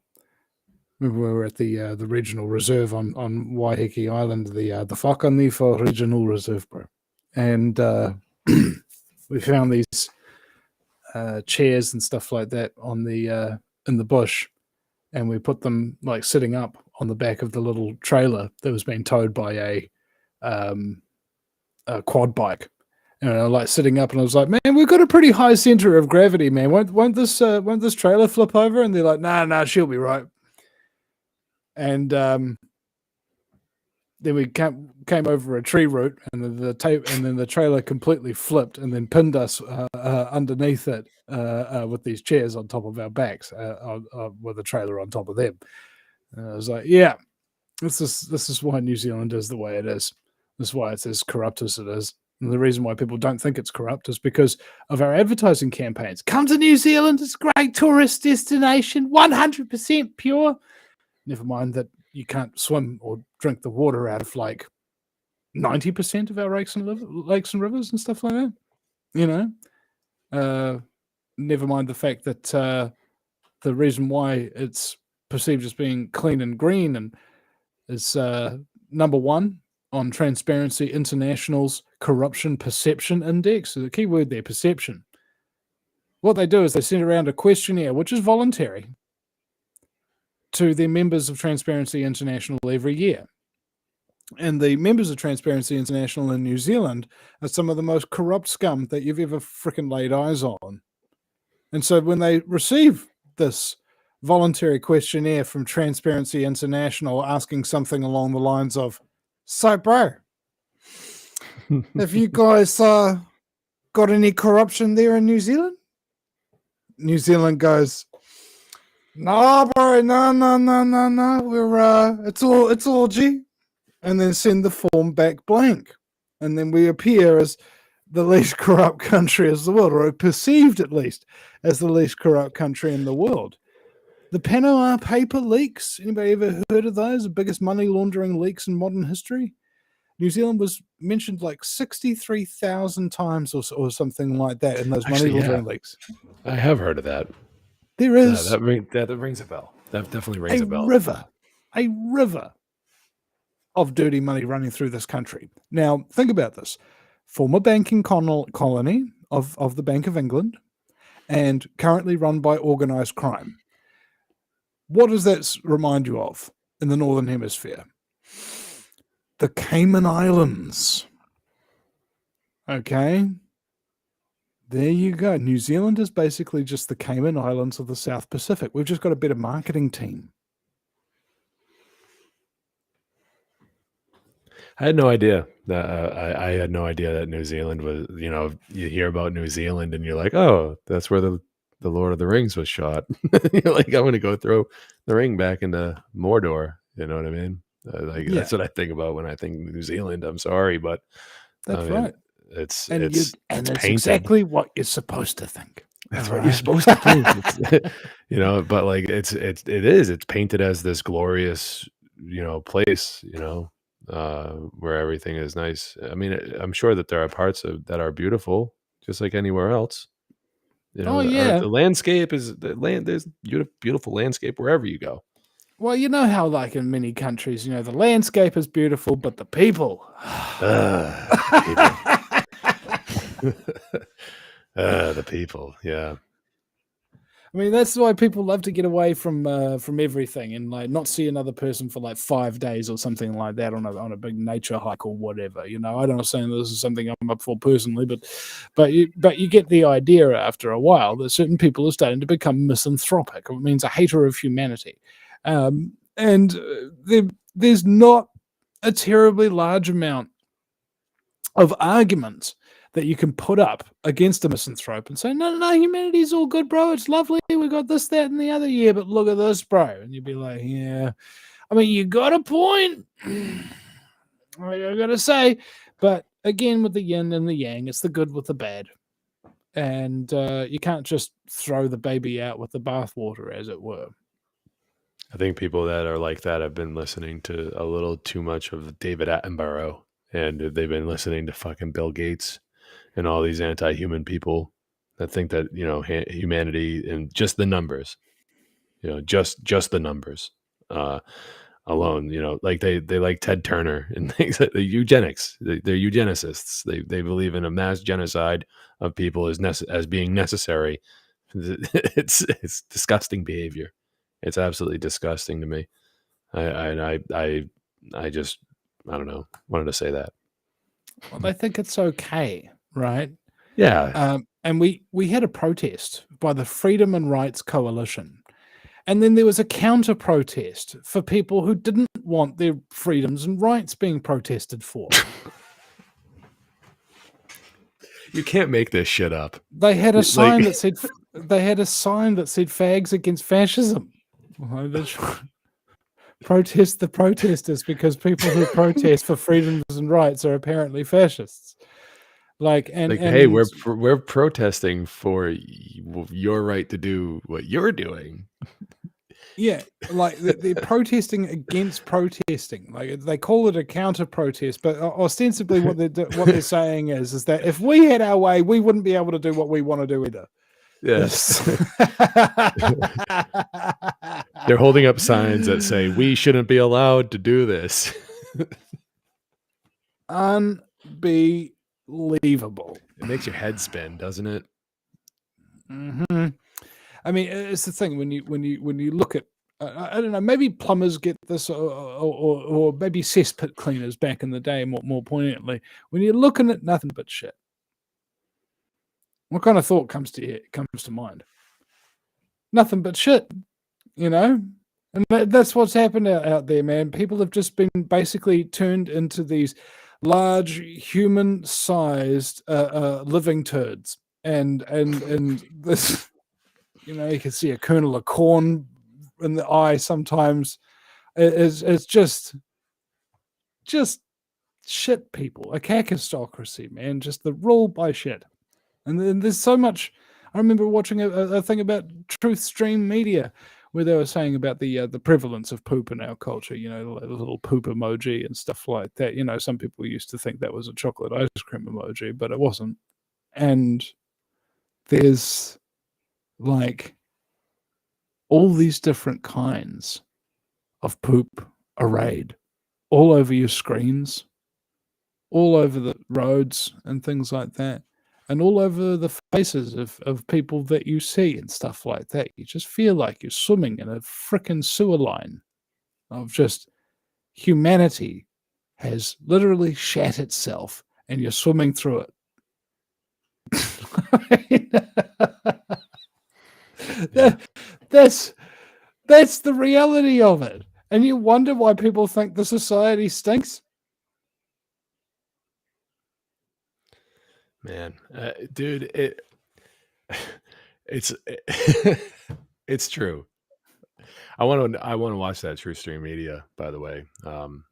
we were at the regional reserve on Waiheke Island, the Whakaniwha Regional Reserve, bro. And we found these chairs and stuff like that on the in the bush. And we put them like sitting up on the back of the little trailer that was being towed by a quad bike. Like sitting up, and I was like, "Man, we've got a pretty high center of gravity, man. Won't this trailer flip over?" And they're like, "Nah, she'll be right." And then we came over a tree root, and then the trailer completely flipped, and then pinned us underneath it with these chairs on top of our backs, with the trailer on top of them. And I was like, "Yeah, this is why New Zealand is the way it is. This is why it's as corrupt as it is." And the reason why people don't think it's corrupt is because of our advertising campaigns. Come to New Zealand, it's a great tourist destination, 100% pure. Never mind that you can't swim or drink the water out of like 90% of our lakes and rivers and stuff like that. Never mind the fact that the reason why it's perceived as being clean and green and is number one on Transparency International's Corruption Perception Index. So the key word there, perception. what they do is they send around a questionnaire, which is voluntary, to their members of Transparency International every year. And the members of Transparency International in New Zealand are some of the most corrupt scum that you've ever freaking laid eyes on. And so when they receive this voluntary questionnaire from Transparency International asking something along the lines of, so bro, have you guys got any corruption there in New Zealand? New Zealand goes, no, bro, no. We're it's all G. And then send the form back blank. And then we appear as the least corrupt country as the world, or perceived at least as the least corrupt country in the world. The Panama paper leaks, anybody ever heard of those? The biggest money laundering leaks in modern history? New Zealand was mentioned like 63,000 times or something like that in those money laundering leaks. I have heard of that. There is that rings a bell. That definitely rings a bell. A river of dirty money running through this country. Now, think about this. Former banking colony of the Bank of England and currently run by organized crime. What does that remind you of in the Northern Hemisphere? The Cayman Islands. Okay. There you go. New Zealand is basically just the Cayman Islands of the South Pacific. We've just got a better marketing team. I had no idea that I had no idea that New Zealand was, you hear about New Zealand and you're like, oh, that's where the Lord of the Rings was shot. You're like, I'm going to go throw the ring back into Mordor. You know what I mean? That's what I think about when I think New Zealand. I'm sorry, but that's right. It's that's painted. Exactly what you're supposed to think. That's what you're supposed to think. But like it's painted as this glorious, place, where everything is nice. I mean, I'm sure that there are parts that are beautiful, just like anywhere else. The landscape is there's beautiful landscape wherever you go. Well, you know how, like in many countries, the landscape is beautiful, but the people. The people, yeah. I mean, that's why people love to get away from everything and like not see another person for like 5 days or something like that on a big nature hike or whatever. I'm not saying this is something I'm up for personally, but you get the idea after a while that certain people are starting to become misanthropic. It means a hater of humanity, and there's not a terribly large amount of arguments that you can put up against a misanthrope and say, no, humanity's all good, bro. It's lovely. We got this, that, and the other year, but look at this, bro. And you'd be like, yeah. I mean, you got a point. I got to say. But again, with the yin and the yang, it's the good with the bad. And you can't just throw the baby out with the bathwater, as it were. I think people that are like that have been listening to a little too much of David Attenborough, and they've been listening to fucking Bill Gates and all these anti-human people that think that, humanity and just the numbers, just the numbers alone, like they like Ted Turner and things like the eugenics. They're eugenicists. They believe in a mass genocide of people as being necessary. It's disgusting behavior. It's absolutely disgusting to me. I just, I don't know, wanted to say that. Well, they think it's okay, right? Yeah. And we had a protest by the Freedom and Rights Coalition. And then there was a counter protest for people who didn't want their freedoms and rights being protested for. You can't make this shit up. They had a sign that said fags against fascism. Protest the protesters, because people who protest for freedoms and rights are apparently fascists. Hey, we're protesting for your right to do what you're doing. Yeah, like they're protesting against protesting. Like they call it a counter protest, but ostensibly what they're saying is that if we had our way, we wouldn't be able to do what we want to do either. Yes. They're holding up signs that say we shouldn't be allowed to do this. Unbelievable. It makes your head spin, doesn't it? Hmm. I mean, it's the thing when you look at I don't know, maybe plumbers get this, or maybe cesspit cleaners back in the day more poignantly. When you're looking at nothing but shit, what kind of thought comes to mind? Nothing but shit, you know. And that's what's happened out there, man. People have just been basically turned into these large human-sized living turds, and this, you know, you can see a kernel of corn in the eye sometimes. It's just shit people, a kakistocracy, man. Just the rule by shit. And then there's so much. I remember watching a thing about Truth Stream Media where they were saying about the prevalence of poop in our culture. You know, the little poop emoji and stuff like that. You know, some people used to think that was a chocolate ice cream emoji, but it wasn't. And there's like all these different kinds of poop arrayed all over your screens, all over the roads and things like that, and all over the faces of people that you see and stuff like that. You just feel like you're swimming in a frickin' sewer line of just humanity has literally shat itself and you're swimming through it. That's the reality of it. And you wonder why people think the society stinks? Man, dude, it's it's true. I want to watch that True Stream Media, by the way. I'm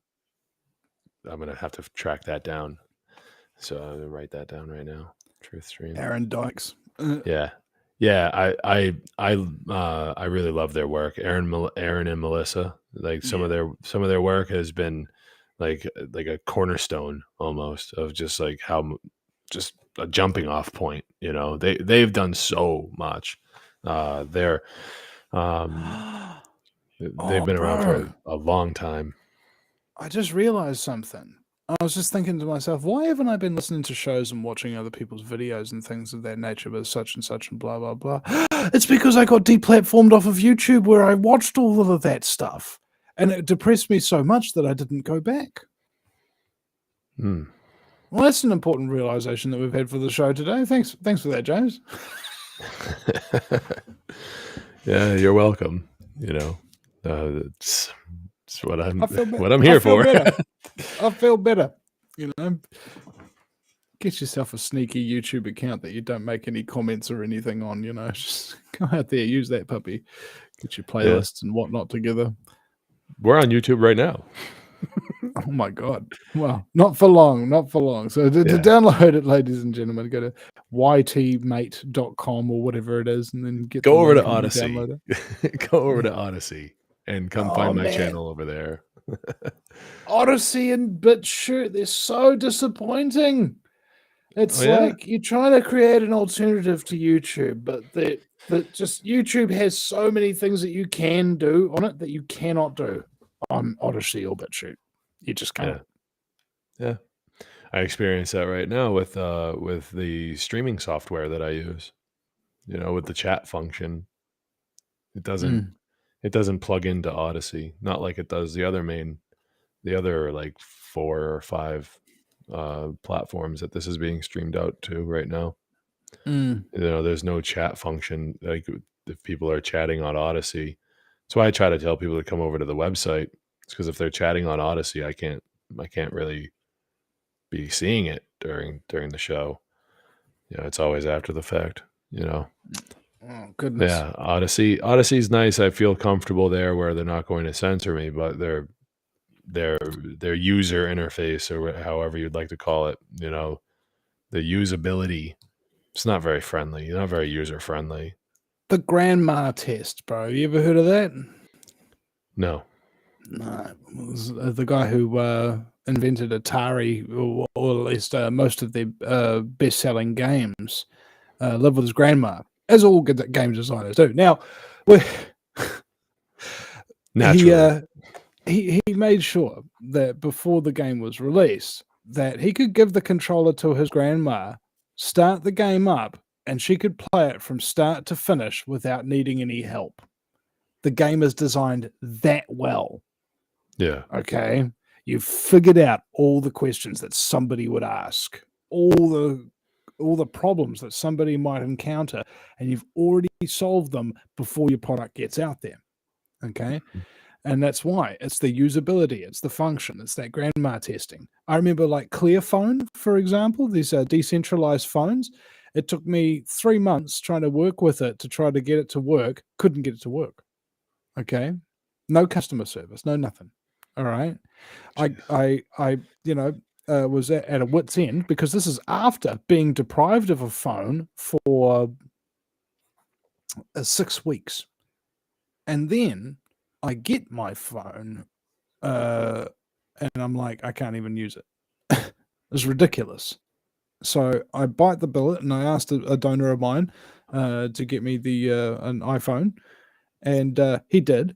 gonna have to track that down. So I'm gonna write that down right now. Truth Stream. Aaron Dykes. Yeah. Yeah, I really love their work. Aaron and Melissa, like some of their work has been like a cornerstone almost of just like how just a jumping off point. You know, they've done so much. They've been around for a long time. I just realized something. I was just thinking to myself, why haven't I been listening to shows and watching other people's videos and things of that nature with such and such and blah, blah, blah? It's because I got deplatformed off of YouTube where I watched all of that stuff. And it depressed me so much that I didn't go back. Hmm. Well, that's an important realization that we've had for the show today. Thanks for that, James. Yeah, you're welcome. You know, it's what what I'm here for. I feel better. You know, get yourself a sneaky YouTube account that you don't make any comments or anything on. You know, just go out there, use that puppy, get your playlists and whatnot together. We're on YouTube right now. Oh my God. Well, not for long. So to download it, ladies and gentlemen, go to ytmate.com or whatever it is, and then go over to Odyssey. Go over to Odyssey and come find my channel over there. Odyssey and BitChute, they're so disappointing. It's like you're trying to create an alternative to YouTube, but just YouTube has so many things that you can do on it that you cannot do on Odyssey or BitChute. You just can't. Yeah. I experience that right now with the streaming software that I use. You know, with the chat function, it doesn't plug into Odyssey, not like it does the other like 4 or 5 platforms that this is being streamed out to right now. You know, there's no chat function like if people are chatting on Odyssey. That's why I try to tell people to come over to the website. It's because if they're chatting on Odyssey, I can't really be seeing it during the show. You know, it's always after the fact, you know. Oh goodness. Yeah, Odyssey's nice. I feel comfortable there where they're not going to censor me, but their user interface, or however you'd like to call it, you know, the usability, it's not very friendly. Not very user friendly. The grandma test, bro. You ever heard of that? No. No. It was the guy who invented Atari, or at least most of their best-selling games, lived with his grandma, as all good game designers do. Now, he made sure that before the game was released, that he could give the controller to his grandma, start the game up, and she could play it from start to finish without needing any help. The game is designed that well. Yeah. Okay. You've figured out all the questions that somebody would ask, all the problems that somebody might encounter, and you've already solved them before your product gets out there. Okay. And that's why it's the usability, it's the function, it's that grandma testing. I remember like Clearphone, for example, these decentralized phones. It took me 3 months trying to work with it to try to get it to work. Couldn't get it to work. Okay. No customer service, no nothing. All right. I was at a wit's end because this is after being deprived of a phone for 6 weeks. And then I get my phone, and I'm like, I can't even use it. It's ridiculous. So I bite the bullet, and I asked a donor of mine to get me an iPhone, and he did.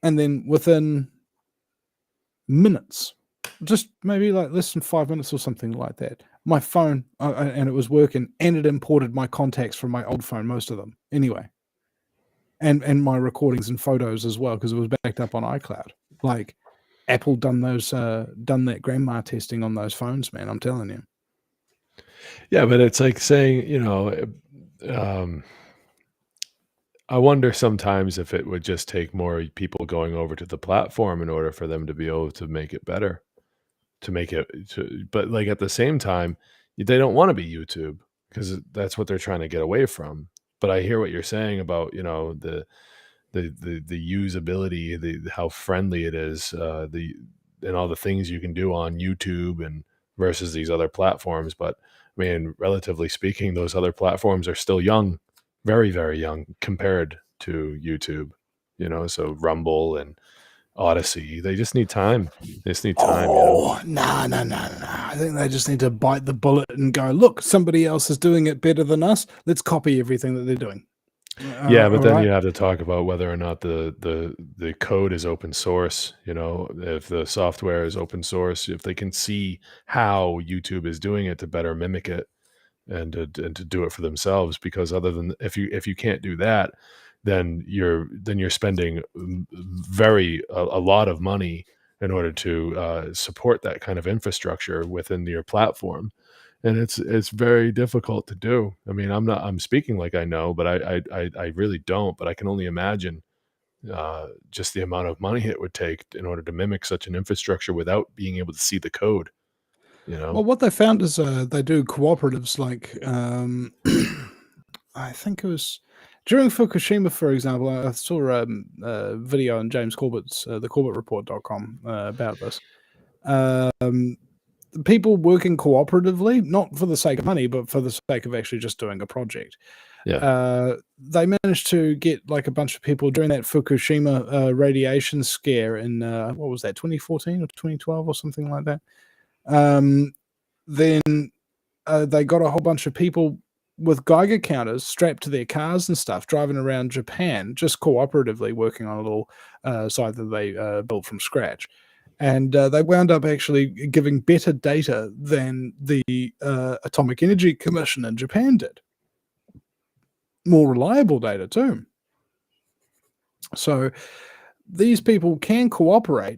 And then within minutes, just maybe like less than 5 minutes or something like that, my phone, and it was working, and it imported my contacts from my old phone, most of them anyway. And my recordings and photos as well, because it was backed up on iCloud. Like Apple done that grandma testing on those phones, man. I'm telling you. Yeah, but it's like saying, I wonder sometimes if it would just take more people going over to the platform in order for them to be able to make it better, but like at the same time, they don't want to be YouTube because that's what they're trying to get away from. But I hear what you're saying about, the usability, how friendly it is, and all the things you can do on YouTube and versus these other platforms. But I mean, relatively speaking, those other platforms are still young, very, very young compared to YouTube. So Rumble and Odyssey, they just need time. They just need time. Oh, no. I think they just need to bite the bullet and go, look, somebody else is doing it better than us. Let's copy everything that they're doing. Yeah, but then right. you have to talk about whether or not the code is open source. If the software is open source, if they can see how YouTube is doing it to better mimic it and to do it for themselves. Because other than if you can't do that, then you're spending a lot of money in order to support that kind of infrastructure within your platform. And it's very difficult to do. I mean, I'm speaking like I know, but I really don't. But I can only imagine just the amount of money it would take in order to mimic such an infrastructure without being able to see the code. Well, what they found is they do cooperatives like I think it was during Fukushima, for example. I saw a video on James Corbett's thecorbettreport.com about this. People working cooperatively, not for the sake of money, but for the sake of actually just doing a project. Yeah. They managed to get like a bunch of people during that Fukushima radiation scare in what was that, 2014 or 2012 or something like that. Then they got a whole bunch of people with Geiger counters strapped to their cars and stuff, driving around Japan, just cooperatively working on a little site that they built from scratch. And they wound up actually giving better data than the Atomic Energy Commission in Japan did. More reliable data too. So these people can cooperate,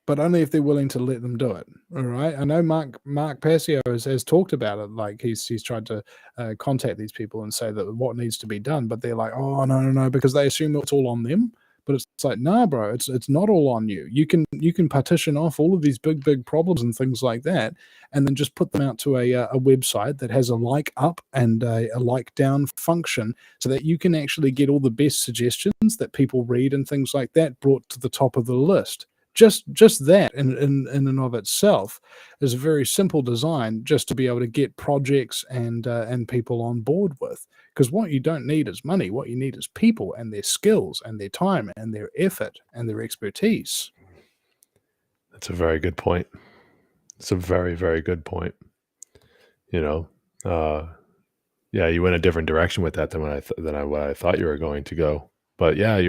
but only if they're willing to let them do it. All right. I know Mark Passio has talked about it. Like he's tried to contact these people and say that what needs to be done, but they're like, oh no, because they assume it's all on them. But it's like, nah, bro, it's not all on you. You can partition off all of these big problems and things like that, and then just put them out to a website that has a like up and a like down function, so that you can actually get all the best suggestions that people read and things like that brought to the top of the list. Just that in and of itself is a very simple design, just to be able to get projects and people on board with. Because what you don't need is money. What you need is people and their skills and their time and their effort and their expertise. That's a very good point. It's a very, very good point. Yeah, you went a different direction with that than what I thought you were going to go. But yeah,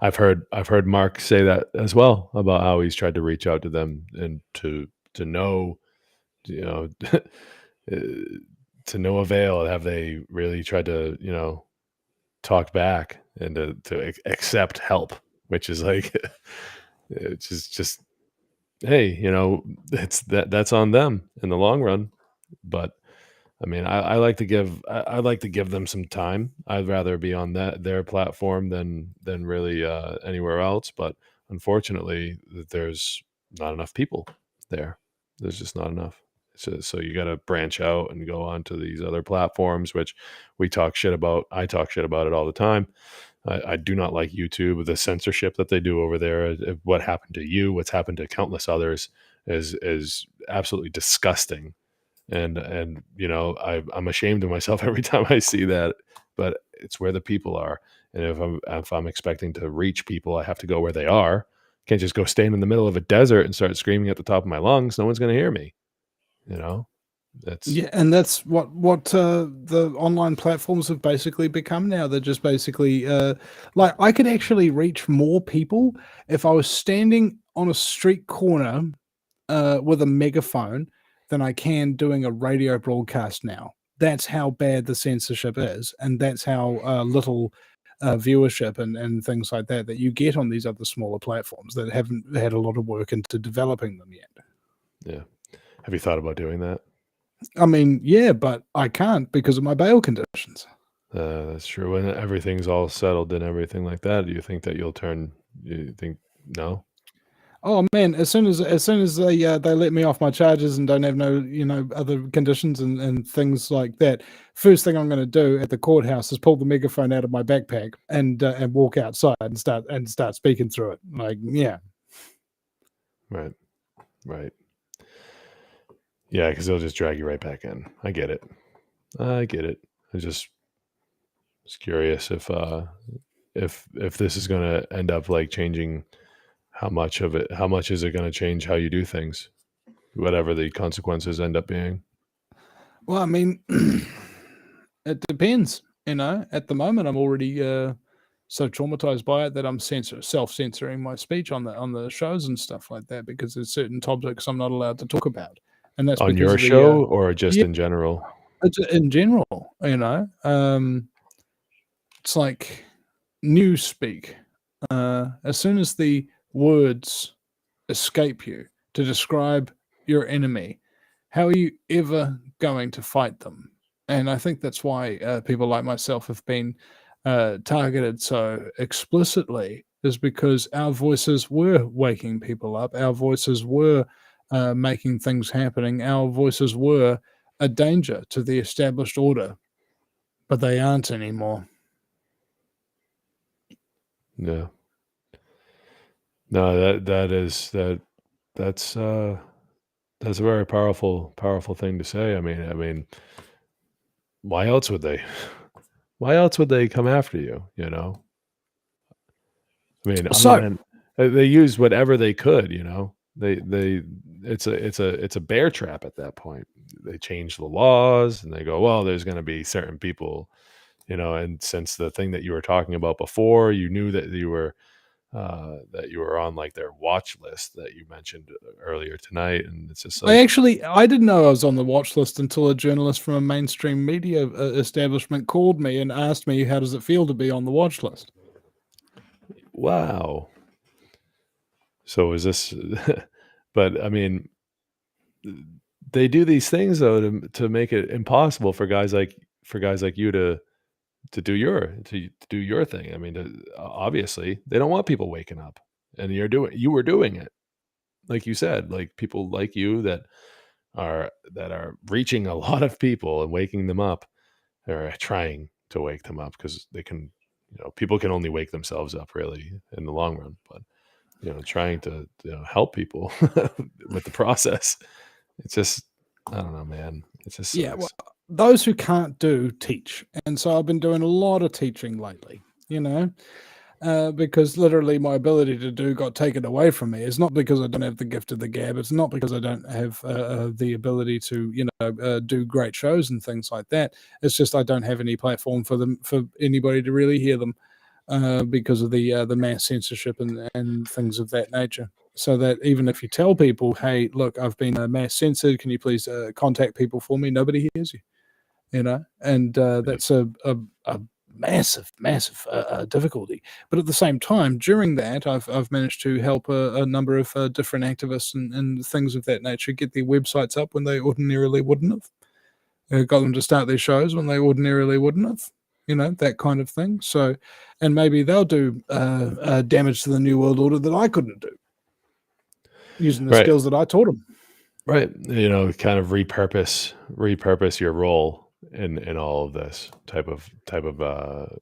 I've heard Mark say that as well about how he's tried to reach out to them and to know, to to no avail have they really tried to, talk back and to accept help, which is like, it's just hey, it's that's on them in the long run. But I mean, I like to give them some time. I'd rather be on their platform than really anywhere else. But unfortunately, there's not enough people there. There's just not enough. So you got to branch out and go on to these other platforms, which we talk shit about. I talk shit about it all the time. I do not like YouTube. The censorship that they do over there, what happened to you, what's happened to countless others, is absolutely disgusting. And I'm ashamed of myself every time I see that. But it's where the people are, and if I'm expecting to reach people, I have to go where they are. Can't just go stand in the middle of a desert and start screaming at the top of my lungs. No one's going to hear me. That's Yeah, and that's what the online platforms have basically become now. They're just basically like I could actually reach more people if I was standing on a street corner with a megaphone than I can doing a radio broadcast now. That's how bad the censorship is, and that's how little viewership and things like that you get on these other smaller platforms that haven't had a lot of work into developing them yet. yeah. Have you thought about doing that? I mean, yeah, but I can't because of my bail conditions. That's true. When everything's all settled and everything like that, do you think that you'll turn? You think no? Oh man, as soon as they let me off my charges and don't have no other conditions and things like that, first thing I'm going to do at the courthouse is pull the megaphone out of my backpack and walk outside and start speaking through it. Like, yeah, Right, right. Yeah, because they'll just drag you right back in. I get it. I get it. I just was curious if this is going to end up like changing how much is it going to change how you do things, whatever the consequences end up being. well, I mean, it depends. At the moment, I'm already so traumatized by it that I'm self-censoring my speech on the shows and stuff like that because there's certain topics I'm not allowed to talk about, and that's On because your of the show or just yeah, in general? it's in general. It's like news speak. As soon as the words escape you to describe your enemy, how are you ever going to fight them? And I think that's why people like myself have been targeted so explicitly, is because our voices were waking people up. Our voices were making things happening. Our voices were a danger to the established order, but they aren't anymore. Yeah. No, that's that's a very powerful thing to say. I mean, why else would they? Why else would they come after you? I mean, I'm not So, in. They use whatever they could. They it's a bear trap at that point. They change the laws and they go, well, there's going to be certain people, and since the thing that you were talking about before, you knew that you were on like their watch list that you mentioned earlier tonight, and it's just like, I didn't know I was on the watch list until a journalist from a mainstream media establishment called me and asked me, how does it feel to be on the watch list? wow. So is this? But I mean, they do these things though to make it impossible for guys like you to do your thing. I mean, obviously they don't want people waking up, and you were doing it, like you said, like people like you that are reaching a lot of people and waking them up, or trying to wake them up, because they can, people can only wake themselves up really in the long run, but trying to help people with the process. It's just, I don't know, man. It just Yeah, well, sucks. those who can't do teach. And so I've been doing a lot of teaching lately, because literally my ability to do got taken away from me. It's not because I don't have the gift of the gab. It's not because I don't have the ability to, do great shows and things like that. It's just I don't have any platform for anybody to really hear them because of the mass censorship and things of that nature. So that even if you tell people, hey, look, I've been mass censored, can you please contact people for me? Nobody hears you. and that's a massive, massive difficulty. But at the same time, during that, I've managed to help a number of different activists and things of that nature get their websites up when they ordinarily wouldn't have. Got them to start their shows when they ordinarily wouldn't have. That kind of thing. So, and maybe they'll do damage to the New World Order that I couldn't do using the skills that I taught them. Right. Kind of repurpose your role in all of this type of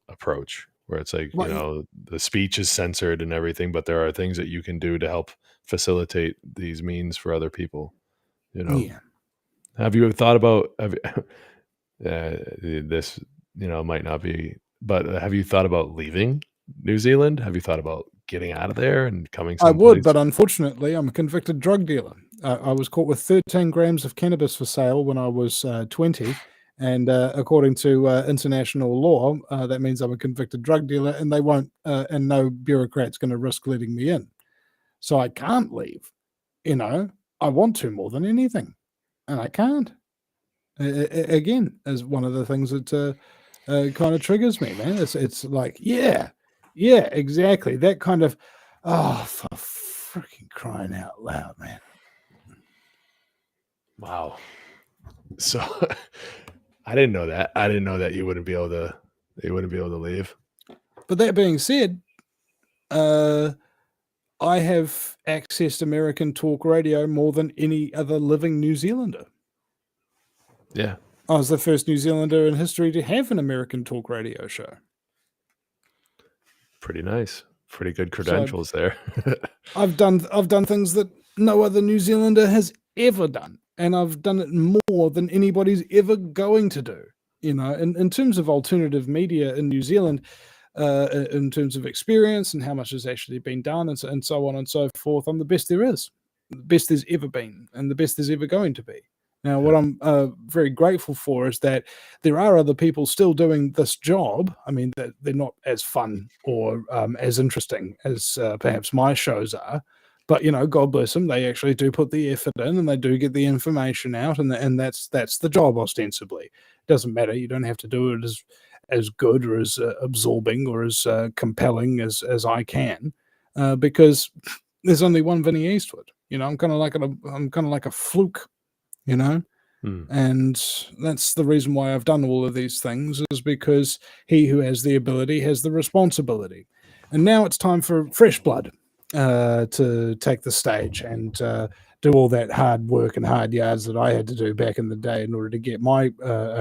approach, where it's like, the speech is censored and everything, but there are things that you can do to help facilitate these means for other people. Yeah. Have you thought about this? Might not be, but have you thought about leaving New Zealand? Have you thought about getting out of there and coming I someplace? would, but unfortunately, I'm a convicted drug dealer. I was caught with 13 grams of cannabis for sale when I was 20. And according to international law, that means I'm a convicted drug dealer, and they won't, and no bureaucrat's going to risk letting me in. So I can't leave. I want to more than anything, and I can't. Again, is one of the things that kind of triggers me, man. It's like, yeah, exactly. That kind of, for freaking crying out loud, man. Wow. So I didn't know that. I didn't know that you wouldn't be able to leave. But that being said, I have accessed American talk radio more than any other living New Zealander. Yeah. I was the first New Zealander in history to have an American talk radio show. Pretty nice. Pretty good credentials there. I've done things that no other New Zealander has ever done, and I've done it more than anybody's ever going to do. In terms of alternative media in New Zealand, in terms of experience and how much has actually been done, and so on and so forth, I'm the best there is, the best there's ever been, and the best there's ever going to be. Now, what I'm very grateful for is that there are other people still doing this job. I mean, that they're not as fun or as interesting as perhaps my shows are. But, God bless them, they actually do put the effort in, and they do get the information out, and that's the job, ostensibly. It doesn't matter. You don't have to do it as good or as absorbing or as compelling as I can, because there's only one Vinny Eastwood. I'm kind of like a fluke. And that's the reason why I've done all of these things, is because he who has the ability has the responsibility. And now it's time for fresh blood to take the stage and do all that hard work and hard yards that I had to do back in the day in order to get my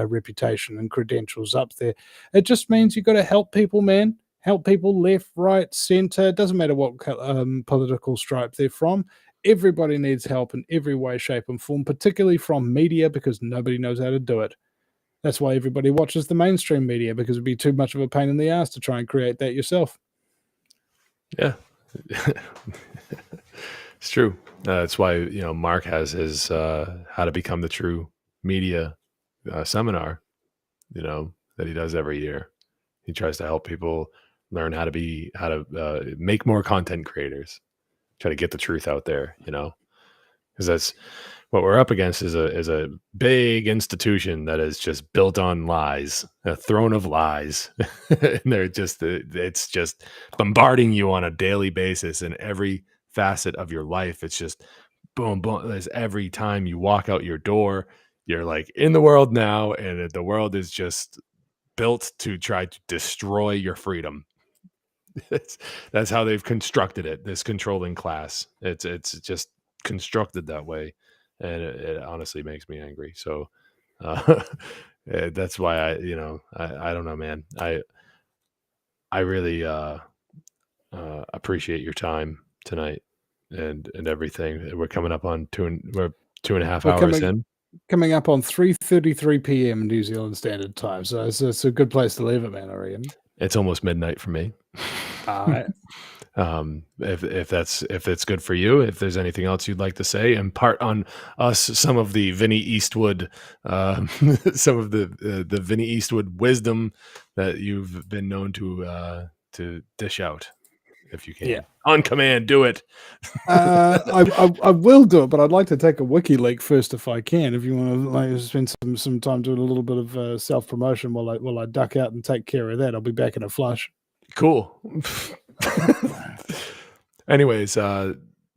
reputation and credentials up there. It just means you've got to help people, man. Help people left, right, center. It doesn't matter what political stripe they're from. Everybody needs help in every way, shape, and form, particularly from media, because nobody knows how to do it. That's why everybody watches the mainstream media, because it'd be too much of a pain in the ass to try and create that yourself. Yeah. It's true. That's why, Mark has his How to Become the True Media seminar, that he does every year. He tries to help people learn how to make more content creators. Try to get the truth out there, because that's what we're up against is a big institution that is just built on lies, a throne of lies. And it's just bombarding you on a daily basis in every facet of your life. It's just boom, boom. There's every time you walk out your door, you're like in the world now, and the world is just built to try to destroy your freedom. That's how they've constructed it. This controlling class. It's just constructed that way, and it honestly makes me angry. So that's why I don't know, man. I really appreciate your time tonight and everything. We're coming up on 2.5 hours in. Coming up on 3:33 p.m. New Zealand Standard Time. So it's a good place to leave it, man, I reckon. It's almost midnight for me. If it's good for you, if there's anything else you'd like to say, impart on us some of the Vinny Eastwood, some of the Vinny Eastwood wisdom that you've been known to dish out. if you can. Yeah. On command, do it. I will do it, but I'd like to take a wiki leak first if I can. If you want to like spend some time doing a little bit of self promotion while I duck out and take care of that, I'll be back in a flush. Cool. Anyways,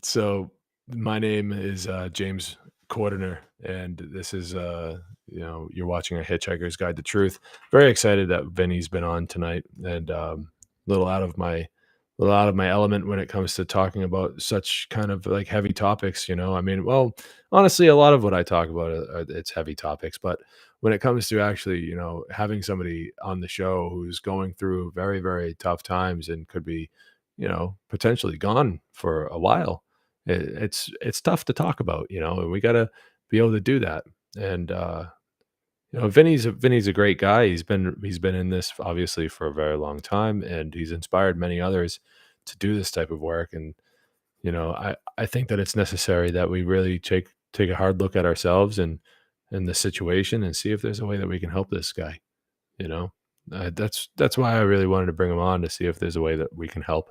so my name is James Cordiner, and this is you're watching A Hitchhiker's Guide to Truth. Very excited that Vinny's been on tonight, and a little out of my element when it comes to talking about such kind of like heavy topics. I mean, well, honestly, a lot of what I talk about it's heavy topics, but when it comes to actually having somebody on the show who's going through very, very tough times and could be potentially gone for a while, it's tough to talk about, and we got to be able to do that. And Vinny's a great guy. He's been in this obviously for a very long time, and he's inspired many others to do this type of work. And I think that it's necessary that we really take a hard look at ourselves and the situation and see if there's a way that we can help this guy. That's why I really wanted to bring him on, to see if there's a way that we can help.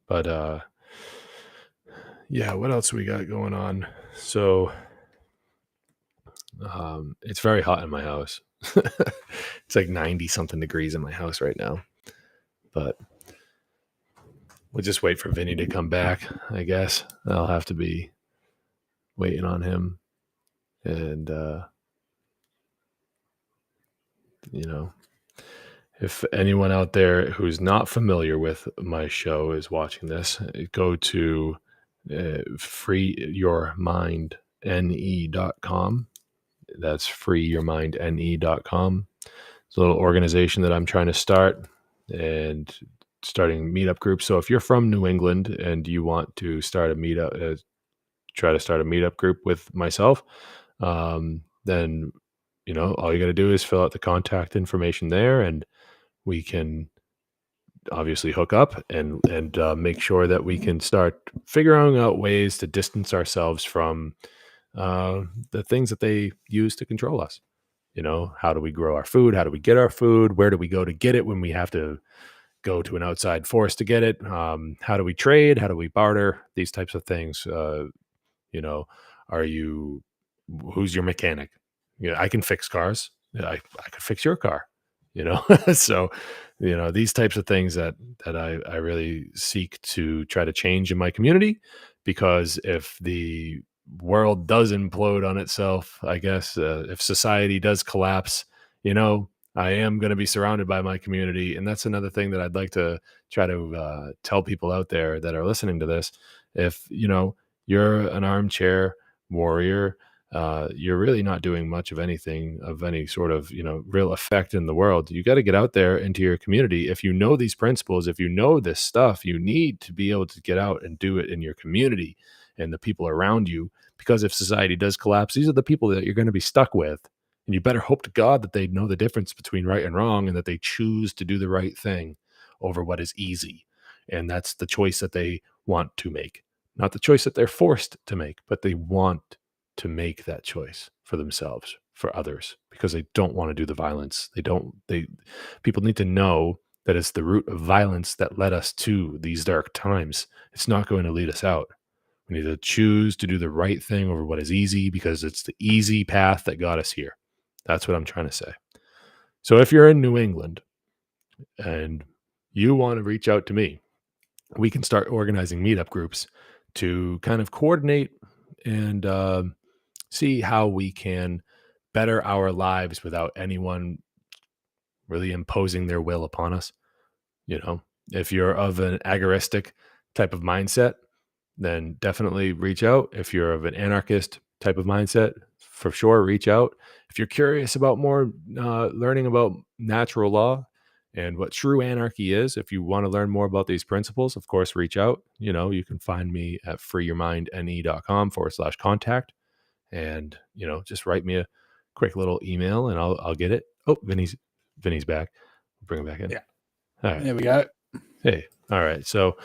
But yeah, what else we got going on? So it's very hot in my house. It's like 90 something degrees in my house right now, but we'll just wait for Vinny to come back. I guess I'll have to be waiting on him. And if anyone out there who's not familiar with my show is watching this, go to freeyourmindne.com. That's freeyourmindne.com. It's a little organization that I'm trying to start, and starting meetup groups. So if you're from New England and you want to start a meetup, try to start a meetup group with myself, then all you got to do is fill out the contact information there, and we can obviously hook up and make sure that we can start figuring out ways to distance ourselves from the things that they use to control us. How do we grow our food? How do we get our food? Where do we go to get it when we have to go to an outside force to get it? How do we trade? How do we barter? These types of things. Who's your mechanic? I can fix cars. I could fix your car. So these types of things that I really seek to try to change in my community, because if the world does implode on itself, I guess, if society does collapse, I am going to be surrounded by my community. And that's another thing that I'd like to try to tell people out there that are listening to this. If you're an armchair warrior, you're really not doing much of anything of any sort of real effect in the world. You got to get out there into your community. If you know these principles, if you know this stuff, you need to be able to get out and do it in your community and the people around you, because if society does collapse, these are the people that you're going to be stuck with, and you better hope to God that they know the difference between right and wrong, and that they choose to do the right thing over what is easy. And that's the choice that they want to make, not the choice that they're forced to make, but they want to make that choice for themselves, for others, because they don't want to do the violence. People need to know that it's the root of violence that led us to these dark times. It's not going to lead us out. We need to choose to do the right thing over what is easy, because it's the easy path that got us here. That's what I'm trying to say. So if you're in New England and you want to reach out to me, we can start organizing meetup groups to kind of coordinate and see how we can better our lives without anyone really imposing their will upon us. If you're of an agoristic type of mindset, then definitely reach out. If you're of an anarchist type of mindset, for sure, reach out. If you're curious about more learning about natural law and what true anarchy is, if you want to learn more about these principles, of course, reach out. You can find me at freeyourmindne.com/contact. And, just write me a quick little email and I'll get it. Oh, Vinny's back. Bring him back in. Yeah. All right. There we go. Hey. All right. So,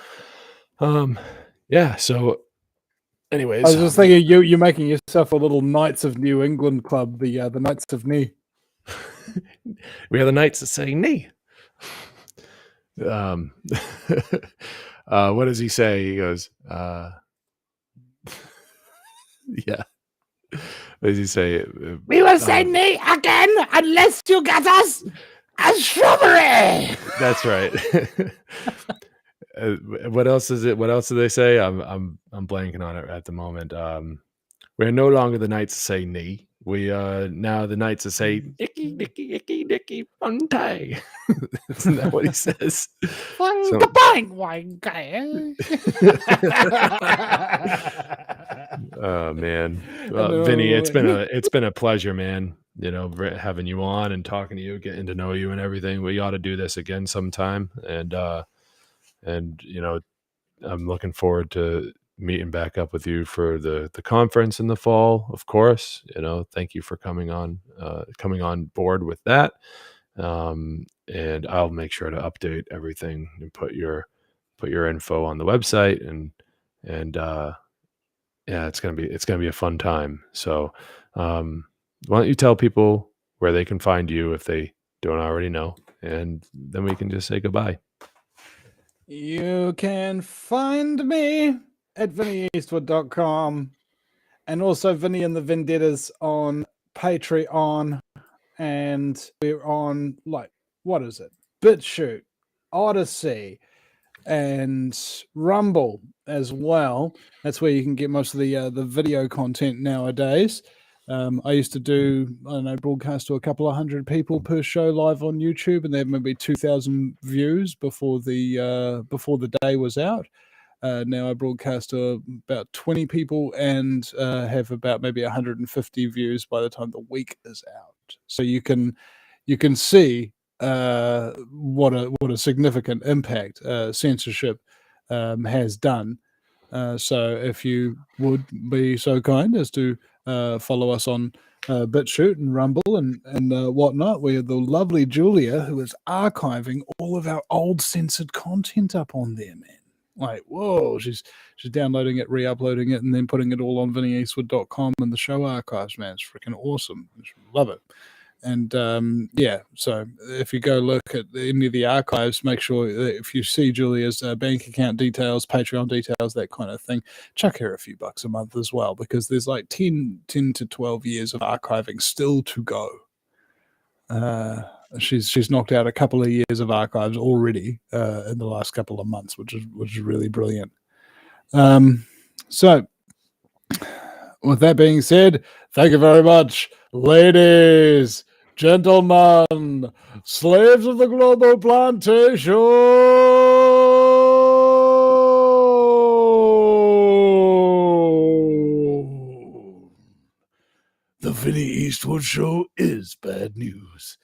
yeah. So anyways, I was just thinking you're making yourself a little Knights of New England club, the Knights of Knee. we are the Knights that say knee. What does he say? He goes, yeah. What does he say? We will say nay again unless you get us a strawberry. That's right. What else is it? What else do they say? I'm blanking on it at the moment. We're no longer the knights to say nee. We are now the knights to say icky, nicky, icky, nicky, fun tie. Isn't that what he says? So- The bang wang Oh man, well, Vinny, it's been a pleasure, man. You know, having you on and talking to you, getting to know you and everything. We ought to do this again sometime, and you know, I'm looking forward to meeting back up with you for the conference in the fall. Of course, you know, thank you for coming on board with that. And I'll make sure to update everything and put your info on the website and yeah, it's gonna be a fun time. So why don't you tell people where they can find you if they don't already know, and then we can just say goodbye. You can find me at vinnyeastwood.com and also Vinny and the Vendettas on Patreon. And we're on, like, what is it? BitChute, Odyssey, and Rumble as well. That's where you can get most of the video content nowadays. I used to do, I don't know, broadcast to a couple of hundred people per show live on YouTube, and they had maybe 2,000 views before the day was out. Now I broadcast to about 20 people and have about maybe 150 views by the time the week is out. So you can see what a significant impact censorship has done. So if you would be so kind as to follow us on BitChute and Rumble and whatnot, we have the lovely Julia who is archiving all of our old censored content up on there, man. Like, whoa, she's downloading it, re-uploading it, and then putting it all on VinnyEastwood.com and the show archives, man. It's freaking awesome. Love it. And yeah, so if you go look at any of the archives, make sure that if you see Julia's bank account details, Patreon details, that kind of thing, chuck her a few bucks a month as well, because there's like 10 to 12 years of archiving still to go. She's knocked out a couple of years of archives already in the last couple of months, which is really brilliant. So with that being said, thank you very much, ladies, gentlemen, slaves of the global plantation. The Vinny Eastwood Show is bad news.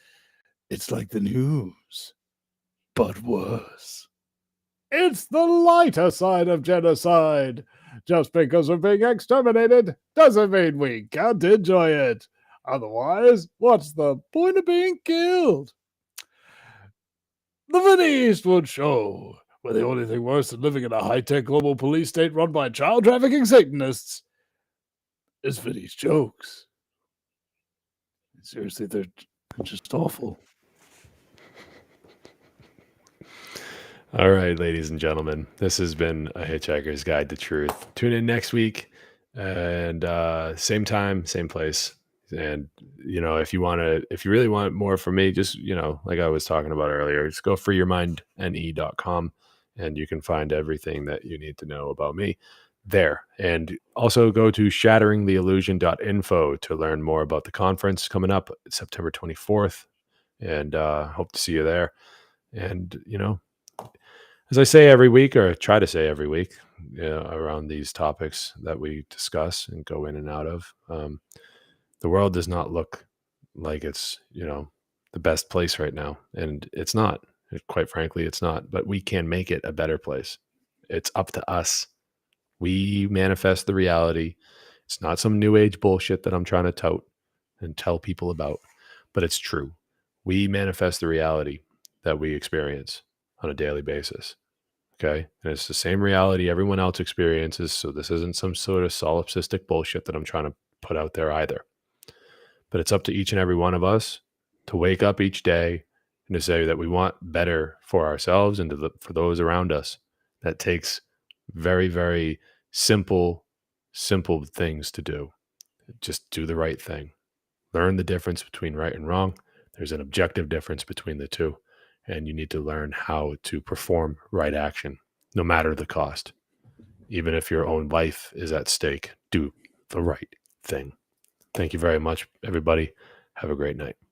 It's like the news, but worse. It's the lighter side of genocide. Just because we're being exterminated doesn't mean we can't enjoy it. Otherwise, what's the point of being killed? The Vinny Eastwood Show, where the only thing worse than living in a high-tech global police state run by child trafficking Satanists is Vinny's jokes. Seriously, they're just awful. All right, ladies and gentlemen, this has been A Hitchhiker's Guide to Truth. Tune in next week, and same time, same place. And you know, if you really want more from me, just, you know, like I was talking about earlier, just go freeyourmindne.com, and you can find everything that you need to know about me there. And also go to shatteringtheillusion.info to learn more about the conference coming up September 24th, and hope to see you there. And you know, as I say every week, or try to say every week, you know, around these topics that we discuss and go in and out of, the world does not look like it's, you know, the best place right now. And it's not. Quite frankly, it's not. But we can make it a better place. It's up to us. We manifest the reality. It's not some new age bullshit that I'm trying to tout and tell people about, but it's true. We manifest the reality that we experience on a daily basis. Okay. And it's the same reality everyone else experiences. So this isn't some sort of solipsistic bullshit that I'm trying to put out there either. But it's up to each and every one of us to wake up each day and to say that we want better for ourselves and for those around us. That takes very, very simple things to do. Just do the right thing. Learn the difference between right and wrong. There's an objective difference between the two, and you need to learn how to perform right action, no matter the cost. Even if your own life is at stake, do the right thing. Thank you very much, everybody. Have a great night.